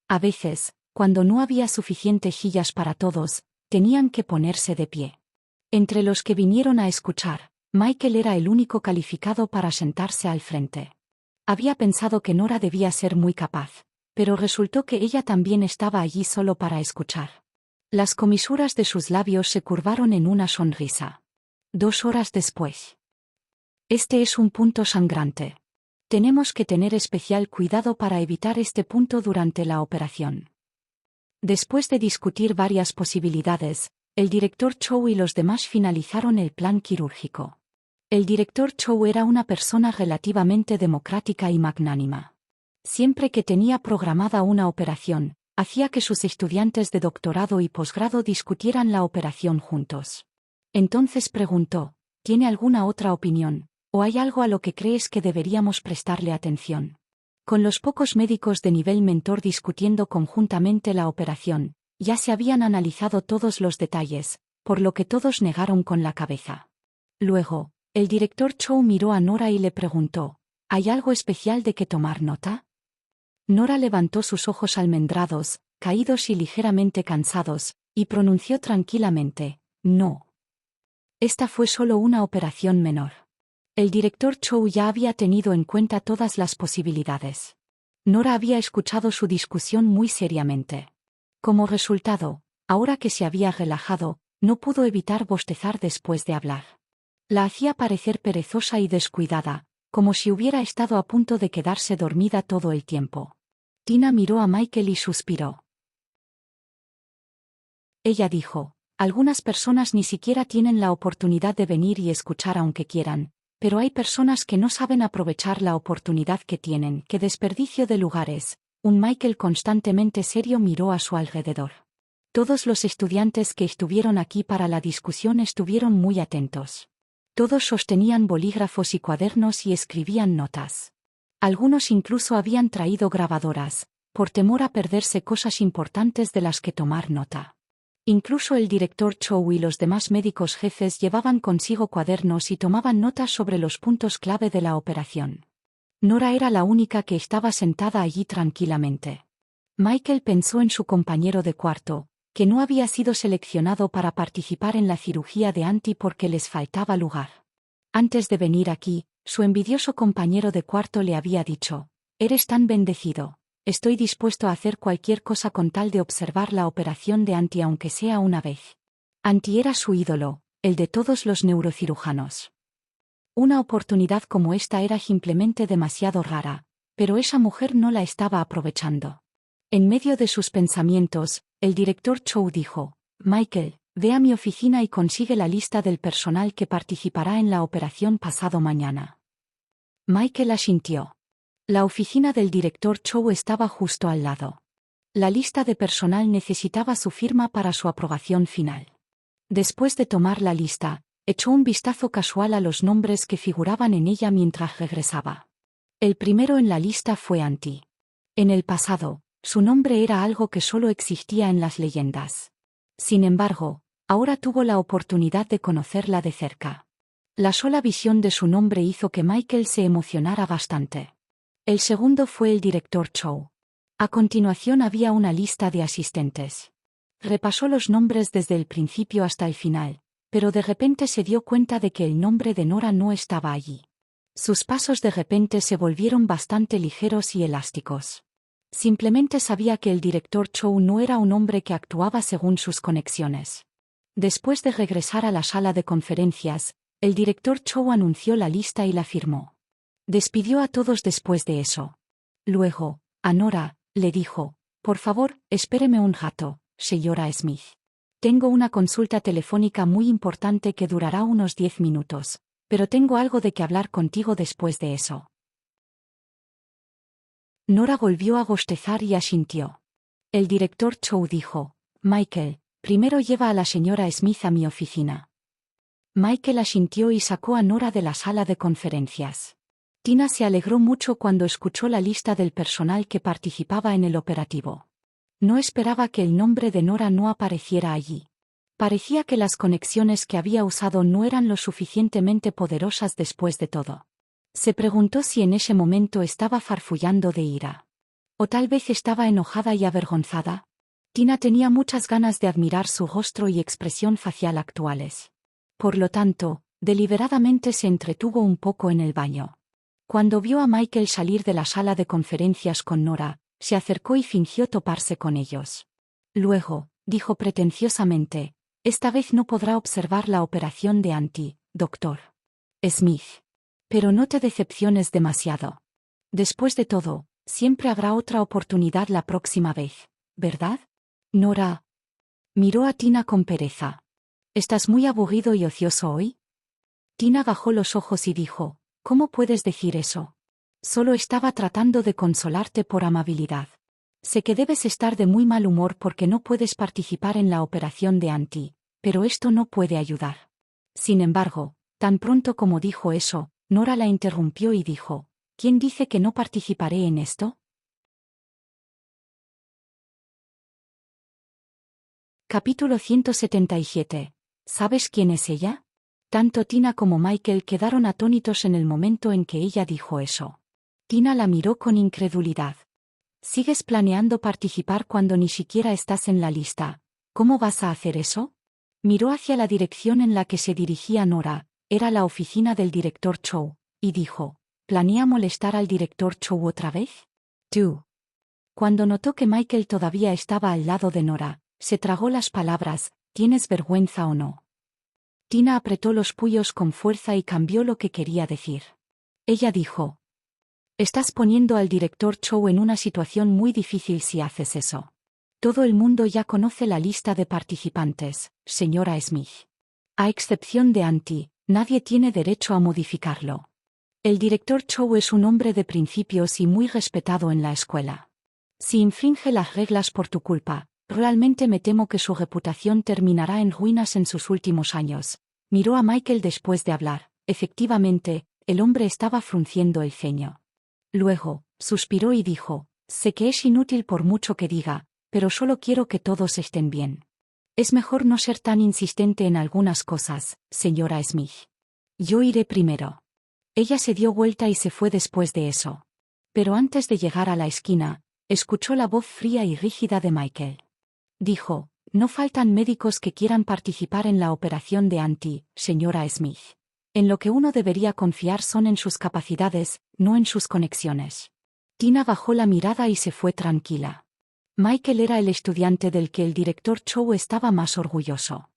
[SPEAKER 1] A veces, cuando no había suficientes sillas para todos, tenían que ponerse de pie. Entre los que vinieron a escuchar, Michael era el único calificado para sentarse al frente. Había pensado que Nora debía ser muy capaz, pero resultó que ella también estaba allí solo para escuchar. Las comisuras de sus labios se curvaron en una sonrisa. 2 horas después. Este es un punto sangrante. Tenemos que tener especial cuidado para evitar este punto durante la operación. Después de discutir varias posibilidades, el director Chow y los demás finalizaron el plan quirúrgico. El director Chow era una persona relativamente democrática y magnánima. Siempre que tenía programada una operación, hacía que sus estudiantes de doctorado y posgrado discutieran la operación juntos. Entonces preguntó, ¿tiene alguna otra opinión, o hay algo a lo que crees que deberíamos prestarle atención? Con los pocos médicos de nivel mentor discutiendo conjuntamente la operación, ya se habían analizado todos los detalles, por lo que todos negaron con la cabeza. Luego, el director Chow miró a Nora y le preguntó, ¿hay algo especial de que tomar nota? Nora levantó sus ojos almendrados, caídos y ligeramente cansados, y pronunció tranquilamente, no. Esta fue solo una operación menor. El director Chow ya había tenido en cuenta todas las posibilidades. Nora había escuchado su discusión muy seriamente. Como resultado, ahora que se había relajado, no pudo evitar bostezar después de hablar. La hacía parecer perezosa y descuidada, como si hubiera estado a punto de quedarse dormida todo el tiempo. Tina miró a Michael y suspiró. Ella dijo, algunas personas ni siquiera tienen la oportunidad de venir y escuchar aunque quieran, pero hay personas que no saben aprovechar la oportunidad que tienen. ¡Qué desperdicio de lugares! Un Michael constantemente serio miró a su alrededor. Todos los estudiantes que estuvieron aquí para la discusión estuvieron muy atentos. Todos sostenían bolígrafos y cuadernos y escribían notas. Algunos incluso habían traído grabadoras, por temor a perderse cosas importantes de las que tomar nota. Incluso el director Chow y los demás médicos jefes llevaban consigo cuadernos y tomaban notas sobre los puntos clave de la operación. Nora era la única que estaba sentada allí tranquilamente. Michael pensó en su compañero de cuarto, que no había sido seleccionado para participar en la cirugía de Anti porque les faltaba lugar. Antes de venir aquí, su envidioso compañero de cuarto le había dicho, «Eres tan bendecido. Estoy dispuesto a hacer cualquier cosa con tal de observar la operación de Anti aunque sea una vez». Anti era su ídolo, el de todos los neurocirujanos. Una oportunidad como esta era simplemente demasiado rara, pero esa mujer no la estaba aprovechando. En medio de sus pensamientos, el director Chow dijo, «Michael, ve a mi oficina y consigue la lista del personal que participará en la operación pasado mañana». Michael asintió. La oficina del director Chow estaba justo al lado. La lista de personal necesitaba su firma para su aprobación final. Después de tomar la lista, echó un vistazo casual a los nombres que figuraban en ella mientras regresaba. El primero en la lista fue Anti. En el pasado, su nombre era algo que solo existía en las leyendas. Sin embargo, ahora tuvo la oportunidad de conocerla de cerca. La sola visión de su nombre hizo que Michael se emocionara bastante. El segundo fue el director Chow. A continuación había una lista de asistentes. Repasó los nombres desde el principio hasta el final, pero de repente se dio cuenta de que el nombre de Nora no estaba allí. Sus pasos de repente se volvieron bastante ligeros y elásticos. Simplemente sabía que el director Chow no era un hombre que actuaba según sus conexiones. Después de regresar a la sala de conferencias, el director Chow anunció la lista y la firmó. Despidió a todos después de eso. Luego, a Nora, le dijo, «Por favor, espéreme un rato, señora Smith. Tengo una consulta telefónica muy importante que durará unos 10 minutos, pero tengo algo de que hablar contigo después de eso». Nora volvió a bostezar y asintió. El director Chow dijo, «Michael, primero lleva a la señora Smith a mi oficina». Michael asintió y sacó a Nora de la sala de conferencias. Tina se alegró mucho cuando escuchó la lista del personal que participaba en el operativo. No esperaba que el nombre de Nora no apareciera allí. Parecía que las conexiones que había usado no eran lo suficientemente poderosas después de todo. Se preguntó si en ese momento estaba farfullando de ira. O tal vez estaba enojada y avergonzada. Tina tenía muchas ganas de admirar su rostro y expresión facial actuales. Por lo tanto, deliberadamente se entretuvo un poco en el baño. Cuando vio a Michael salir de la sala de conferencias con Nora, se acercó y fingió toparse con ellos. Luego, dijo pretenciosamente, esta vez no podrá observar la operación de Dr. Smith. Pero no te decepciones demasiado. Después de todo, siempre habrá otra oportunidad la próxima vez, ¿verdad? Nora miró a Tina con pereza. ¿Estás muy aburrido y ocioso hoy? Tina bajó los ojos y dijo, ¿cómo puedes decir eso? Solo estaba tratando de consolarte por amabilidad. Sé que debes estar de muy mal humor porque no puedes participar en la operación de pero esto no puede ayudar. Sin embargo, tan pronto como dijo eso, Nora la interrumpió y dijo, ¿quién dice que no participaré en esto? Capítulo 177. ¿Sabes quién es ella? Tanto Tina como Michael quedaron atónitos en el momento en que ella dijo eso. Tina la miró con incredulidad. ¿Sigues planeando participar cuando ni siquiera estás en la lista? ¿Cómo vas a hacer eso? Miró hacia la dirección en la que se dirigía Nora, era la oficina del director Chow, y dijo, ¿planea molestar al director Chow otra vez? Tú. Cuando notó que Michael todavía estaba al lado de Nora, se tragó las palabras, ¿tienes vergüenza o no? Tina apretó los puños con fuerza y cambió lo que quería decir. Ella dijo, estás poniendo al director Chow en una situación muy difícil si haces eso. Todo el mundo ya conoce la lista de participantes, señora Smith. A excepción de nadie tiene derecho a modificarlo. El director Chow es un hombre de principios y muy respetado en la escuela. Si infringe las reglas por tu culpa, realmente me temo que su reputación terminará en ruinas en sus últimos años. Miró a Michael después de hablar. Efectivamente, el hombre estaba frunciendo el ceño. Luego, suspiró y dijo, sé que es inútil por mucho que diga, pero solo quiero que todos estén bien. Es mejor no ser tan insistente en algunas cosas, señora Smith. Yo iré primero. Ella se dio vuelta y se fue después de eso. Pero antes de llegar a la esquina, escuchó la voz fría y rígida de Michael. Dijo, no faltan médicos que quieran participar en la operación de señora Smith. En lo que uno debería confiar son en sus capacidades, no en sus conexiones. Tina bajó la mirada y se fue tranquila. Michael era el estudiante del que el director Chow estaba más orgulloso.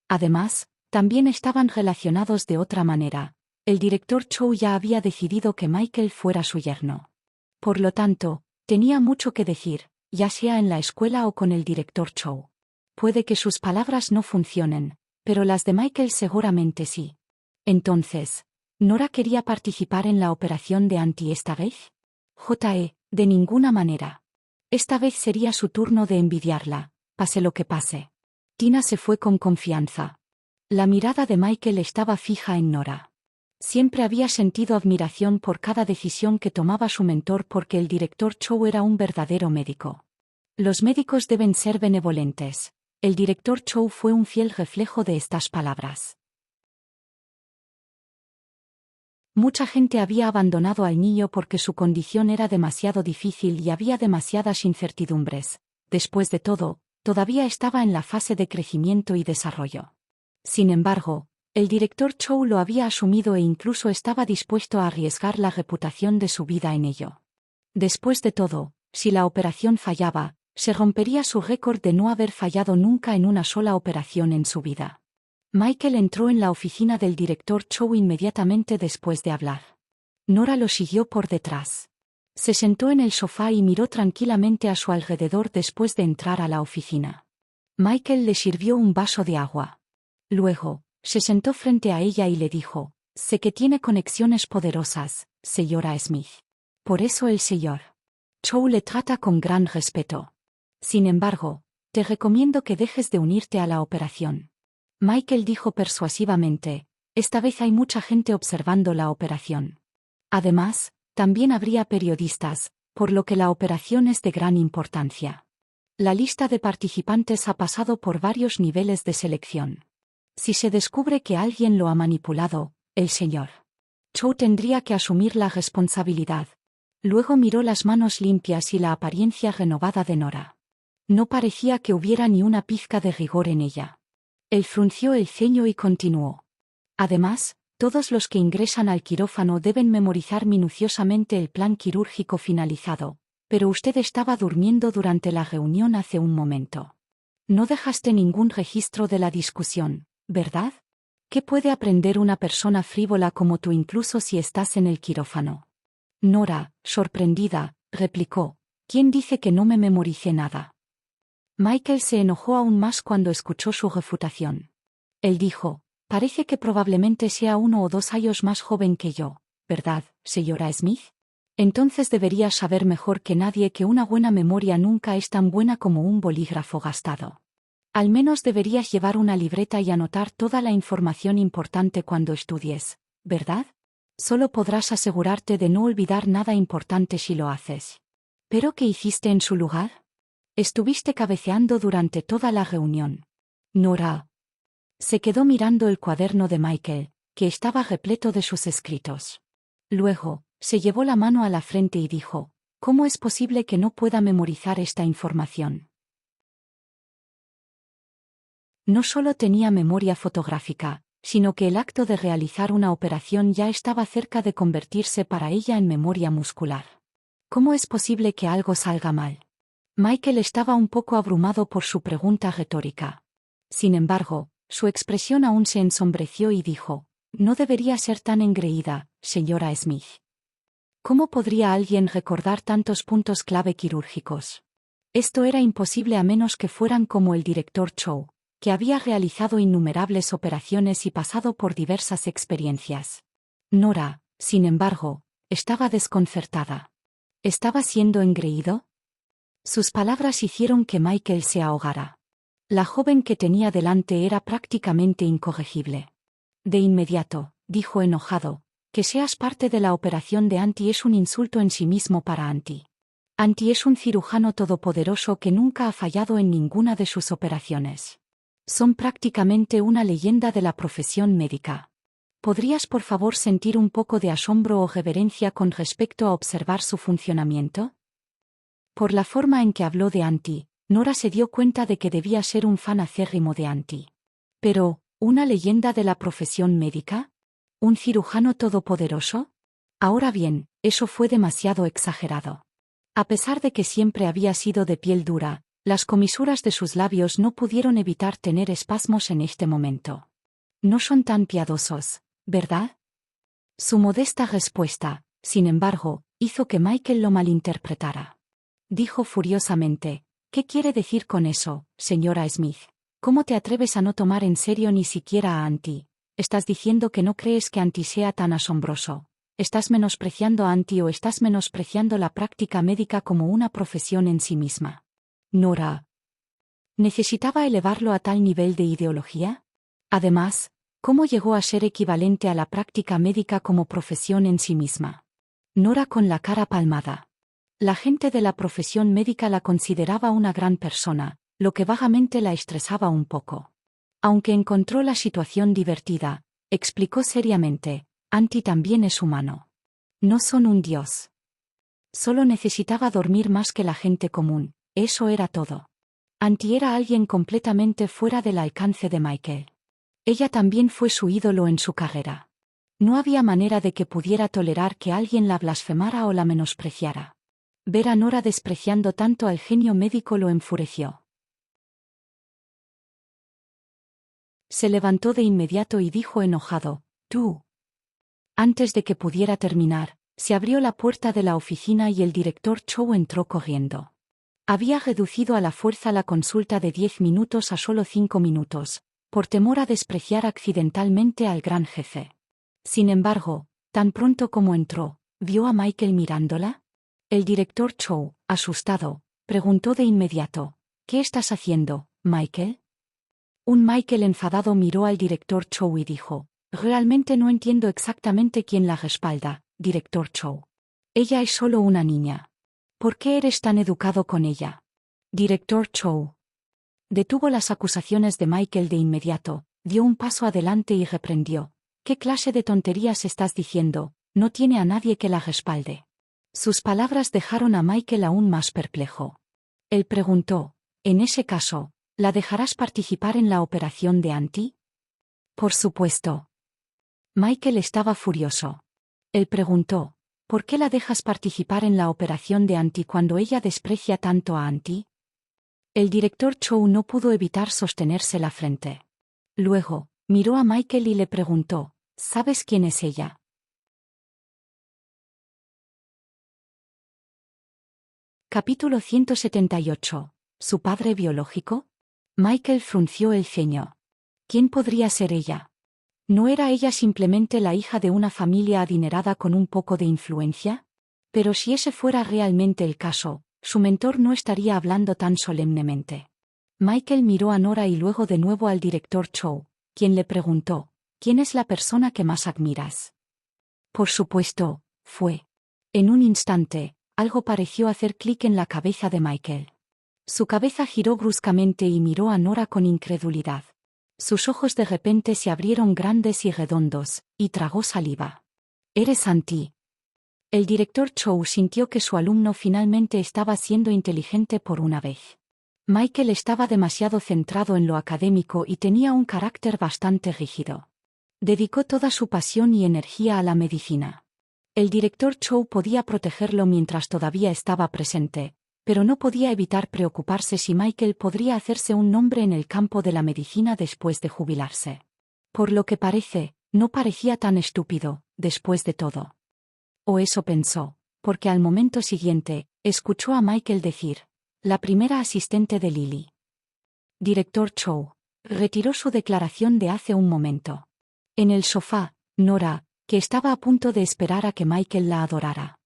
[SPEAKER 1] Además, también estaban relacionados de otra manera. El director Chow ya había decidido que Michael fuera su yerno. Por lo tanto, tenía mucho que decir, ya sea en la escuela o con el director Chow. Puede que sus palabras no funcionen, pero las de Michael seguramente sí. Entonces, ¿Nora quería participar en la operación de esta vez? De ninguna manera. Esta vez sería su turno de envidiarla, pase lo que pase. Tina se fue con confianza. La mirada de Michael estaba fija en Nora. Siempre había sentido admiración por cada decisión que tomaba su mentor porque el director Chow era un verdadero médico. Los médicos deben ser benevolentes. El director Chow fue un fiel reflejo de estas palabras. Mucha gente había abandonado al niño porque su condición era demasiado difícil y había demasiadas incertidumbres. Después de todo, todavía estaba en la fase de crecimiento y desarrollo. Sin embargo, el director Chow lo había asumido e incluso estaba dispuesto a arriesgar la reputación de su vida en ello. Después de todo, si la operación fallaba, se rompería su récord de no haber fallado nunca en una sola operación en su vida. Michael entró en la oficina del director Chow inmediatamente después de hablar. Nora lo siguió por detrás. Se sentó en el sofá y miró tranquilamente a su alrededor después de entrar a la oficina. Michael le sirvió un vaso de agua. Luego, se sentó frente a ella y le dijo, sé que tiene conexiones poderosas, señora Smith. Por eso el señor Chow le trata con gran respeto. Sin embargo, te recomiendo que dejes de unirte a la operación. Michael dijo persuasivamente, Esta vez hay mucha gente observando la operación. Además, también habría periodistas, por lo que la operación es de gran importancia. La lista de participantes ha pasado por varios niveles de selección. Si se descubre que alguien lo ha manipulado, el señor Chow tendría que asumir la responsabilidad. Luego miró las manos limpias y la apariencia renovada de Nora. No parecía que hubiera ni una pizca de rigor en ella. Él frunció el ceño y continuó. Además, todos los que ingresan al quirófano deben memorizar minuciosamente el plan quirúrgico finalizado, pero usted estaba durmiendo durante la reunión hace un momento. No dejaste ningún registro de la discusión, ¿verdad? ¿Qué puede aprender una persona frívola como tú incluso si estás en el quirófano? Nora, sorprendida, replicó, ¿quién dice que no me memoricé nada? Michael se enojó aún más cuando escuchó su refutación. Él dijo, parece que probablemente sea 1 o 2 años más joven que yo, ¿verdad, señora Smith? Entonces deberías saber mejor que nadie que una buena memoria nunca es tan buena como un bolígrafo gastado. Al menos deberías llevar una libreta y anotar toda la información importante cuando estudies, ¿verdad? Solo podrás asegurarte de no olvidar nada importante si lo haces. ¿Pero qué hiciste en su lugar? Estuviste cabeceando durante toda la reunión. Nora se quedó mirando el cuaderno de Michael, que estaba repleto de sus escritos. Luego, se llevó la mano a la frente y dijo, ¿cómo es posible que no pueda memorizar esta información? No solo tenía memoria fotográfica, sino que el acto de realizar una operación ya estaba cerca de convertirse para ella en memoria muscular. ¿Cómo es posible que algo salga mal? Michael estaba un poco abrumado por su pregunta retórica. Sin embargo, su expresión aún se ensombreció y dijo, no debería ser tan engreída, señora Smith. ¿Cómo podría alguien recordar tantos puntos clave quirúrgicos? Esto era imposible a menos que fueran como el director Chow, que había realizado innumerables operaciones y pasado por diversas experiencias. Nora, sin embargo, estaba desconcertada. ¿Estaba siendo engreído? Sus palabras hicieron que Michael se ahogara. La joven que tenía delante era prácticamente incorregible. De inmediato, dijo enojado, que seas parte de la operación de Anti es un insulto en sí mismo para Anti. Anti es un cirujano todopoderoso que nunca ha fallado en ninguna de sus operaciones. Son prácticamente una leyenda de la profesión médica. ¿Podrías por favor sentir un poco de asombro o reverencia con respecto a observar su funcionamiento? Por la forma en que habló de Anti, Nora se dio cuenta de que debía ser un fan acérrimo de Anti. Pero, ¿una leyenda de la profesión médica? ¿Un cirujano todopoderoso? Ahora bien, eso fue demasiado exagerado. A pesar de que siempre había sido de piel dura, las comisuras de sus labios no pudieron evitar tener espasmos en este momento. No son tan piadosos, ¿verdad? Su modesta respuesta, sin embargo, hizo que Michael lo malinterpretara. Dijo furiosamente, ¿qué quiere decir con eso, señora Smith? ¿Cómo te atreves a no tomar en serio ni siquiera a Anti? ¿Estás diciendo que no crees que Anti sea tan asombroso? ¿Estás menospreciando a Anti o estás menospreciando la práctica médica como una profesión en sí misma? Nora ¿necesitaba elevarlo a tal nivel de ideología? Además, ¿cómo llegó a ser equivalente a la práctica médica como profesión en sí misma? Nora con la cara palmada. La gente de la profesión médica la consideraba una gran persona, lo que vagamente la estresaba un poco. Aunque encontró la situación divertida, explicó seriamente, Anti también es humano. No son un dios. Solo necesitaba dormir más que la gente común, eso era todo. Anti era alguien completamente fuera del alcance de Michael. Ella también fue su ídolo en su carrera. No había manera de que pudiera tolerar que alguien la blasfemara o la menospreciara. Ver a Nora despreciando tanto al genio médico lo enfureció. Se levantó de inmediato y dijo enojado, «Tú». Antes de que pudiera terminar, se abrió la puerta de la oficina y el director Chow entró corriendo. Había reducido a la fuerza la consulta de 10 minutos a solo 5 minutos, por temor a despreciar accidentalmente al gran jefe. Sin embargo, tan pronto como entró, ¿vio a Michael mirándola? El director Chow, asustado, preguntó de inmediato, «¿Qué estás haciendo, Michael?» Un Michael enfadado miró al director Chow y dijo, Realmente no entiendo exactamente quién la respalda, director Chow. Ella es solo una niña. ¿Por qué eres tan educado con ella? Director Chow detuvo las acusaciones de Michael de inmediato, dio un paso adelante y reprendió. ¿Qué clase de tonterías estás diciendo? No tiene a nadie que la respalde. Sus palabras dejaron a Michael aún más perplejo. Él preguntó, en ese caso, ¿la dejarás participar en la operación de Anti? Por supuesto. Michael estaba furioso. Él preguntó, ¿por qué la dejas participar en la operación de Anti cuando ella desprecia tanto a Anti? El director Chow no pudo evitar sostenerse la frente. Luego, miró a Michael y le preguntó, ¿sabes quién es ella? Capítulo 178. ¿Su padre biológico? Michael frunció el ceño. ¿Quién podría ser ella? ¿No era ella simplemente la hija de una familia adinerada con un poco de influencia? Pero si ese fuera realmente el caso, su mentor no estaría hablando tan solemnemente. Michael miró a Nora y luego de nuevo al director Chow, quien le preguntó, ¿quién es la persona que más admiras? Por supuesto, fue. En un instante, algo pareció hacer clic en la cabeza de Michael. Su cabeza giró bruscamente y miró a Nora con incredulidad. Sus ojos de repente se abrieron grandes y redondos, y tragó saliva. ¿Eres Anti? El director Chow sintió que su alumno finalmente estaba siendo inteligente por una vez. Michael estaba demasiado centrado en lo académico y tenía un carácter bastante rígido. Dedicó toda su pasión y energía a la medicina. El director Chow podía protegerlo mientras todavía estaba presente, pero no podía evitar preocuparse si Michael podría hacerse un nombre en el campo de la medicina después de jubilarse. Por lo que parece, no parecía tan estúpido, después de todo. O eso pensó, porque al momento siguiente, escuchó a Michael decir, la primera asistente de Lily. Director Chow retiró su declaración de hace un momento. En el sofá, Nora, que estaba a punto de esperar a que Michael la adorara.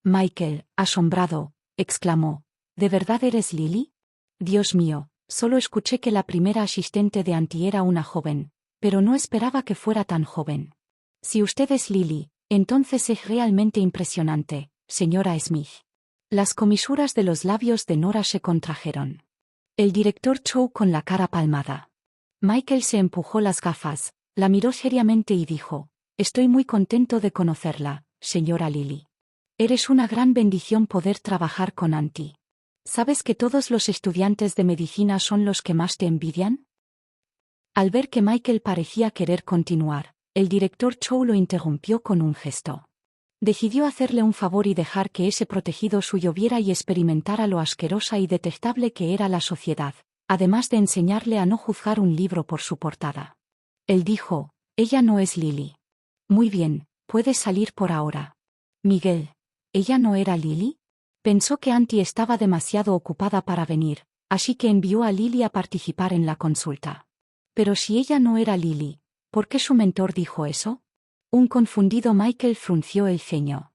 [SPEAKER 1] Michael, asombrado, exclamó, ¿de verdad eres Lily? Dios mío, solo escuché que la primera asistente de Anti era una joven, pero no esperaba que fuera tan joven. Si usted es Lily, entonces es realmente impresionante, señora Smith. Las comisuras de los labios de Nora se contrajeron. El director Chow con la cara palmada. Michael se empujó las gafas, la miró seriamente y dijo, estoy muy contento de conocerla, señora Lily. Eres una gran bendición poder trabajar con Anti. ¿Sabes que todos los estudiantes de medicina son los que más te envidian? Al ver que Michael parecía querer continuar, el director Chow lo interrumpió con un gesto. Decidió hacerle un favor y dejar que ese protegido suyo viera y experimentara lo asquerosa y detestable que era la sociedad, además de enseñarle a no juzgar un libro por su portada. Él dijo, ella no es Lily. Muy bien, puedes salir por ahora. Miguel, ¿ella no era Lily? Pensó que Anti estaba demasiado ocupada para venir, así que envió a Lily a participar en la consulta. Pero si ella no era Lily, ¿por qué su mentor dijo eso? Un confundido Michael frunció el ceño.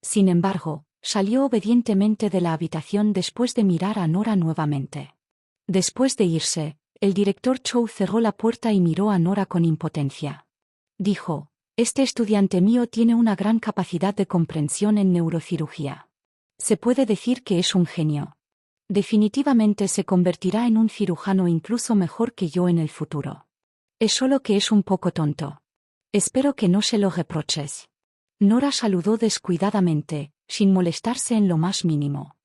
[SPEAKER 1] Sin embargo, salió obedientemente de la habitación después de mirar a Nora nuevamente. Después de irse, el director Chow cerró la puerta y miró a Nora con impotencia. Dijo, este estudiante mío tiene una gran capacidad de comprensión en neurocirugía. Se puede decir que es un genio. Definitivamente se convertirá en un cirujano incluso mejor que yo en el futuro. Es solo que es un poco tonto. Espero que no se lo reproches. Nora saludó descuidadamente, sin molestarse en lo más mínimo.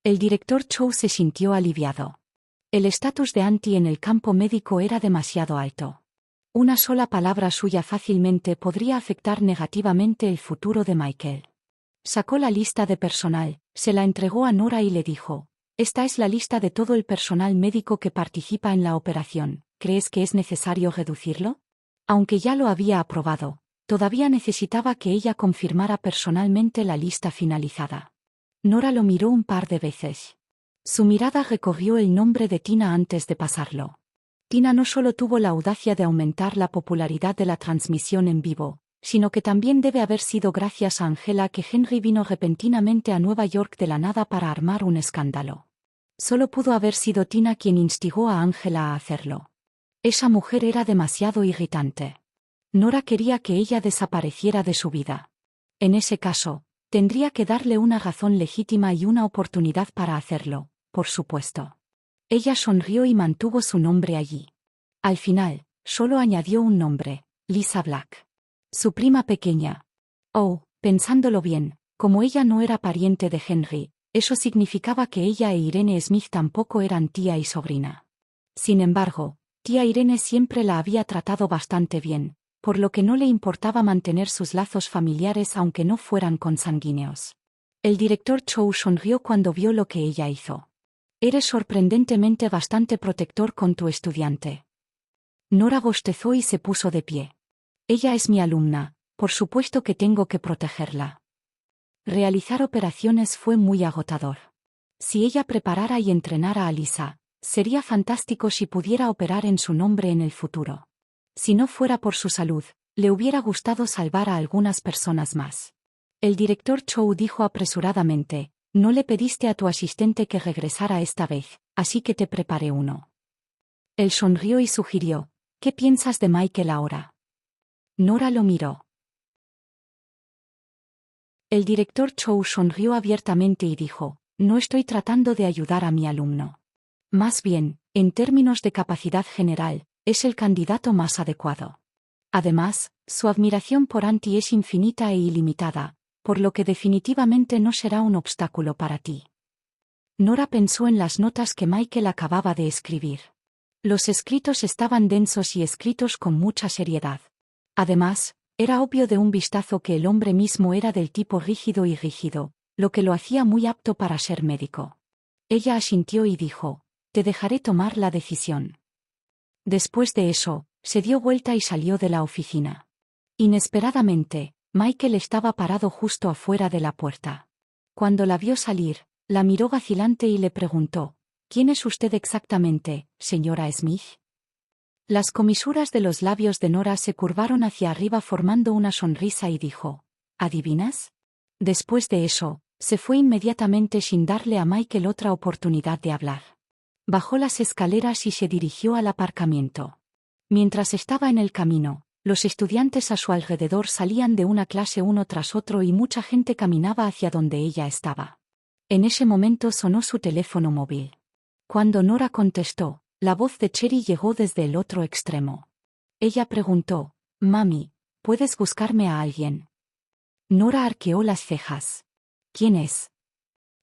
[SPEAKER 1] El director Chow se sintió aliviado. El estatus de Anti en el campo médico era demasiado alto. Una sola palabra suya fácilmente podría afectar negativamente el futuro de Michael. Sacó la lista de personal, se la entregó a Nora y le dijo, esta es la lista de todo el personal médico que participa en la operación, ¿crees que es necesario reducirlo? Aunque ya lo había aprobado, todavía necesitaba que ella confirmara personalmente la lista finalizada. Nora lo miró un par de veces. Su mirada recorrió el nombre de Tina antes de pasarlo. Tina no solo tuvo la audacia de aumentar la popularidad de la transmisión en vivo, sino que también debe haber sido gracias a Angela que Henry vino repentinamente a Nueva York de la nada para armar un escándalo. Solo pudo haber sido Tina quien instigó a Angela a hacerlo. Esa mujer era demasiado irritante. Nora quería que ella desapareciera de su vida. En ese caso, tendría que darle una razón legítima y una oportunidad para hacerlo, por supuesto. Ella sonrió y mantuvo su nombre allí. Al final, solo añadió un nombre, Lisa Black. Su prima pequeña. Oh, pensándolo bien, como ella no era pariente de Henry, eso significaba que ella e Irene Smith tampoco eran tía y sobrina. Sin embargo, tía Irene siempre la había tratado bastante bien, por lo que no le importaba mantener sus lazos familiares aunque no fueran consanguíneos. El director Chow sonrió cuando vio lo que ella hizo. Eres sorprendentemente bastante protector con tu estudiante. Nora bostezó y se puso de pie. Ella es mi alumna, por supuesto que tengo que protegerla. Realizar operaciones fue muy agotador. Si ella preparara y entrenara a Lisa, sería fantástico si pudiera operar en su nombre en el futuro. Si no fuera por su salud, le hubiera gustado salvar a algunas personas más. El director Chow dijo apresuradamente, no le pediste a tu asistente que regresara esta vez, así que te preparé uno. Él sonrió y sugirió, ¿qué piensas de Michael ahora? Nora lo miró. El director Chow sonrió abiertamente y dijo, no estoy tratando de ayudar a mi alumno. Más bien, en términos de capacidad general, es el candidato más adecuado. Además, su admiración por Auntie es infinita e ilimitada, por lo que definitivamente no será un obstáculo para ti. Nora pensó en las notas que Michael acababa de escribir. Los escritos estaban densos y escritos con mucha seriedad. Además, era obvio de un vistazo que el hombre mismo era del tipo rígido y rígido, lo que lo hacía muy apto para ser médico. Ella asintió y dijo, te dejaré tomar la decisión. Después de eso, se dio vuelta y salió de la oficina. Inesperadamente, Michael estaba parado justo afuera de la puerta. Cuando la vio salir, la miró vacilante y le preguntó, ¿quién es usted exactamente, señora Smith? Las comisuras de los labios de Nora se curvaron hacia arriba formando una sonrisa y dijo, ¿adivinas? Después de eso, se fue inmediatamente sin darle a Michael otra oportunidad de hablar. Bajó las escaleras y se dirigió al aparcamiento. Mientras estaba en el camino, los estudiantes a su alrededor salían de una clase uno tras otro y mucha gente caminaba hacia donde ella estaba. En ese momento sonó su teléfono móvil. Cuando Nora contestó, la voz de Cherry llegó desde el otro extremo. Ella preguntó, «Mami, ¿puedes buscarme a alguien?» Nora arqueó las cejas. «¿Quién es?»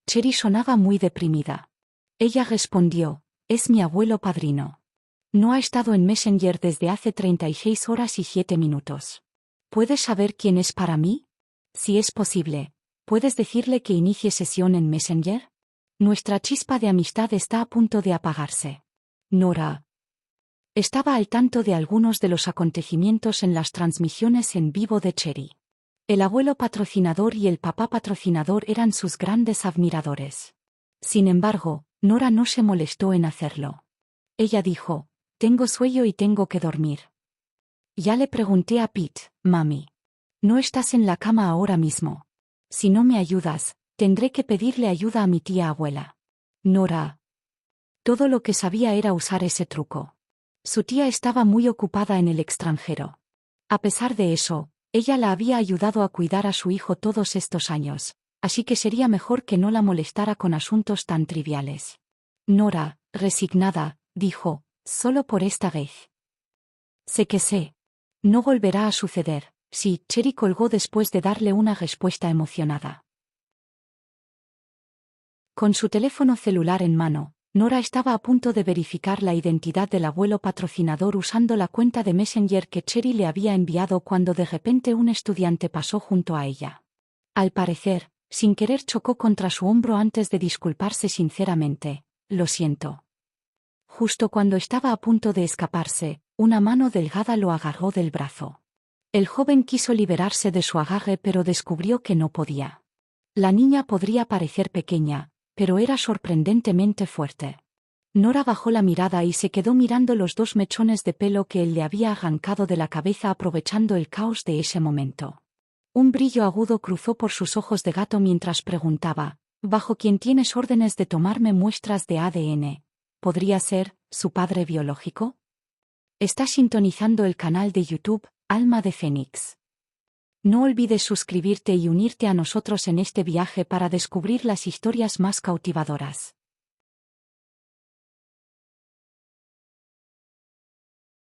[SPEAKER 1] Cherry sonaba muy deprimida. Ella respondió, «Es mi abuelo padrino. No ha estado en Messenger desde hace 36 horas y 7 minutos. ¿Puedes saber quién es para mí? Si es posible, ¿puedes decirle que inicie sesión en Messenger? Nuestra chispa de amistad está a punto de apagarse». Nora estaba al tanto de algunos de los acontecimientos en las transmisiones en vivo de Cherry. El abuelo patrocinador y el papá patrocinador eran sus grandes admiradores. Sin embargo, Nora no se molestó en hacerlo. Ella dijo, «Tengo sueño y tengo que dormir». Ya le pregunté a Pete, «Mami. No estás en la cama ahora mismo. Si no me ayudas, tendré que pedirle ayuda a mi tía abuela». Nora. Todo lo que sabía era usar ese truco. Su tía estaba muy ocupada en el extranjero. A pesar de eso, ella la había ayudado a cuidar a su hijo todos estos años, así que sería mejor que no la molestara con asuntos tan triviales. Nora, resignada, dijo, «Solo por esta vez». Sé que sé. No volverá a suceder. Sí, Cherry colgó después de darle una respuesta emocionada. Con su teléfono celular en mano, Nora estaba a punto de verificar la identidad del abuelo patrocinador usando la cuenta de Messenger que Cherry le había enviado cuando de repente un estudiante pasó junto a ella. Al parecer, sin querer chocó contra su hombro antes de disculparse sinceramente, «Lo siento». Justo cuando estaba a punto de escaparse, una mano delgada lo agarró del brazo. El joven quiso liberarse de su agarre pero descubrió que no podía. La niña podría parecer pequeña, pero era sorprendentemente fuerte. Nora bajó la mirada y se quedó mirando los 2 mechones de pelo que él le había arrancado de la cabeza aprovechando el caos de ese momento. Un brillo agudo cruzó por sus ojos de gato mientras preguntaba, «¿Bajo quién tienes órdenes de tomarme muestras de ADN? ¿Podría ser su padre biológico?» Estás sintonizando el canal de YouTube, Alma de Fénix. No olvides suscribirte y unirte a nosotros en este viaje para descubrir las historias más cautivadoras.